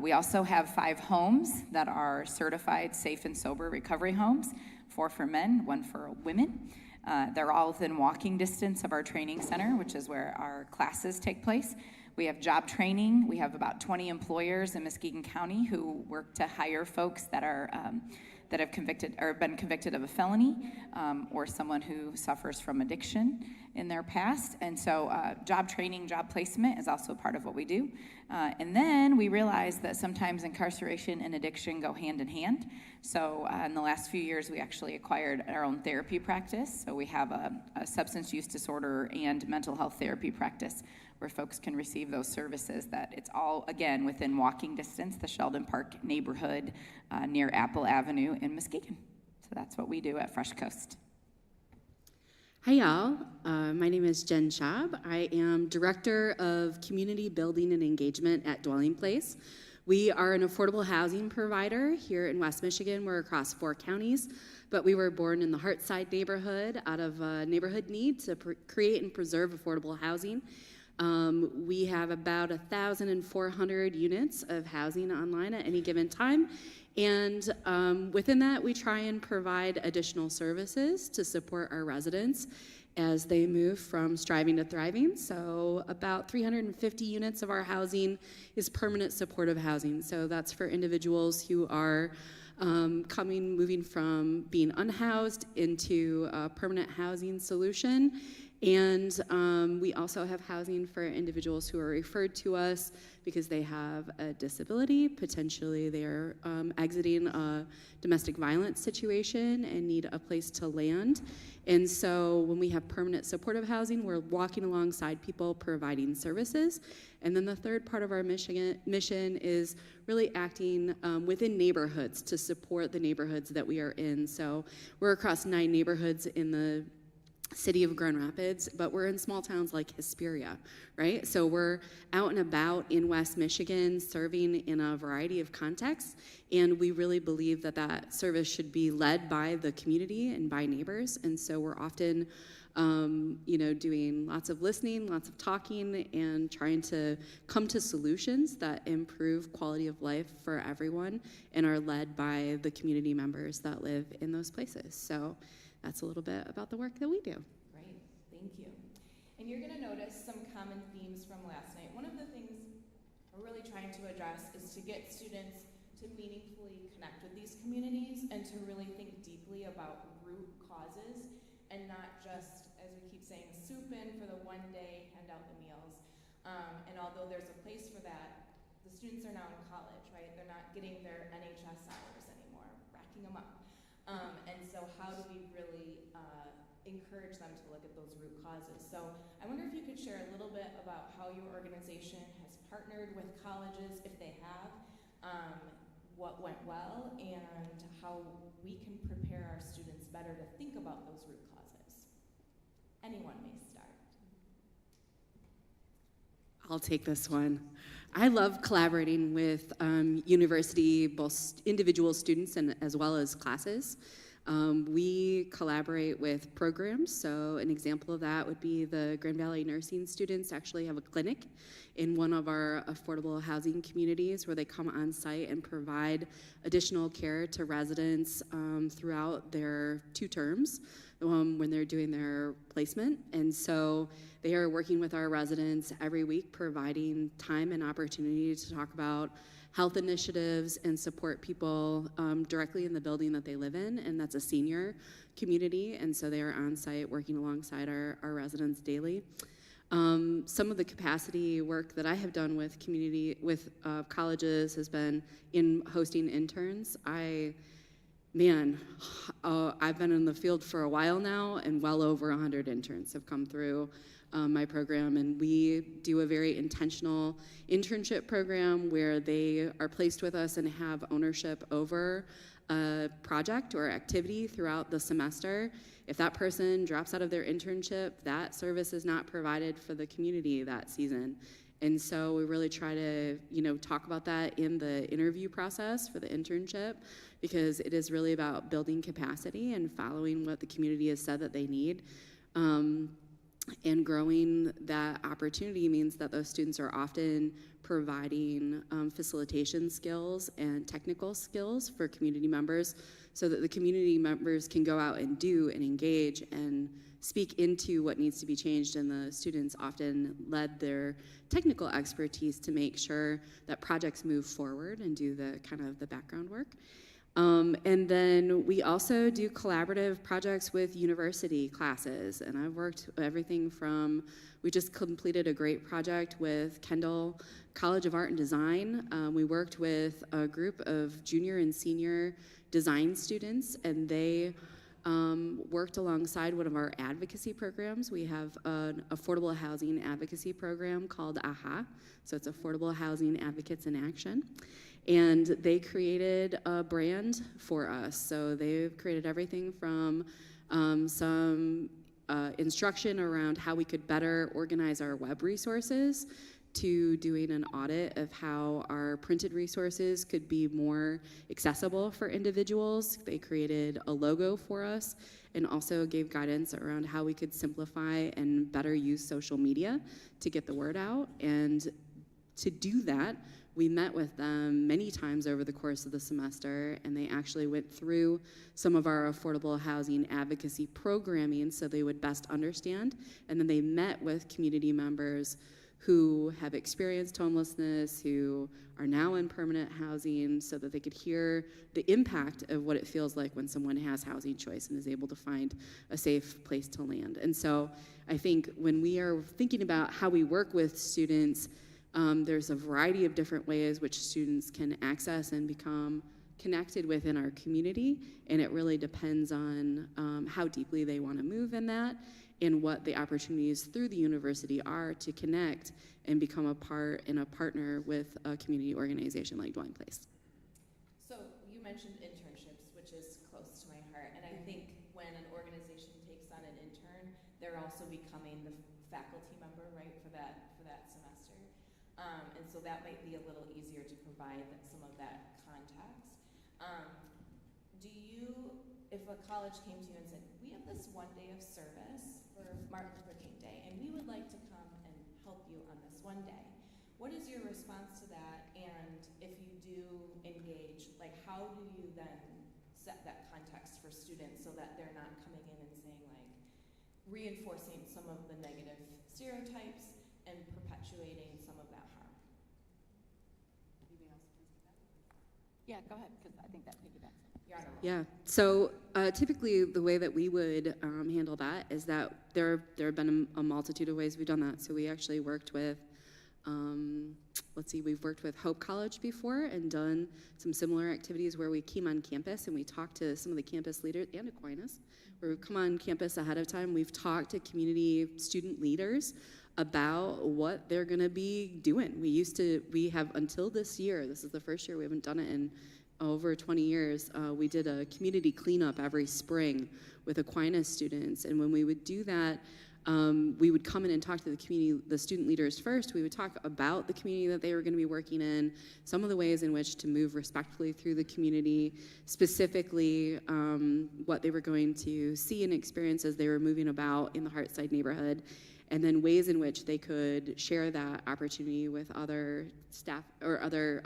We also have 5 homes that are certified safe and sober recovery homes, 4 for men, 1 for women. They're all within walking distance of our training center, which is where our classes take place. We have job training. We have about 20 employers in Muskegon County who work to hire folks that are that have been convicted of a felony or someone who suffers from addiction in their past. And so job training, job placement is also part of what we do. And then we realize that sometimes incarceration and addiction go hand in hand. So in the last few years, we actually acquired our own therapy practice. So we have a substance use disorder and mental health therapy practice where folks can receive those services, that it's all, again, within walking distance, the Sheldon Park neighborhood near Apple Avenue in Muskegon. So that's what we do at Fresh Coast. Hi, y'all. My name is Jen Schaub. I am Director of Community Building and Engagement at Dwelling Place. We are an affordable housing provider here in West Michigan. We're across 4 counties, but we were born in the Hartside neighborhood out of a neighborhood need to create and preserve affordable housing. We have about 1,400 units of housing online at any given time. And within that, we try and provide additional services to support our residents as they move from striving to thriving. So about 350 units of our housing is permanent supportive housing. So that's for individuals who are moving from being unhoused into a permanent housing solution. And we also have housing for individuals who are referred to us because they have a disability. Potentially they're exiting a domestic violence situation and need a place to land. And so when we have permanent supportive housing, we're walking alongside people providing services. And then the third part of our mission is really acting within neighborhoods to support the neighborhoods that we are in. So we're across 9 neighborhoods in the city of Grand Rapids, but we're in small towns like Hesperia, right? So we're out and about in West Michigan serving in a variety of contexts, and we really believe that that service should be led by the community and by neighbors. And so we're often doing lots of listening, lots of talking, and trying to come to solutions that improve quality of life for everyone and are led by the community members that live in those places. So that's a little bit about the work that we do. Great, thank you. And you're gonna notice some common themes from last night. One of the things we're really trying to address is to get students to meaningfully connect with these communities and to really think deeply about root causes and not just, as we keep saying, soup in for the one day, hand out the meals. And although there's a place for that, the students are now in college, right? They're not getting their NHS hours anymore, racking them up. And so how do we really encourage them to look at those root causes? So I wonder if you could share a little bit about how your organization has partnered with colleges, if they have, what went well, and how we can prepare our students better to think about those root causes. Anyone may start. I'll take this one. I love collaborating with university, both individual students and as well as classes. We collaborate with programs, so an example of that would be the Grand Valley nursing students actually have a clinic in one of our affordable housing communities where they come on site and provide additional care to residents throughout their 2 terms when they're doing their placement. And so they are working with our residents every week, providing time and opportunity to talk about health initiatives and support people directly in the building that they live in, and that's a senior community, and so they are on site working alongside our residents daily. Some of the capacity work that I have done with colleges has been in hosting interns. I've been in the field for a while now, and well over 100 interns have come through my program, and we do a very intentional internship program where they are placed with us and have ownership over a project or activity throughout the semester. If that person drops out of their internship, that service is not provided for the community that season. And so we really try to, talk about that in the interview process for the internship, because it is really about building capacity and following what the community has said that they need. And growing that opportunity means that those students are often providing facilitation skills and technical skills for community members so that the community members can go out and do and engage and speak into what needs to be changed, and the students often led their technical expertise to make sure that projects move forward and do the kind of the background work. And then we also do collaborative projects with university classes, and I've worked everything from, we just completed a great project with Kendall College of Art and Design. We worked with a group of junior and senior design students, and they worked alongside one of our advocacy programs. We have an affordable housing advocacy program called AHA, so it's Affordable Housing Advocates in Action. And they created a brand for us. So they've created everything from some instruction around how we could better organize our web resources to doing an audit of how our printed resources could be more accessible for individuals. They created a logo for us and also gave guidance around how we could simplify and better use social media to get the word out. And to do that, we met with them many times over the course of the semester, and they actually went through some of our affordable housing advocacy programming so they would best understand. And then they met with community members who have experienced homelessness, who are now in permanent housing, so that they could hear the impact of what it feels like when someone has housing choice and is able to find a safe place to land. And so I think when we are thinking about how we work with students, there's a variety of different ways which students can access and become connected within our community, and it really depends on how deeply they want to move in that and what the opportunities through the university are to connect and become a part and a partner with a community organization like Dwelling Place. So you mentioned internships, which is close to my heart, and I think when an organization takes on an intern, they're also becoming the faculty member, right, for that semester. And so that might be a little easier to provide some of that context. If a college came to you and said, we have this one day of service for Martin Luther King Day, and we would like to come and help you on this one day, what is your response to that? And if you do engage, like, how do you then set that context for students so that they're not coming in and saying, like, reinforcing some of the negative stereotypes and perpetuating some of that harm? Anybody else can say that? Yeah, go ahead, because I think that piggybacks. Yeah, so typically the way that we would handle that is that there have been a multitude of ways we've done that. So we actually worked with, we've worked with Hope College before and done some similar activities where we came on campus and we talked to some of the campus leaders, and Aquinas, where we come on campus ahead of time. We've talked to community student leaders about what they're gonna be doing. We have until this year, this is the first year we haven't done it in over 20 years, we did a community cleanup every spring with Aquinas students, and when we would do that, we would come in and talk to the student leaders first. We would talk about the community that they were going to be working in, some of the ways in which to move respectfully through the community, specifically what they were going to see and experience as they were moving about in the Hartside neighborhood, and then ways in which they could share that opportunity with other staff or other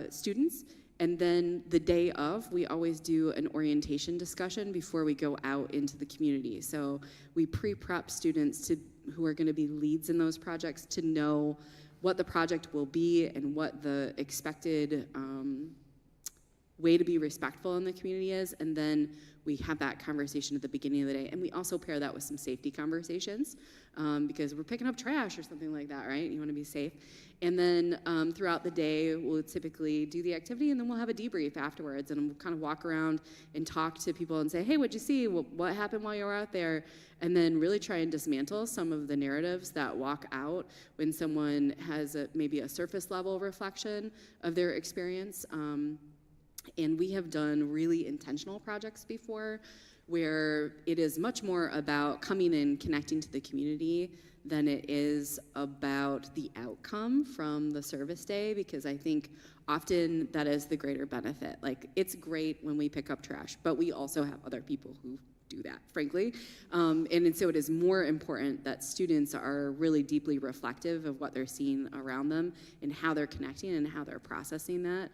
students. And then the day of, we always do an orientation discussion before we go out into the community. So we pre-prep students who are going to be leads in those projects to know what the project will be and what the expected way to be respectful in the community is. And then we have that conversation at the beginning of the day. And we also pair that with some safety conversations because we're picking up trash or something like that, right? You want to be safe. And then throughout the day, we'll typically do the activity, and then we'll have a debrief afterwards, and we'll kind of walk around and talk to people and say, hey, what'd you see? What happened while you were out there? And then really try and dismantle some of the narratives that walk out when someone has maybe a surface level reflection of their experience. And we have done really intentional projects before where it is much more about coming and connecting to the community than it is about the outcome from the service day, because I think often that is the greater benefit. Like, it's great when we pick up trash, but we also have other people who do that, frankly. And so it is more important that students are really deeply reflective of what they're seeing around them and how they're connecting and how they're processing that,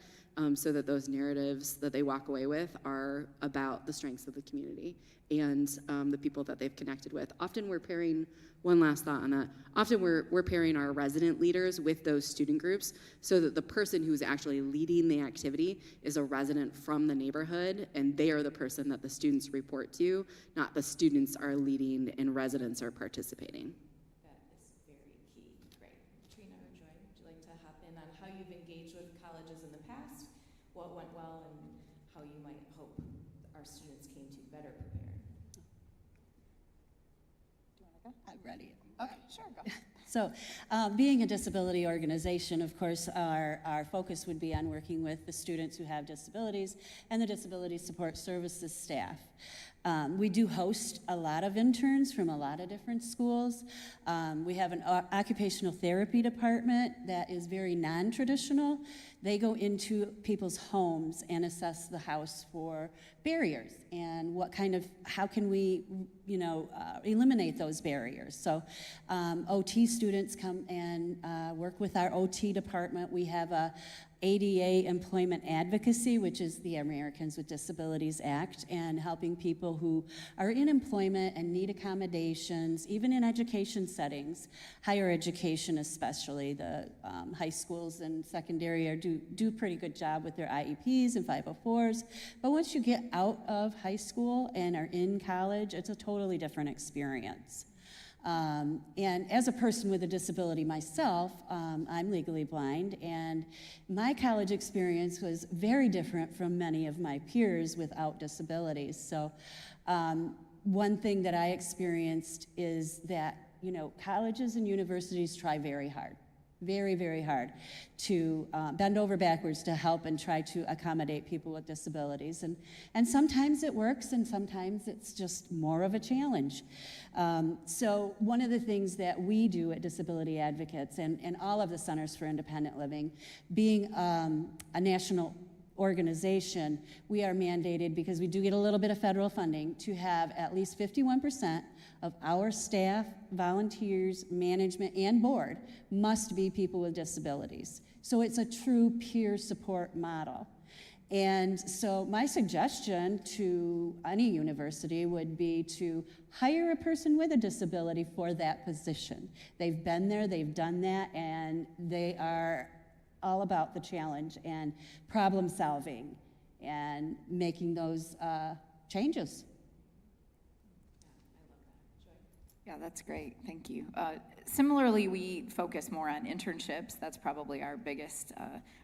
so that those narratives that they walk away with are about the strengths of the community and the people that they've connected with. Often we're pairing, one last thought on that, often we're pairing our resident leaders with those student groups so that the person who's actually leading the activity is a resident from the neighborhood, and they are the person that the students report to, not the students are leading and residents are participating. That is very key. Great. Trina or Joy, would you like to hop in on how you've engaged with colleges in the past, what went well, and how you might hope our students came to better prepared. I'm ready. Okay, sure, go. So, being a disability organization, of course, our focus would be on working with the students who have disabilities and the disability support services staff. We do host a lot of interns from a lot of different schools. We have an occupational therapy department that is very non-traditional. They go into people's homes and assess the house for barriers and how can we, eliminate those barriers. So OT students come and work with our OT department. We have a ADA Employment Advocacy, which is the Americans with Disabilities Act, and helping people who are in employment and need accommodations, even in education settings, higher education especially. The high schools and secondary do pretty good job with their IEPs and 504s, but once you get out of high school and are in college, it's a totally different experience. And as a person with a disability myself, I'm legally blind, and my college experience was very different from many of my peers without disabilities. So one thing that I experienced is that, colleges and universities try very hard. Very, very hard to bend over backwards to help and try to accommodate people with disabilities. And sometimes it works, and sometimes it's just more of a challenge. So one of the things that we do at Disability Advocates and all of the Centers for Independent Living, being a national organization, we are mandated, because we do get a little bit of federal funding, to have at least 51% of our staff, volunteers, management, and board must be people with disabilities. So it's a true peer support model. And so my suggestion to any university would be to hire a person with a disability for that position. They've been there, they've done that, and they are all about the challenge and problem solving and making those changes. Yeah, that's great. Thank you. Similarly, we focus more on internships. That's probably our biggest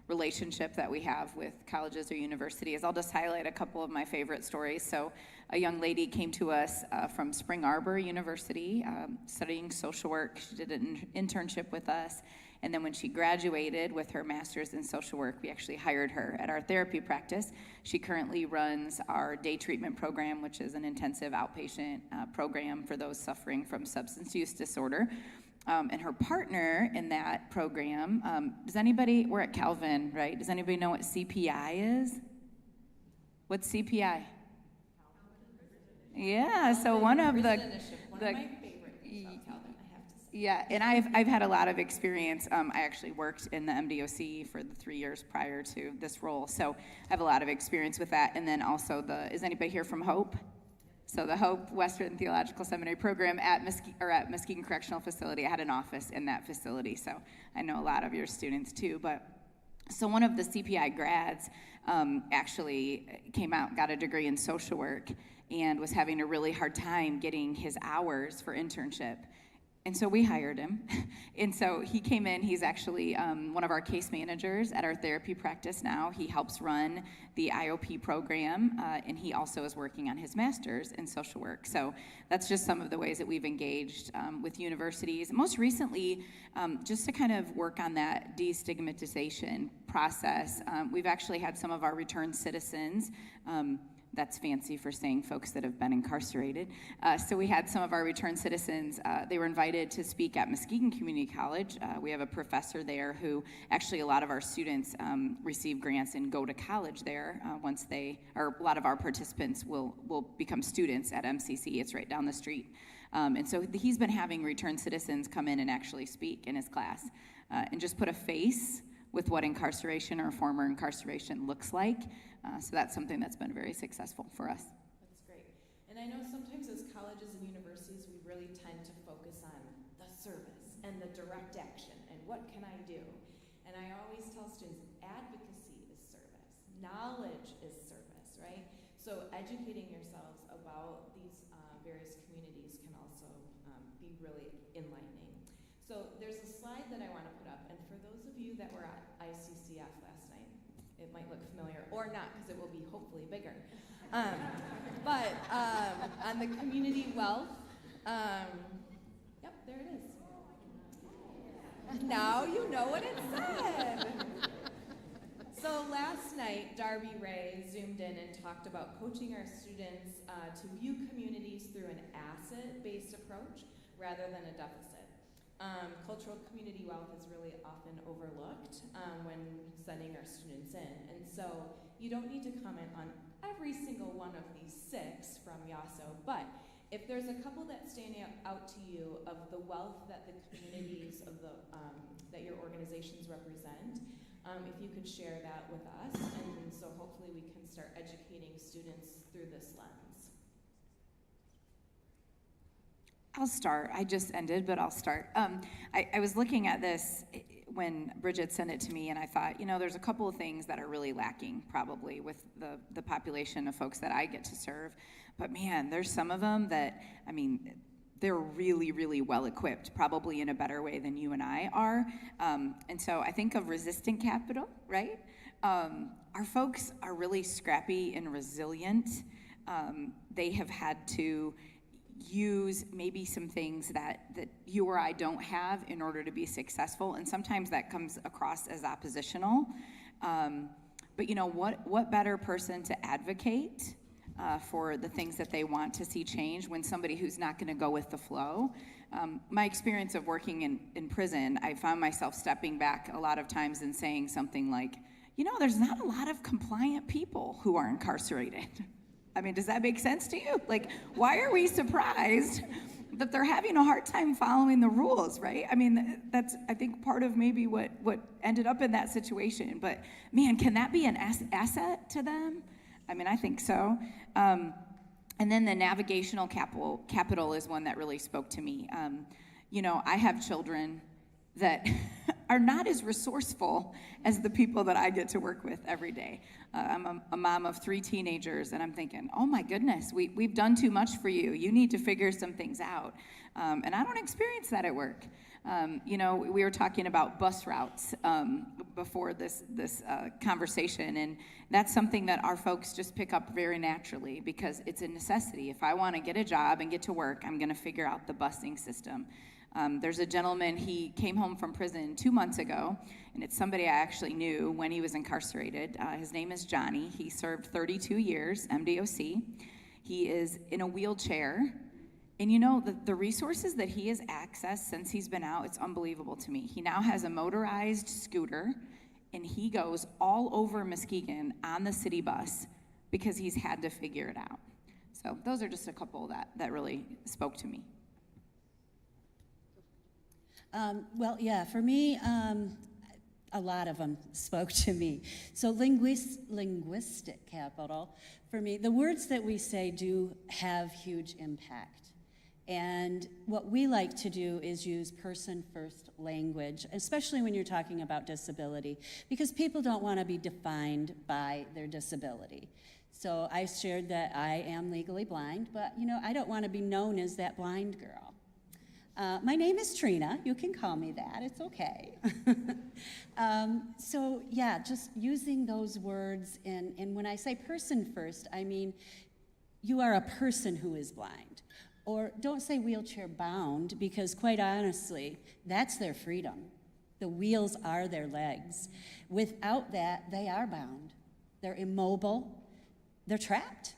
relationship that we have with colleges or universities. I'll just highlight a couple of my favorite stories. So a young lady came to us from Spring Arbor University studying social work. She did an internship with us. And then when she graduated with her master's in social work, we actually hired her at our therapy practice. She currently runs our day treatment program, which is an intensive outpatient program for those suffering from substance use disorder. And her partner in that program, we're at Calvin, right? Does anybody know what CPI is? What's CPI? Yeah, so one of my Yeah, and I've had a lot of experience. I actually worked in the MDOC for the 3 years prior to this role, so I have a lot of experience with that. And then also is anybody here from Hope? So the Hope Western Theological Seminary program at Muskegon Correctional Facility. I had an office in that facility, so I know a lot of your students too. So one of the CPI grads actually came out, got a degree in social work, and was having a really hard time getting his hours for internship. And so we hired him. And so he came in. He's actually one of our case managers at our therapy practice now. He helps run the IOP program, and he also is working on his master's in social work. So that's just some of the ways that we've engaged with universities. Most recently, just to kind of work on that destigmatization process, we've actually had some of our returned citizens. That's fancy for saying folks that have been incarcerated. So we had some of our returned citizens, they were invited to speak at Muskegon Community College. We have a professor there who, actually a lot of our students receive grants and go to college there a lot of our participants will become students at MCC. It's right down the street. And so he's been having returned citizens come in and actually speak in his class and just put a face with what incarceration or former incarceration looks like. So that's something that's been very successful for us. That's great. And I know sometimes as colleges and universities, we really tend to focus on the service and the direct action and what can I do? And I always tell students, advocacy is service. Knowledge is service, right? So educating yourselves about these various communities can also be really enlightening. So there's a slide that I want to put up, and for those of you that were at ICCF last night, it might look familiar, or not, because it will be hopefully bigger. On the community wealth, yep, there it is. Now you know what it said. So last night, Darby Ray zoomed in and talked about coaching our students to view communities through an asset-based approach rather than a deficit. Cultural community wealth is really often overlooked when sending our students in. And so you don't need to comment on every single one of these 6 from YASO, but if there's a couple that stand out to you of the wealth that the communities of the that your organizations represent, if you could share that with us, and so hopefully we can start educating students through this lens. I'll start. I just ended, but I'll start. I was looking at this when Bridget sent it to me, and I thought, there's a couple of things that are really lacking probably with the population of folks that I get to serve. But man, there's some of them that, they're really, really well equipped, probably in a better way than you and I are. And so I think of resistant capital, right? Our folks are really scrappy and resilient. They have had to use maybe some things that you or I don't have in order to be successful, and sometimes that comes across as oppositional. But what better person to advocate for the things that they want to see change when somebody who's not going to go with the flow. My experience of working in prison, I found myself stepping back a lot of times and saying something like, there's not a lot of compliant people who are incarcerated. Does that make sense to you? Like, why are we surprised that they're having a hard time following the rules, right? That's, I think, part of maybe what ended up in that situation. But man, can that be an asset to them? I think so. And then the navigational capital is one that really spoke to me. I have children that are not as resourceful as the people that I get to work with every day. I'm a mom of 3 teenagers, and I'm thinking, oh my goodness, we've done too much for you. You need to figure some things out. And I don't experience that at work. We were talking about bus routes before this conversation, and that's something that our folks just pick up very naturally because it's a necessity. If I want to get a job and get to work, I'm going to figure out the busing system. There's a gentleman, he came home from prison 2 months ago, and it's somebody I actually knew when he was incarcerated. His name is Johnny. He served 32 years, MDOC. He is in a wheelchair. And the resources that he has accessed since he's been out, it's unbelievable to me. He now has a motorized scooter, and he goes all over Muskegon on the city bus because he's had to figure it out. So those are just a couple that really spoke to me. For me, a lot of them spoke to me. So linguistic capital, for me, the words that we say do have huge impact. And what we like to do is use person-first language, especially when you're talking about disability, because people don't want to be defined by their disability. So I shared that I am legally blind, but I don't want to be known as that blind girl. My name is Trina. You can call me that. It's okay. Just using those words, and when I say person first, I mean you are a person who is blind. Or don't say wheelchair bound, because quite honestly, that's their freedom. The wheels are their legs. Without that, they are bound. They're immobile. They're trapped.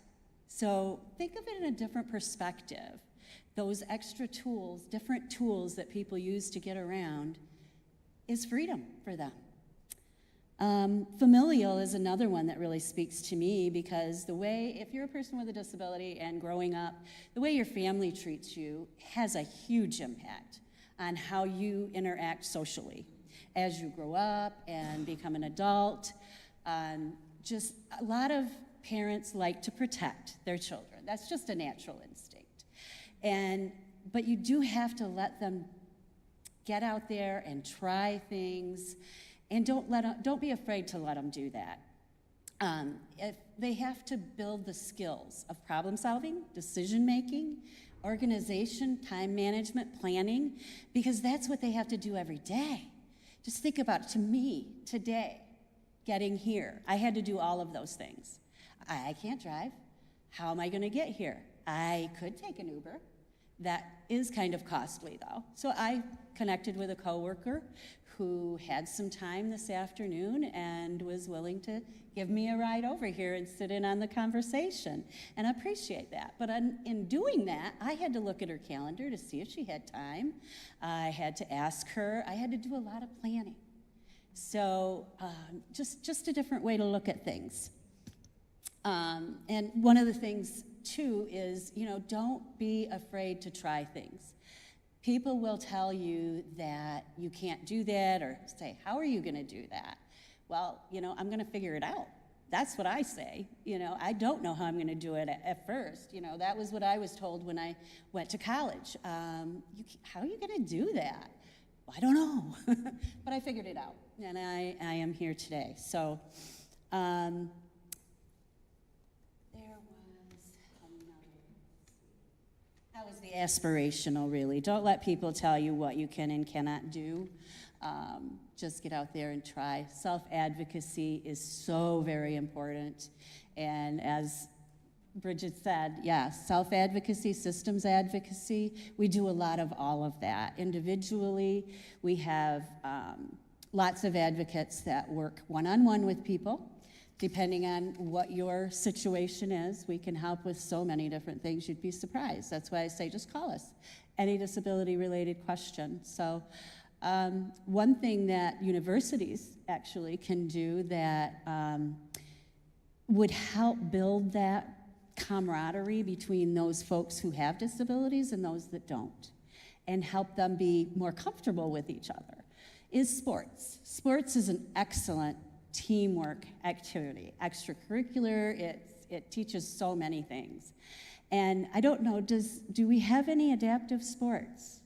So think of it in a different perspective. Those extra tools, different tools that people use to get around, is freedom for them. Familial is another one that really speaks to me because if you're a person with a disability and growing up, the way your family treats you has a huge impact on how you interact socially as you grow up and become an adult. Just a lot of parents like to protect their children. That's just a natural instinct. But you do have to let them get out there and try things. And don't be afraid to let them do that. If they have to build the skills of problem solving, decision making, organization, time management, planning, because that's what they have to do every day. Just think about it. To me, today, getting here. I had to do all of those things. I can't drive. How am I going to get here? I could take an Uber. That is kind of costly, though. So I connected with a coworker who had some time this afternoon and was willing to give me a ride over here and sit in on the conversation. And I appreciate that. But in doing that, I had to look at her calendar to see if she had time. I had to ask her. I had to do a lot of planning. So just a different way to look at things. And one of the things, too, is, don't be afraid to try things. People will tell you that you can't do that or say, how are you going to do that? Well, I'm going to figure it out. That's what I say. I don't know how I'm going to do it at first. That was what I was told when I went to college. How are you going to do that? Well, I don't know. But I figured it out, and I am here today. So that was the aspirational, really. Don't let people tell you what you can and cannot do. Just get out there and try. Self-advocacy is so very important. And as Bridget said, yeah, self-advocacy, systems advocacy, we do a lot of all of that. Individually, we have lots of advocates that work one-on-one with people. Depending on what your situation is, we can help with so many different things. You'd be surprised. That's why I say just call us. Any disability-related question. So one thing that universities actually can do that would help build that camaraderie between those folks who have disabilities and those that don't, and help them be more comfortable with each other, is sports. Sports is an excellent teamwork activity, extracurricular. It teaches so many things. And I don't know, do we have any adaptive sports?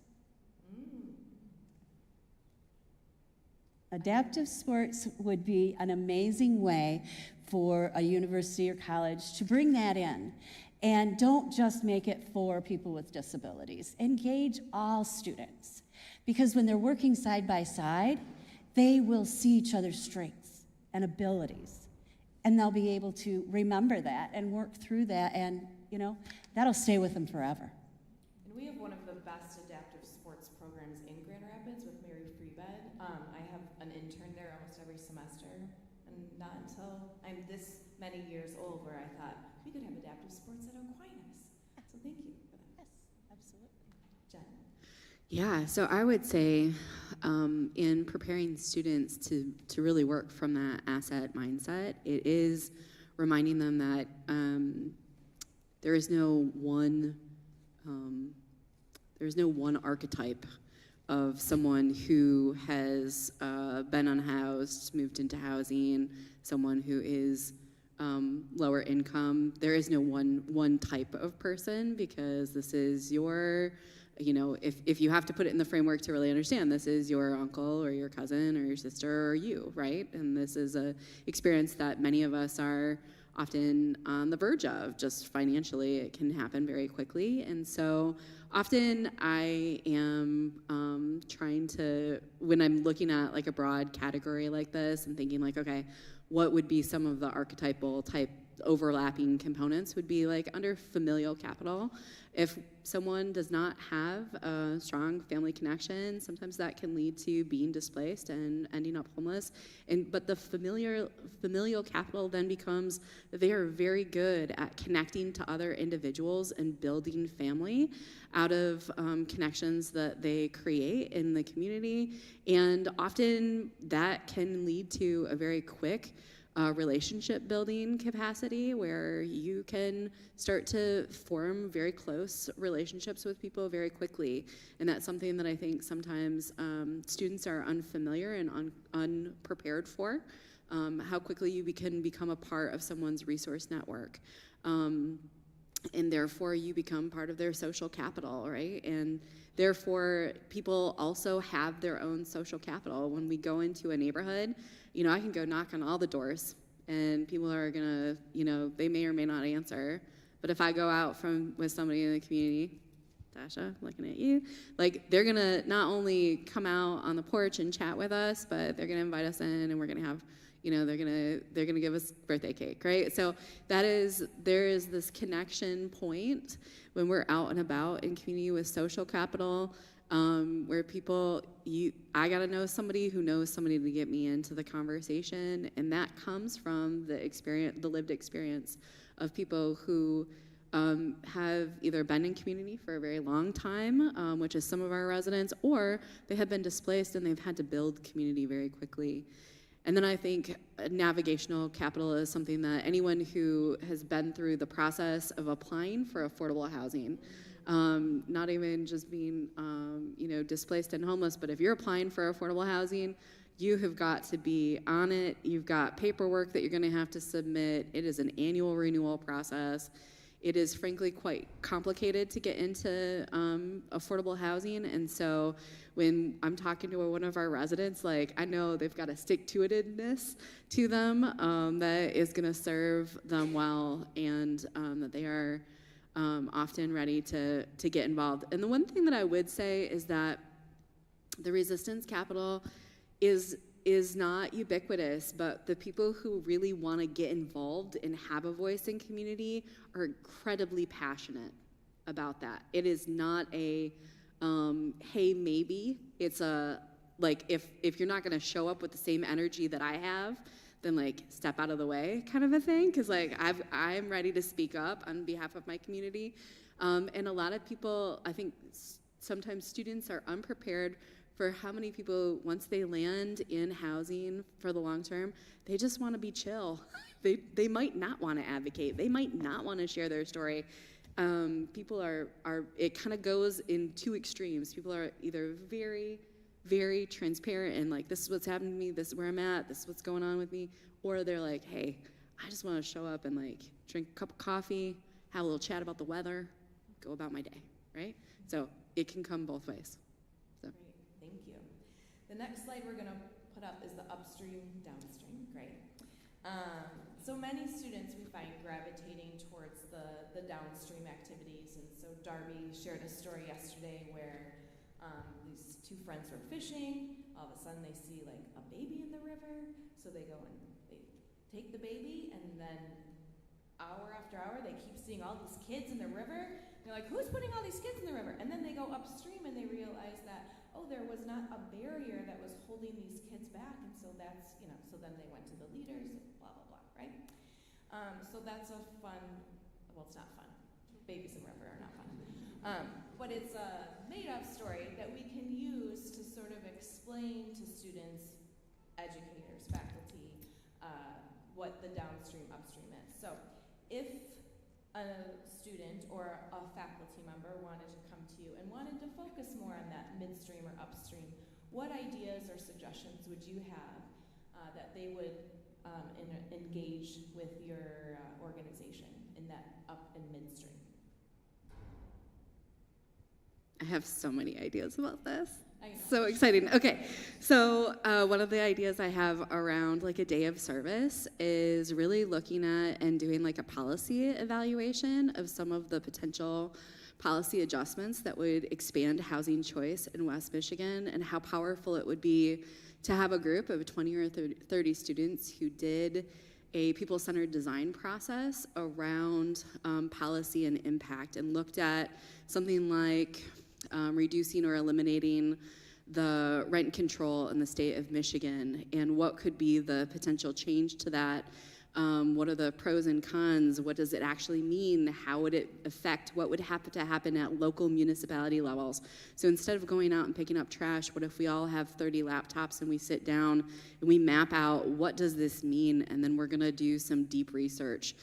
Adaptive sports would be an amazing way for a university or college to bring that in. And don't just make it for people with disabilities. Engage all students. Because when they're working side by side, they will see each other's strengths and abilities. And they'll be able to remember that and work through that, and that'll stay with them forever. And we have one of the best adaptive sports programs in Grand Rapids with Mary Freebed. I have an intern there almost every semester, and not until I'm this many years old where I thought we could have adaptive sports at Aquinas. So thank you for that. Yes, absolutely. Jen? Yeah, so I would say in preparing students to really work from that asset mindset, it is reminding them that there is no one archetype of someone who has been unhoused, moved into housing, someone who is lower income. There is no one type of person, because this is your, if you have to put it in the framework to really understand, this is your uncle or your cousin or your sister or you, right? And this is a experience that many of us are often on the verge of. Just financially, it can happen very quickly. And so often I am trying to, when I'm looking at like a broad category like this and thinking like, okay, what would be some of the archetypal type overlapping components, would be like under familial capital. If someone does not have a strong family connection, sometimes that can lead to being displaced and ending up homeless. But the familial capital then becomes that they are very good at connecting to other individuals and building family out of connections that they create in the community. And often that can lead to a very quick relationship building capacity, where you can start to form very close relationships with people very quickly. And that's something that I think sometimes students are unfamiliar and unprepared for, how quickly you can become a part of someone's resource network. And therefore you become part of their social capital, right? And therefore people also have their own social capital. When we go into a neighborhood, I can go knock on all the doors and people are gonna, they may or may not answer. But if I go out with somebody in the community, Tasha, looking at you. Like, they're gonna not only come out on the porch and chat with us, but they're gonna invite us in, and we're gonna have, you know, they're gonna give us birthday cake, right? So there is this connection point when we're out and about in community with social capital, where I gotta know somebody who knows somebody to get me into the conversation, and that comes from the lived experience of people who have either been in community for a very long time, which is some of our residents, or they have been displaced and they've had to build community very quickly. And then I think navigational capital is something that anyone who has been through the process of applying for affordable housing, not even just being displaced and homeless, but if you're applying for affordable housing, you have got to be on it. You've got paperwork that you're going to have to submit. It is an annual renewal process. It is frankly quite complicated to get into affordable housing, and so when I'm talking to one of our residents, like, I know they've got a stick-to-itiveness to them that is going to serve them well, and that they are often ready to get involved. And the one thing that I would say is that the resistance capital is not ubiquitous, but the people who really want to get involved and have a voice in community are incredibly passionate about that. It is not a, hey, maybe. It's a, like, if you're not going to show up with the same energy that I have, then, like, step out of the way kind of a thing, because, like, I'm ready to speak up on behalf of my community. And a lot of people, I think sometimes students are unprepared for how many people, once they land in housing for the long term, they just want to be chill. They might not want to advocate. They might not want to share their story. People are it kind of goes in two extremes. People are either very, very transparent and like, this is what's happening to me, this is where I'm at, this is what's going on with me, or they're like, hey, I just want to show up and like drink a cup of coffee, have a little chat about the weather, go about my day, right? So it can come both ways. So. Great, thank you. The next slide we're going to put up is the upstream, downstream, great. So many students we find gravitating towards the downstream activities, and so Darby shared a story yesterday where these two friends were fishing, all of a sudden they see like a baby in the river, so they go and they take the baby, and then hour after hour they keep seeing all these kids in the river. They're like, who's putting all these kids in the river? And then they go upstream and they realize that, oh, there was not a barrier that was holding these kids back, and so that's, so then they went to the leaders, blah, blah, blah, right? So that's a fun, well, it's not fun. Babies in the river are not fun. But it's a made-up story that we can use to sort of explain to students, educators, faculty, what the downstream, upstream is. So if a student or a faculty member wanted to come to you and wanted to focus more on that midstream or upstream, what ideas or suggestions would you have that they would engage with your organization in that up and midstream? I have so many ideas about this. So exciting. Okay, so one of the ideas I have around like a day of service is really looking at and doing like a policy evaluation of some of the potential policy adjustments that would expand housing choice in West Michigan, and how powerful it would be to have a group of 20 or 30 students who did a people-centered design process around policy and impact, and looked at something like reducing or eliminating the rent control in the state of Michigan, and what could be the potential change to that. What are the pros and cons? What does it actually mean? How would it affect? What would have to happen at local municipality levels? So instead of going out and picking up trash, what if we all have 30 laptops and we sit down and we map out what does this mean, and then we're gonna do some deep research.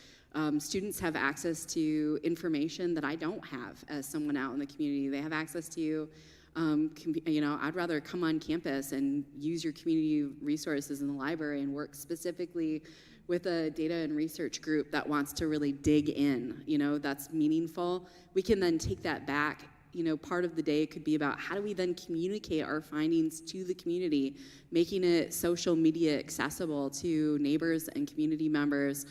Students have access to information that I don't have as someone out in the community. They have access to, I'd rather come on campus and use your community resources in the library and work specifically with a data and research group that wants to really dig in, that's meaningful. We can then take that back. Part of the day could be about how do we then communicate our findings to the community, making it social media accessible to neighbors and community members.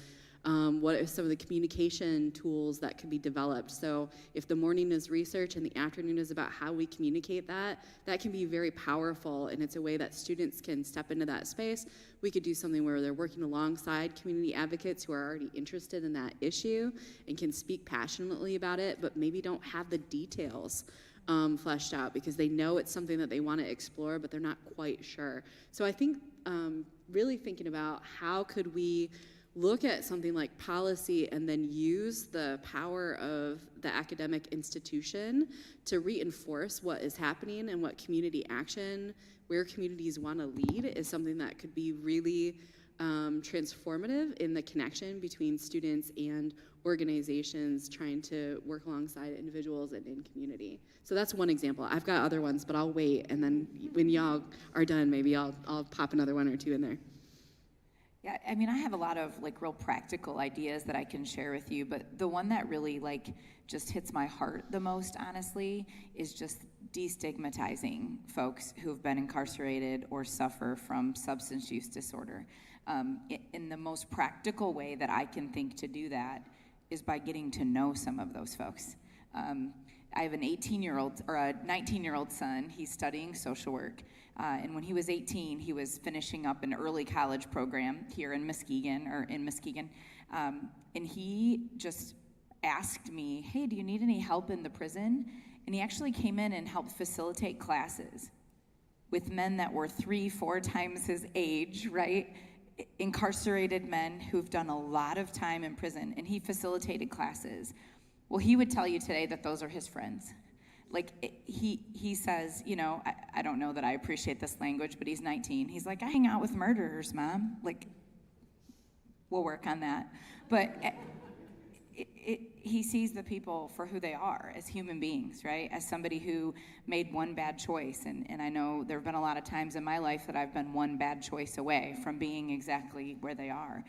What are some of the communication tools that could be developed? So if the morning is research and the afternoon is about how we communicate that can be very powerful, and it's a way that students can step into that space. We could do something where they're working alongside community advocates who are already interested in that issue and can speak passionately about it, but maybe don't have the details fleshed out because they know it's something that they want to explore, but they're not quite sure. So I think really thinking about how could we look at something like policy and then use the power of the academic institution to reinforce what is happening and what community action, where communities want to lead, is something that could be really transformative in the connection between students and organizations trying to work alongside individuals and in community. So that's one example. I've got other ones, but I'll wait, and then when y'all are done, maybe I'll pop another one or two in there. Yeah, I mean, I have a lot of like real practical ideas that I can share with you, but the one that really like just hits my heart the most, honestly, is just destigmatizing folks who've been incarcerated or suffer from substance use disorder. In the most practical way that I can think to do that is by getting to know some of those folks. I have an 18-year-old or a 19-year-old son. He's studying social work. And when he was 18, he was finishing up an early college program here in Muskegon. And he just asked me, hey, do you need any help in the prison? And he actually came in and helped facilitate classes with men that were 3-4 times his age, right? Incarcerated men who've done a lot of time in prison, and he facilitated classes. Well, he would tell you today that those are his friends. Like, he says, you know, I don't know that I appreciate this language, but he's 19. He's like, I hang out with murderers, Mom. Like, we'll work on that. But he sees the people for who they are, as human beings, right? As somebody who made one bad choice. And I know there have been a lot of times in my life that I've been one bad choice away from being exactly where they are.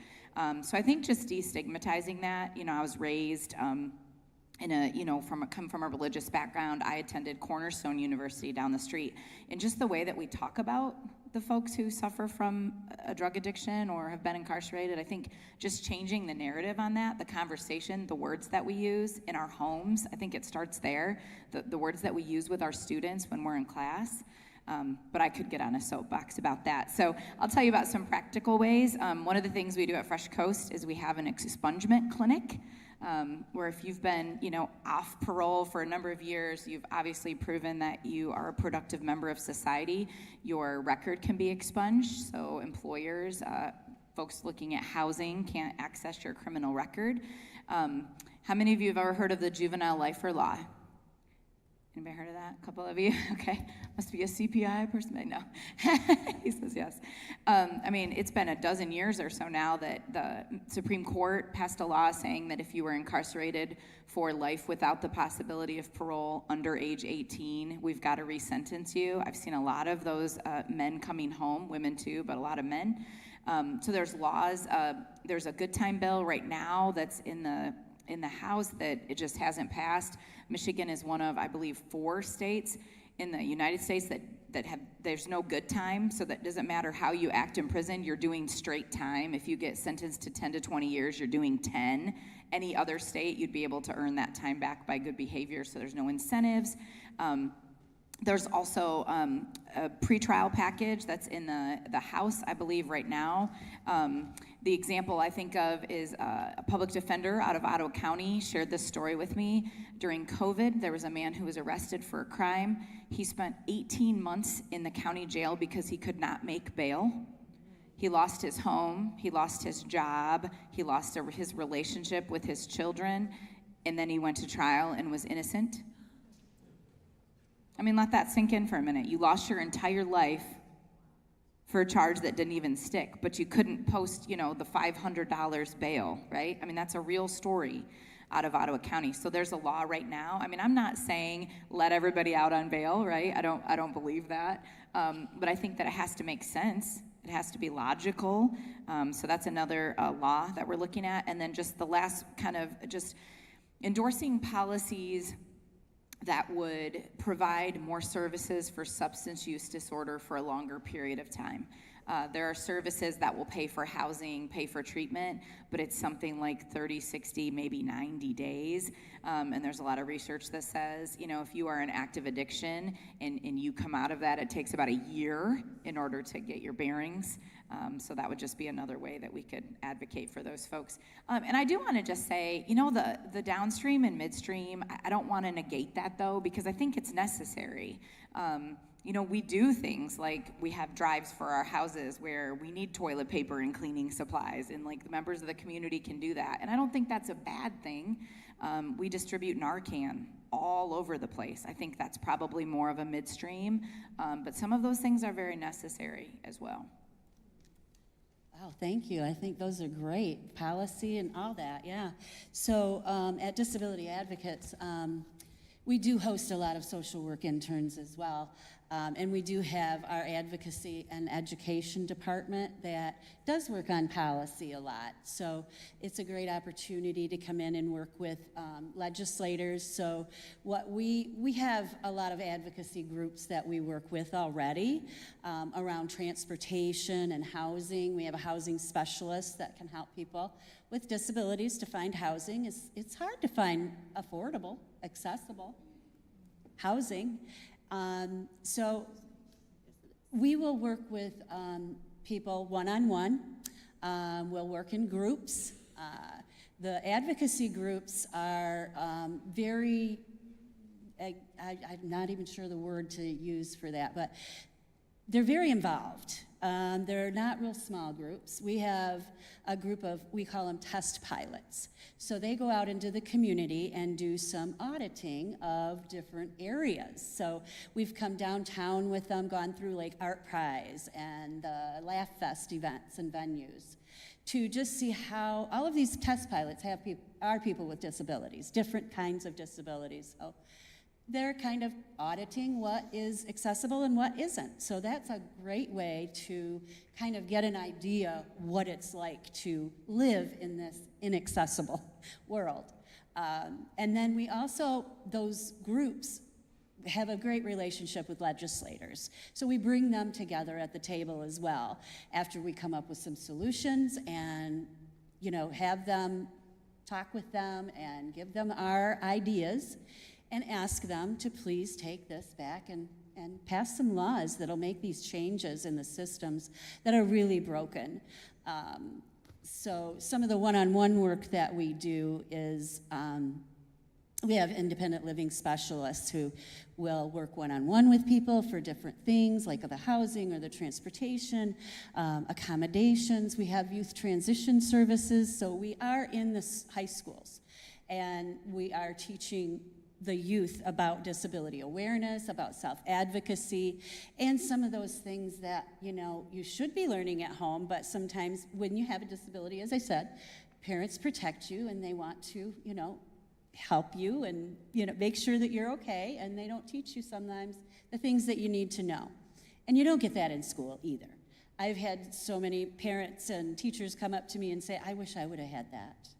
So I think just destigmatizing that, you know, I was raised come from a religious background. I attended Cornerstone University down the street. And just the way that we talk about the folks who suffer from a drug addiction or have been incarcerated, I think just changing the narrative on that, the conversation, the words that we use in our homes, I think it starts there, the words that we use with our students when we're in class. But I could get on a soapbox about that. So I'll tell you about some practical ways. One of the things we do at Fresh Coast is we have an expungement clinic. Where if you've been, off parole for a number of years, you've obviously proven that you are a productive member of society, your record can be expunged. So employers, folks looking at housing can't access your criminal record. How many of you have ever heard of the juvenile lifer law? Anybody heard of that? A couple of you? Okay. Must be a CPI person. No. He says yes. It's been a dozen years or so now that the Supreme Court passed a law saying that if you were incarcerated for life without the possibility of parole under age 18, we've got to resentence you. I've seen a lot of those men coming home, women too, but a lot of men. So there's laws. There's a good time bill right now that's in the House that it just hasn't passed. Michigan is one of, I believe, 4 states in the United States that have, there's no good time, so that doesn't matter how you act in prison, you're doing straight time. If you get sentenced to 10 to 20 years, you're doing 10. Any other state, you'd be able to earn that time back by good behavior, so there's no incentives. There's also a pretrial package that's in the House, I believe, right now. The example I think of is a public defender out of Ottawa County shared this story with me. During COVID, there was a man who was arrested for a crime. He spent 18 months in the county jail because he could not make bail. He lost his home, he lost his job, he lost his relationship with his children, and then he went to trial and was innocent. Let that sink in for a minute. You lost your entire life for a charge that didn't even stick, but you couldn't post, the $500 bail, right? That's a real story out of Ottawa County. So there's a law right now. I'm not saying let everybody out on bail, right? I don't believe that. But I think that it has to make sense. It has to be logical. So that's another law that we're looking at. And then just the last kind of just endorsing policies that would provide more services for substance use disorder for a longer period of time. There are services that will pay for housing, pay for treatment, but it's something like 30, 60, maybe 90 days. And there's a lot of research that says, you know, if you are in active addiction and you come out of that, it takes about a year in order to get your bearings. So that would just be another way that we could advocate for those folks. And I do want to just say, you know, the downstream and midstream, I don't want to negate that though, because I think it's necessary. You know, we do things like we have drives for our houses where we need toilet paper and cleaning supplies, and like the members of the community can do that. And I don't think that's a bad thing. We distribute Narcan all over the place. I think that's probably more of a midstream, but some of those things are very necessary as well. Wow, thank you. I think those are great. Policy and all that, yeah. So at Disability Advocates, we do host a lot of social work interns as well. And we do have our advocacy and education department that does work on policy a lot. So it's a great opportunity to come in and work with legislators. So what we have a lot of advocacy groups that we work with already around transportation and housing. We have a housing specialist that can help people with disabilities to find housing. It's hard to find affordable, accessible housing. So we will work with people one-on-one. We'll work in groups. The advocacy groups are very, I'm not even sure the word to use for that, but they're very involved. They're not real small groups. We have a group of, we call them test pilots. So they go out into the community and do some auditing of different areas. So we've come downtown with them, gone through like Art Prize and the Laugh Fest events and venues to just see how all of these test pilots are people with disabilities, different kinds of disabilities. So they're kind of auditing what is accessible and what isn't. So that's a great way to kind of get an idea what it's like to live in this inaccessible world. And then we also, those groups have a great relationship with legislators. So we bring them together at the table as well after we come up with some solutions and, you know, have them talk with them and give them our ideas and ask them to please take this back and pass some laws that'll make these changes in the systems that are really broken. So some of the one-on-one work that we do is we have independent living specialists who will work one-on-one with people for different things like the housing or the transportation, accommodations. We have youth transition services. So we are in the high schools and we are teaching the youth about disability awareness, about self-advocacy, and some of those things that, you know, you should be learning at home, but sometimes when you have a disability, as I said, parents protect you and they want to, you know, help you and, you know, make sure that you're okay, and they don't teach you sometimes the things that you need to know. And you don't get that in school either. I've had so many parents and teachers come up to me and say, I wish I would have had that.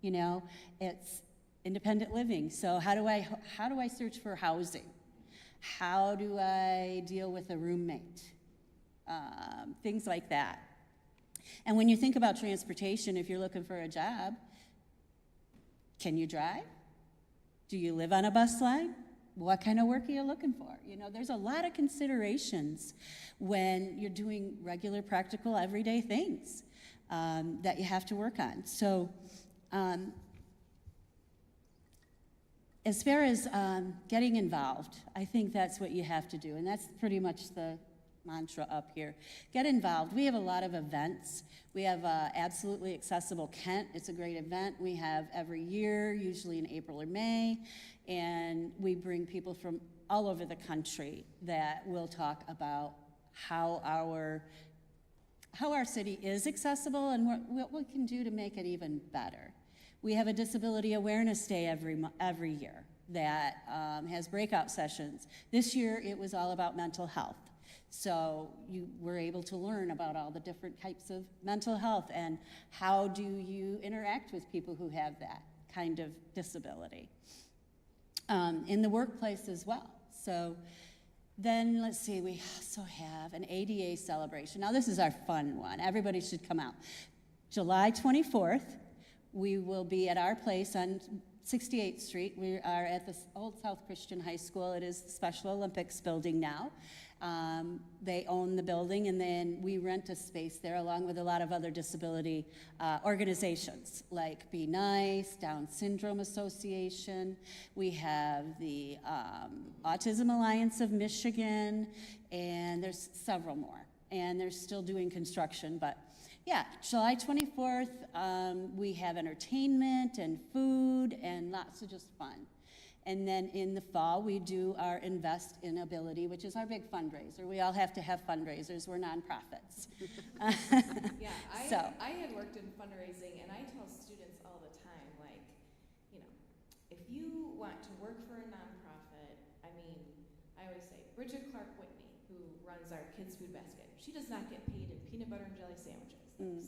You know, it's independent living. So how do I search for housing? How do I deal with a roommate? Things like that. And when you think about transportation, if you're looking for a job, can you drive? Do you live on a bus line? What kind of work are you looking for? You know, there's a lot of considerations when you're doing regular, practical, everyday things that you have to work on. So as far as getting involved, I think that's what you have to do, and that's pretty much the mantra up here. Get involved. We have a lot of events. We have Absolutely Accessible Kent. It's a great event we have every year, usually in April or May, and we bring people from all over the country that will talk about how our city is accessible and what we can do to make it even better. We have a Disability Awareness Day every year that has breakout sessions. This year it was all about mental health. So you were able to learn about all the different types of mental health and how do you interact with people who have that kind of disability. In the workplace as well. So Then, let's see, we also have an ADA celebration. Now, this is our fun one. Everybody should come out. July 24th, we will be at our place on 68th Street. We are at the Old South Christian High School. It is the Special Olympics building now. They own the building, and then we rent a space there along with a lot of other disability organizations like Be Nice, Down Syndrome Association. We have the Autism Alliance of Michigan, and there's several more. And they're still doing construction, but yeah, July 24th, we have entertainment and food and lots of just fun. And then in the fall, we do our Invest in Ability, which is our big fundraiser. We all have to have fundraisers. We're nonprofits. Yeah, I had worked in fundraising, and I tell students all the time, like, you know, if you want to work for a nonprofit, I mean, I always say, Bridget Clark Whitney, who runs our Kids Food Basket, she does not get paid in peanut butter and jelly sandwiches.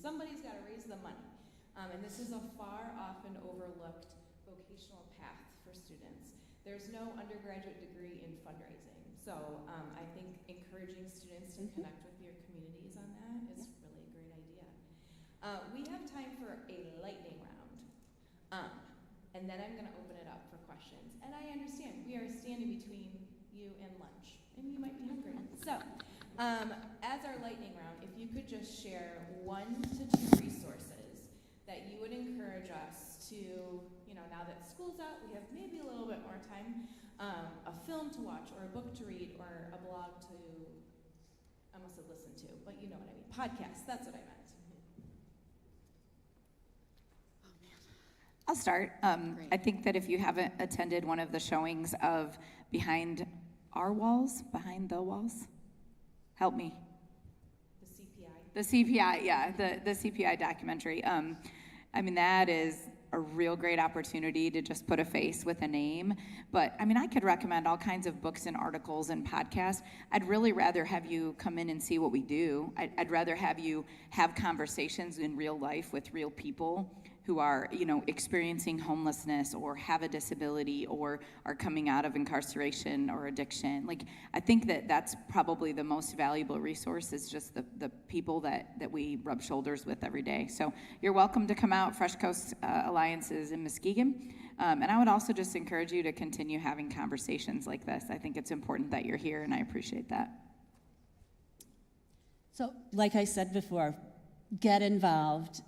Somebody's got to raise the money. And this is a far often overlooked vocational path for students. There's no undergraduate degree in fundraising. So I think encouraging students to connect with your communities on that is really a great idea. We have time for a lightning round. And then I'm going to open it up for questions. And I understand we are standing between you and lunch, and you might be hungry. So as our lightning round, if you could just share 1 to 2 resources that you would encourage us to, you know, now that school's out, we have maybe a little bit more time, a film to watch or a book to read or a blog to, I almost said listen to, but you know what I mean, podcast, that's what I meant. I'll start. I think that if you haven't attended one of the showings of Behind the Walls, help me. The CPI, yeah, the CPI documentary. I mean, that is a real great opportunity to just put a face with a name. But I mean, I could recommend all kinds of books and articles and podcasts. I'd really rather have you come in and see what we do. I'd rather have you have conversations in real life with real people who are, you know, experiencing homelessness or have a disability or are coming out of incarceration or addiction. Like, I think that that's probably the most valuable resource is just the people that we rub shoulders with every day. So you're welcome to come out. Fresh Coast Alliance is in Muskegon. And I would also just encourage you to continue having conversations like this. I think it's important that you're here, and I appreciate that. So, like I said before, get involved.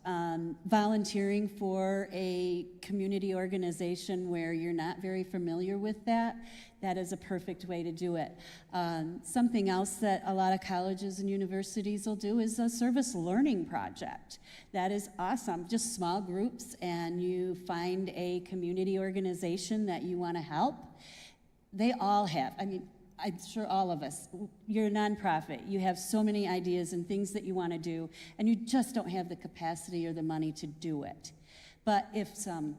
Volunteering for a community organization where you're not very familiar with that is a perfect way to do it. Something else that a lot of colleges and universities will do is a service learning project. That is awesome. Just small groups, and you find a community organization that you want to help. They all have, I mean, I'm sure all of us, you're a nonprofit, you have so many ideas and things that you want to do, and you just don't have the capacity or the money to do it. But if some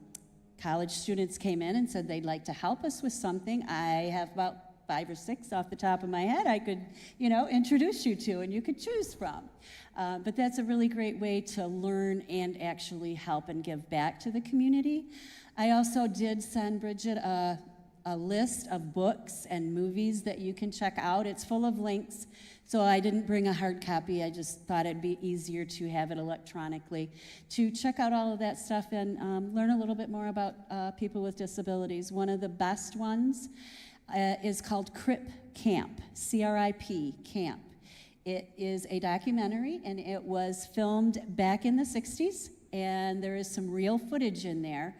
college students came in and said they'd like to help us with something, I have about 5 or 6 off the top of my head I could, you know, introduce you to and you could choose from. But that's a really great way to learn and actually help and give back to the community. I also did send Bridget a list of books and movies that you can check out. It's full of links, so I didn't bring a hard copy. I just thought it'd be easier to have it electronically, to check out all of that stuff and learn a little bit more about people with disabilities. One of the best ones is called CRIP Camp, C-R-I-P, Camp. It is a documentary, and it was filmed back in the 60s, and there is some real footage in there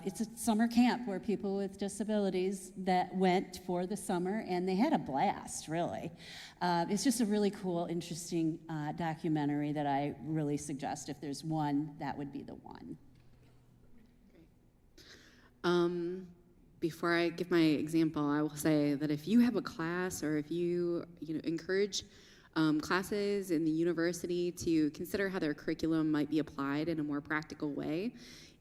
it's a summer camp where people with disabilities that went for the summer, and they had a blast, really. It's just a really cool, interesting documentary that I really suggest. If there's one, that would be the one. Before I give my example, I will say that if you have a class or if you encourage classes in the university to consider how their curriculum might be applied in a more practical way,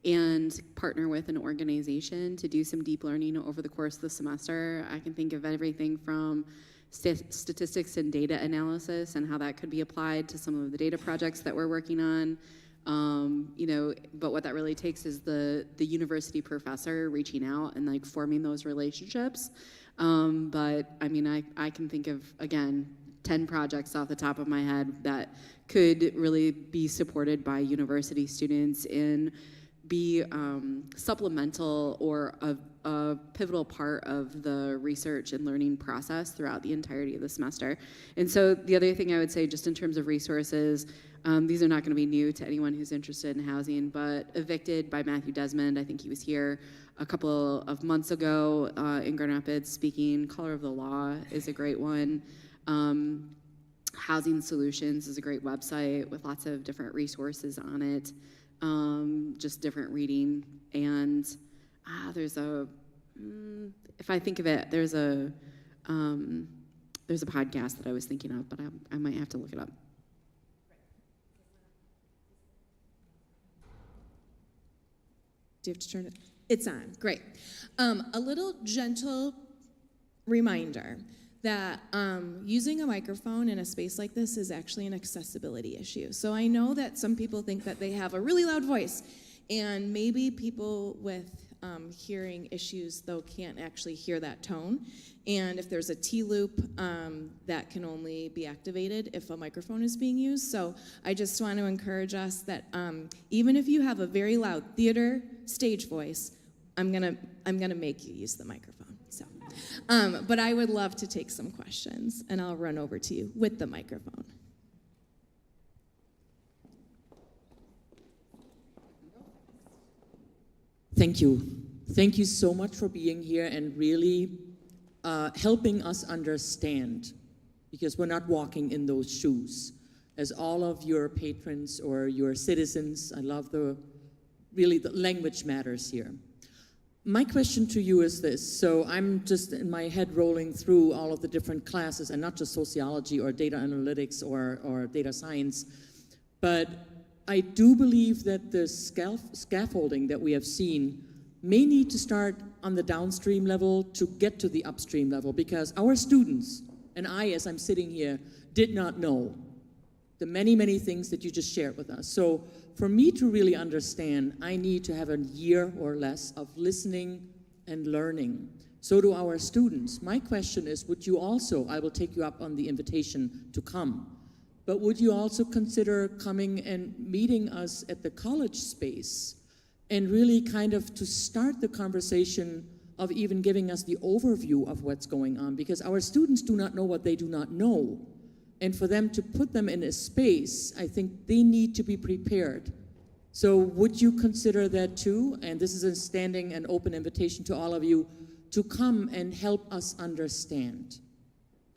and partner with an organization to do some deep learning over the course of the semester. I can think of everything from statistics and data analysis and how that could be applied to some of the data projects that we're working on, But what that really takes is the university professor reaching out and like forming those relationships. But I mean, I can think of, again, 10 projects off the top of my head that could really be supported by university students and be supplemental or a pivotal part of the research and learning process throughout the entirety of the semester. And so the other thing I would say, just in terms of resources, these are not going to be new to anyone who's interested in housing, but Evicted by Matthew Desmond, I think he was here a couple of months ago in Grand Rapids speaking. Color of the Law is a great one. Housing Solutions is a great website with lots of different resources on it, just different reading. And there's if I think of it, there's a podcast that I was thinking of, but I might have to look it up. Do you have to turn it? It's on. Great. A little gentle reminder that using a microphone in a space like this is actually an accessibility issue. So I know that some people think that they have a really loud voice, and maybe people with hearing issues, though, can't actually hear that tone. And if there's a T-loop, that can only be activated if a microphone is being used. So I just want to encourage us that even if you have a very loud theater stage voice, I'm gonna make you use the microphone. So, but I would love to take some questions, and I'll run over to you with the microphone. Thank you. Thank you so much for being here and really helping us understand, because we're not walking in those shoes. As all of your patrons or your citizens, I love the language matters here. My question to you is this. So I'm just in my head rolling through all of the different classes, and not just sociology or data analytics or data science, but I do believe that the scaffolding that we have seen may need to start on the downstream level to get to the upstream level, because our students, and I, as I'm sitting here, did not know the many, many things that you just shared with us. So for me to really understand, I need to have a year or less of listening and learning. So do our students. My question is, would you also, I will take you up on the invitation to come, but would you also consider coming and meeting us at the college space and really kind of to start the conversation of even giving us the overview of what's going on, because our students do not know what they do not know. And for them to put them in a space, I think they need to be prepared. So would you consider that too? And this is a standing and open invitation to all of you to come and help us understand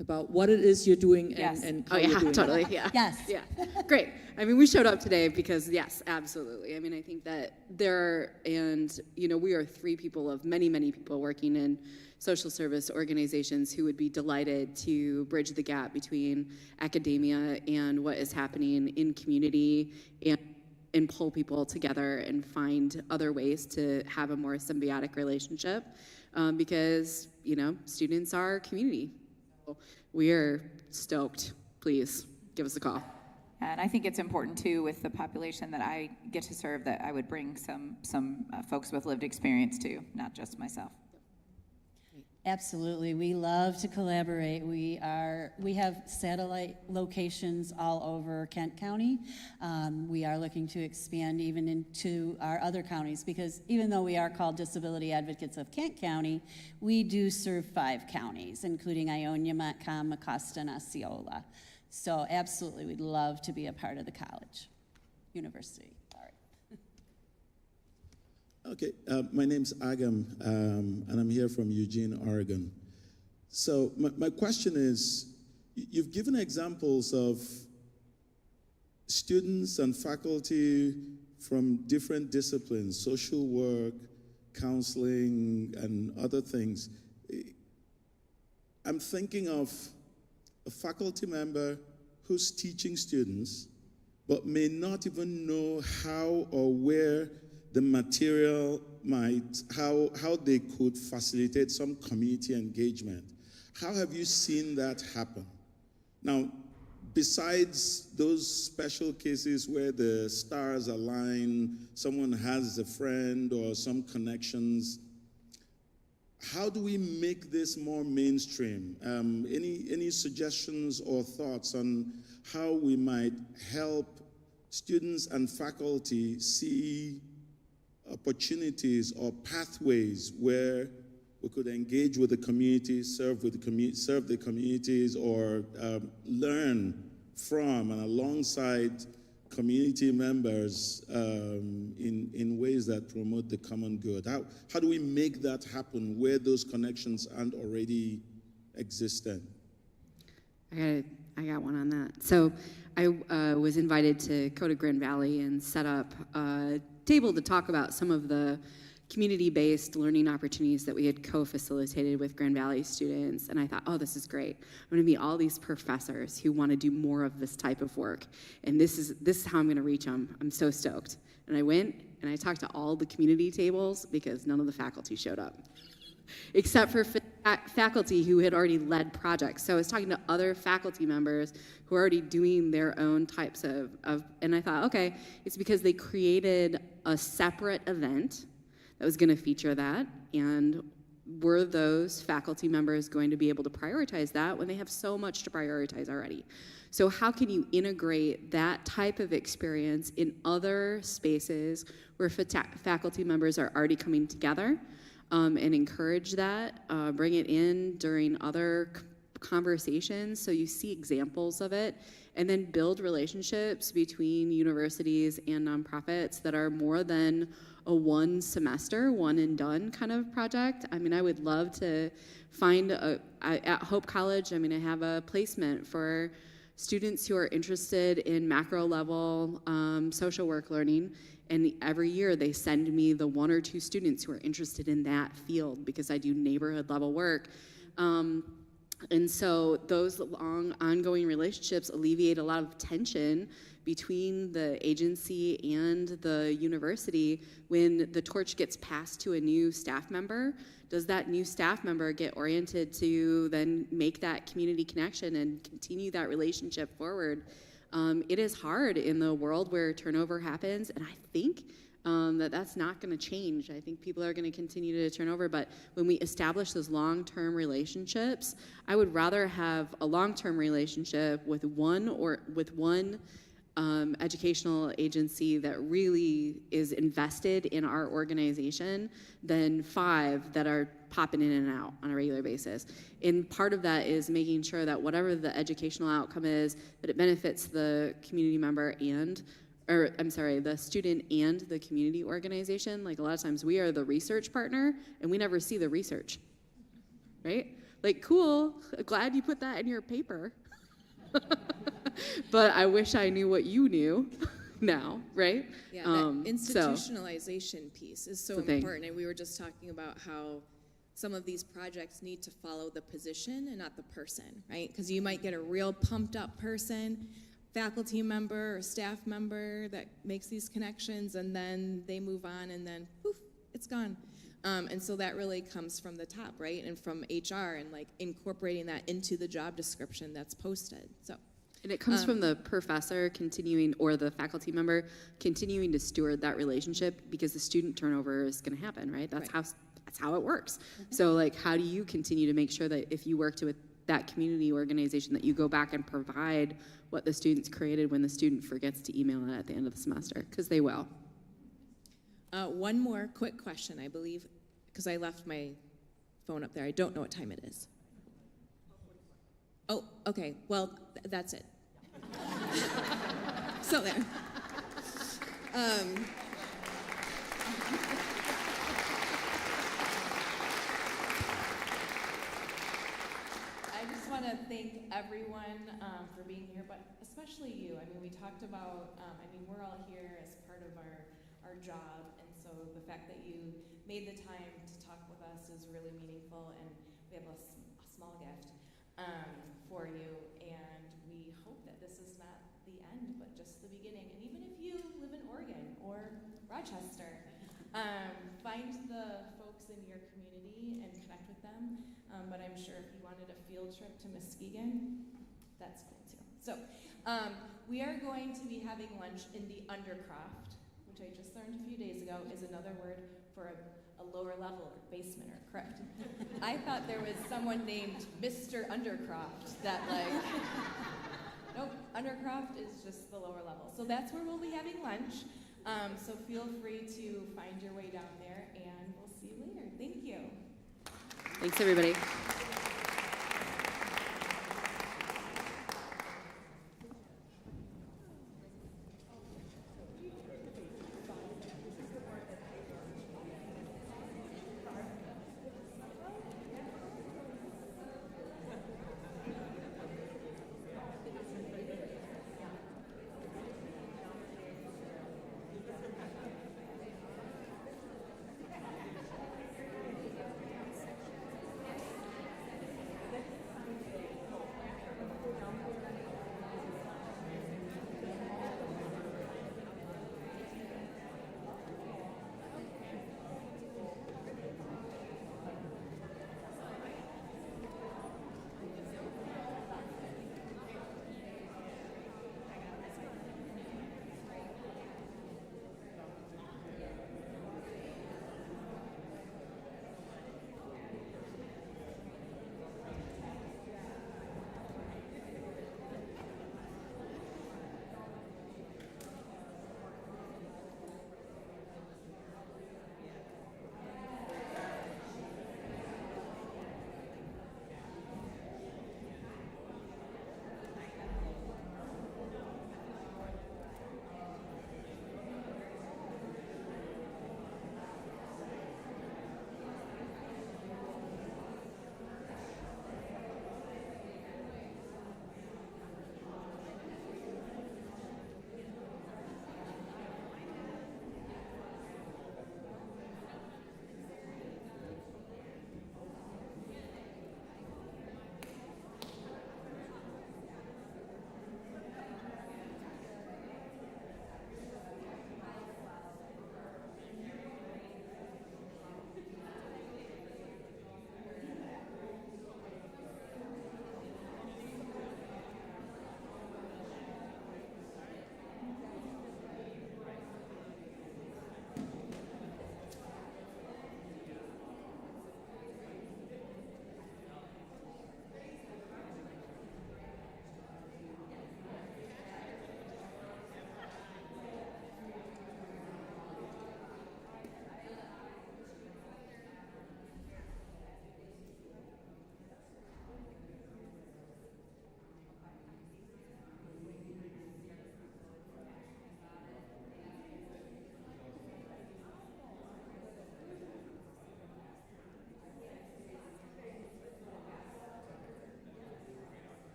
about what it is you're doing and how you're doing totally. it. Yeah. Yes. Yeah. Great. I mean, we showed up today because, yes, absolutely. I mean, I think that we are 3 people of many, many people working in social service organizations who would be delighted to bridge the gap between academia and what is happening in community and pull people together and find other ways to have a more symbiotic relationship because, students are community. So we are stoked. Please give us a call. And I think it's important too, with the population that I get to serve, that I would bring some folks with lived experience too, not just myself. Absolutely. We love to collaborate. We have satellite locations all over Kent County. We are looking to expand even into our other counties, because even though we are called Disability Advocates of Kent County, we do serve 5 counties, including Ionia, Montcalm, Mecosta, and Osceola. So absolutely, we'd love to be a part of the college, university. Okay, my name's Agam, and I'm here from Eugene, Oregon. So my question is, you've given examples of students and faculty from different disciplines, social work, counseling, and other things. I'm thinking of a faculty member who's teaching students, but may not even know how or where the material how they could facilitate some community engagement. How have you seen that happen? Now, besides those special cases where the stars align, someone has a friend or some connections, how do we make this more mainstream? Any suggestions or thoughts on how we might help students and faculty see opportunities or pathways where we could engage with the community, serve the communities, or learn from and alongside community members in ways that promote the common good? How do we make that happen where those connections aren't already existent? I got one on that. So I was invited to go to Grand Valley and set up a table to talk about some of the community-based learning opportunities that we had co-facilitated with Grand Valley students. And I thought, oh, this is great. I'm going to meet all these professors who want to do more of this type of work. And this is how I'm going to reach them. I'm so stoked. And I went and I talked to all the community tables because none of the faculty showed up, except for faculty who had already led projects. So I was talking to other faculty members who are already doing their own types of and I thought, okay, it's because they created a separate event that was going to feature that, and were those faculty members going to be able to prioritize that when they have so much to prioritize already? So how can you integrate that type of experience in other spaces where faculty members are already coming together, and encourage that, bring it in during other conversations so you see examples of it, and then build relationships between universities and nonprofits that are more than a one semester, one and done kind of project. I mean, I would love to find at Hope College, I have a placement for students who are interested in macro level social work learning. And every year they send me the one or two students who are interested in that field because I do neighborhood level work. And so those long ongoing relationships alleviate a lot of tension between the agency and the university. When the torch gets passed to a new staff member, does that new staff member get oriented to then make that community connection and continue that relationship forward? It is hard in the world where turnover happens, and I think that's not going to change. I think people are going to continue to turn over, but when we establish those long-term relationships, I would rather have a long-term relationship with one educational agency that really is invested in our organization than 5 that are popping in and out on a regular basis. And part of that is making sure that whatever the educational outcome is, that it benefits the community member the student and the community organization. Like a lot of times we are the research partner and we never see the research, right? Like, cool, glad you put that in your paper. But I wish I knew what you knew now, right? Yeah, that institutionalization piece is so important. And we were just talking about how some of these projects need to follow the position and not the person, right? Because you might get a real pumped up person, faculty member or staff member that makes these connections, and then they move on and then poof, it's gone. And so that really comes from the top, right? And from HR and like incorporating that into the job description that's posted. And it comes from the professor continuing, or the faculty member continuing to steward that relationship, because the student turnover is going to happen, right? That's how it works. So like, how do you continue to make sure that if you worked with that community organization, that you go back and provide what the students created when the student forgets to email it at the end of the semester, because they will. One more quick question, I believe, because I left my phone up there. I don't know what time it is. Oh, okay. Well, that's it. So there. I just want to thank everyone for being here, but especially you. I mean, we talked about, we're all here as part of our job, and so the fact that you made the time to talk with us is really meaningful, and we have a small gift for you, and we hope that this is not the end, but just the beginning. And even if you live in Oregon or Rochester, find the folks in your community and connect with them. But I'm sure if you wanted a field trip to Muskegon, that's cool too. So We are going to be having lunch in the undercroft, which I just learned a few days ago is another word for a lower level or basement or crypt. I thought there was someone named Mr. Undercroft that nope, Undercroft is just the lower level. So that's where we'll be having lunch. So feel free to find your way down there and we'll see you later. Thank you. Thanks, everybody.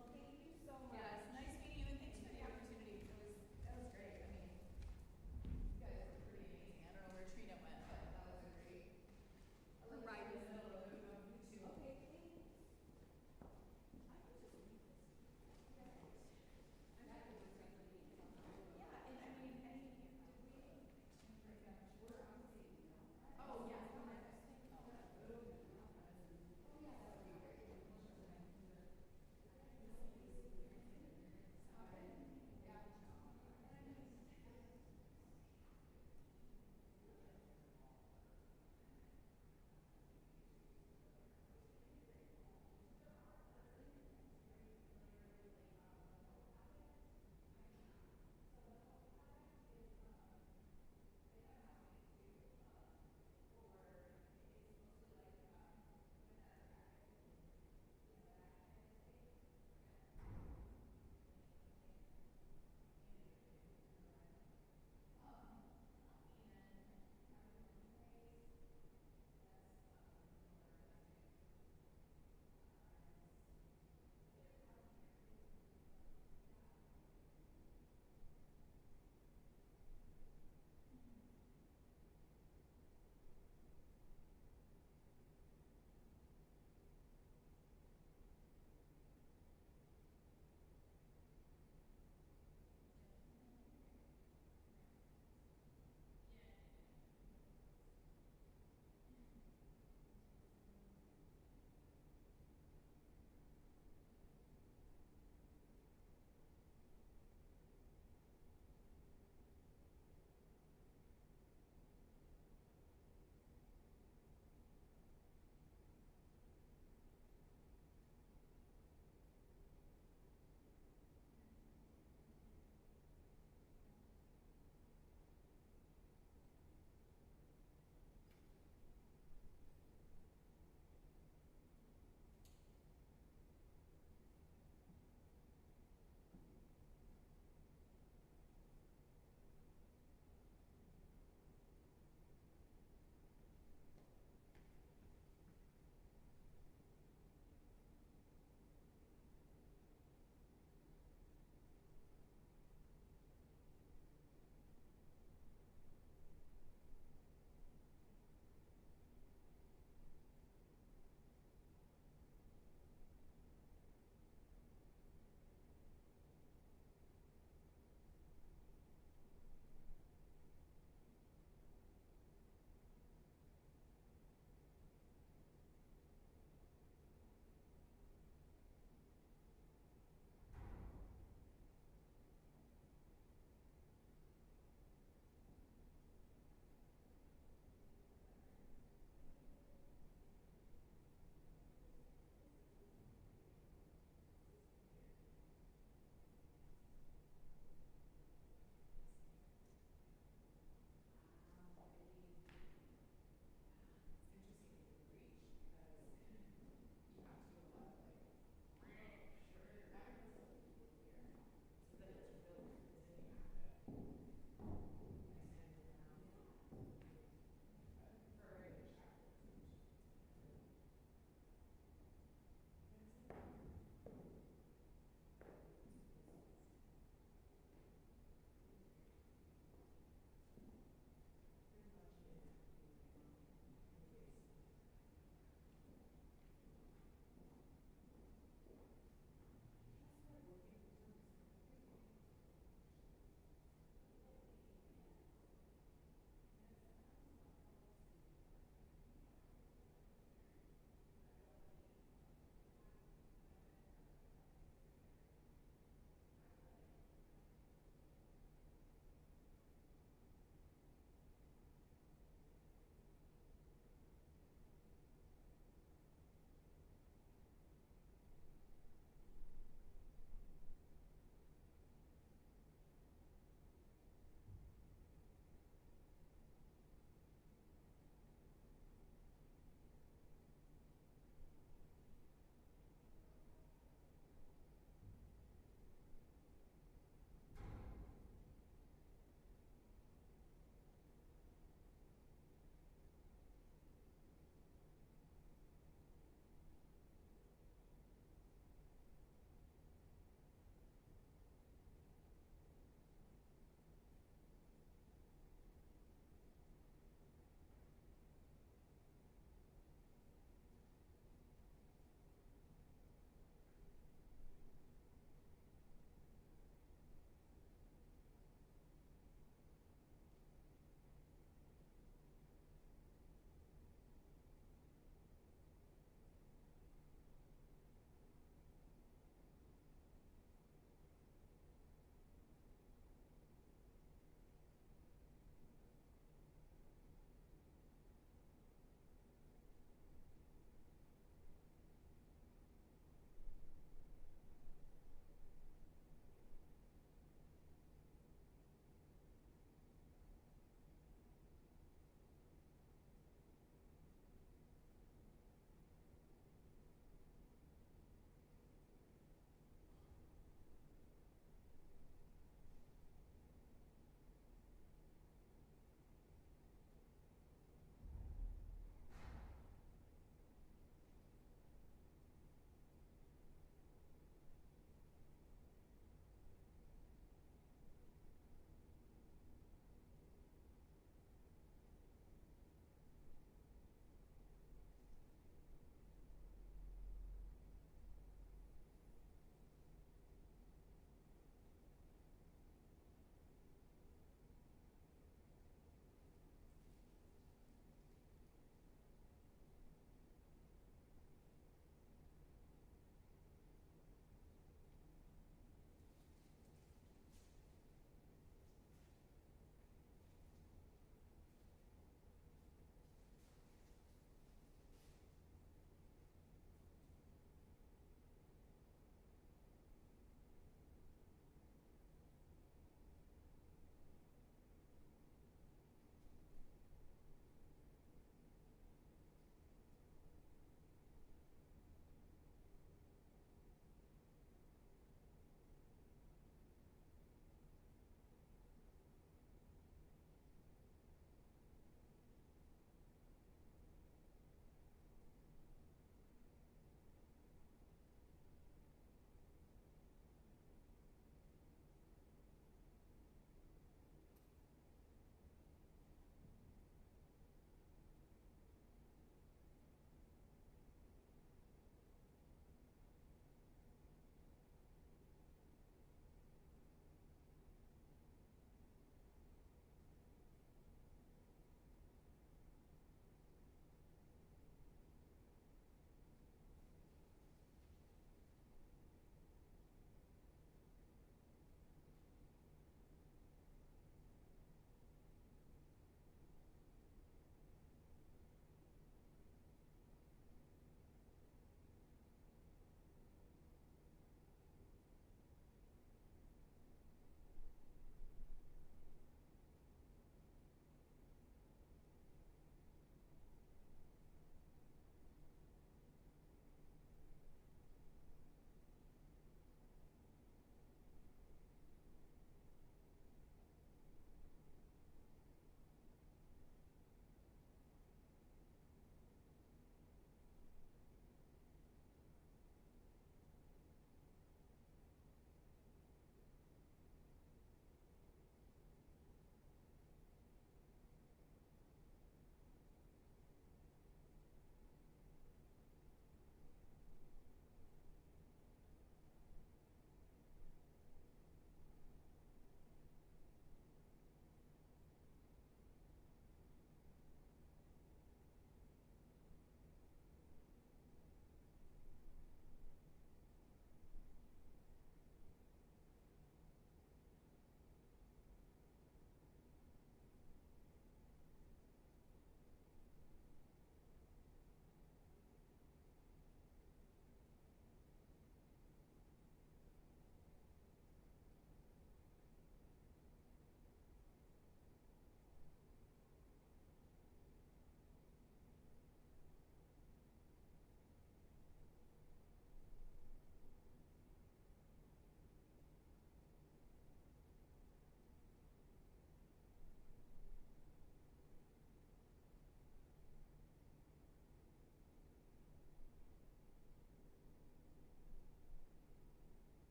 Well, thank you so much. Yes, nice meeting you, and thanks for the opportunity. That was great. I mean, you guys were pretty amazing. I don't know where Trina went, but that was a great. Her ride was a little bit of you too. Okay, thanks.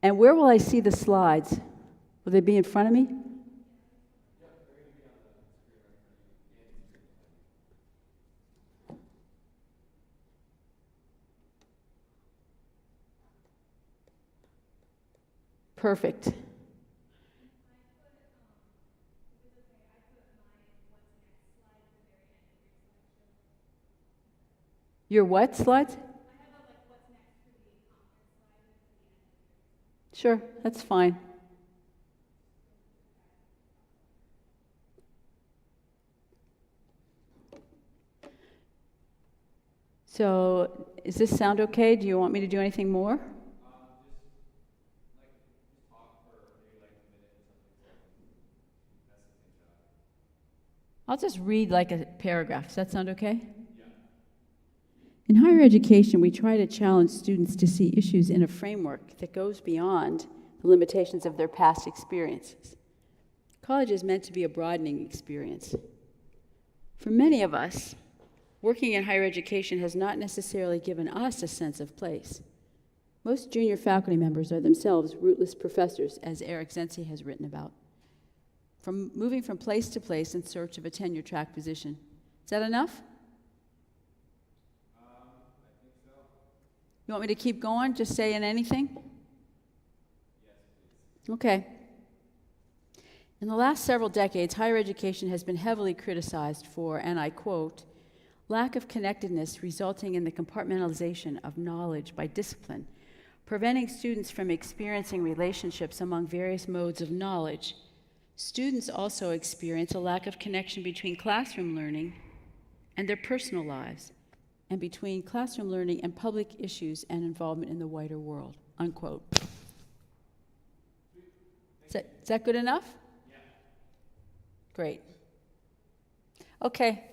And where will I see the slides? Will they be in front of me? Perfect. Your what slides? Sure, that's fine. So, does this sound okay? Do you want me to do anything more? I'll just read like a paragraph. Does that sound okay? Yeah. In higher education, we try to challenge students to see issues in a framework that goes beyond the limitations of their past experiences. College is meant to be a broadening experience. For many of us, working in higher education has not necessarily given us a sense of place. Most junior faculty members are themselves rootless professors, as Eric Zenzi has written about. From moving from place to place in search of a tenure-track position. Is that enough? I think so. You want me to keep going, just saying anything? Yes, please. Okay. In the last several decades, higher education has been heavily criticized for, and I quote, lack of connectedness resulting in the compartmentalization of knowledge by discipline, preventing students from experiencing relationships among various modes of knowledge. Students also experience a lack of connection between classroom learning and their personal lives, and between classroom learning and public issues and involvement in the wider world, unquote. Is that good enough? Yeah. Great. Okay.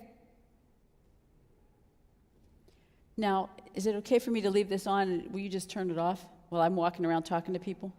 Now, is it okay for me to leave this on? Will you just turn it off while I'm walking around talking to people?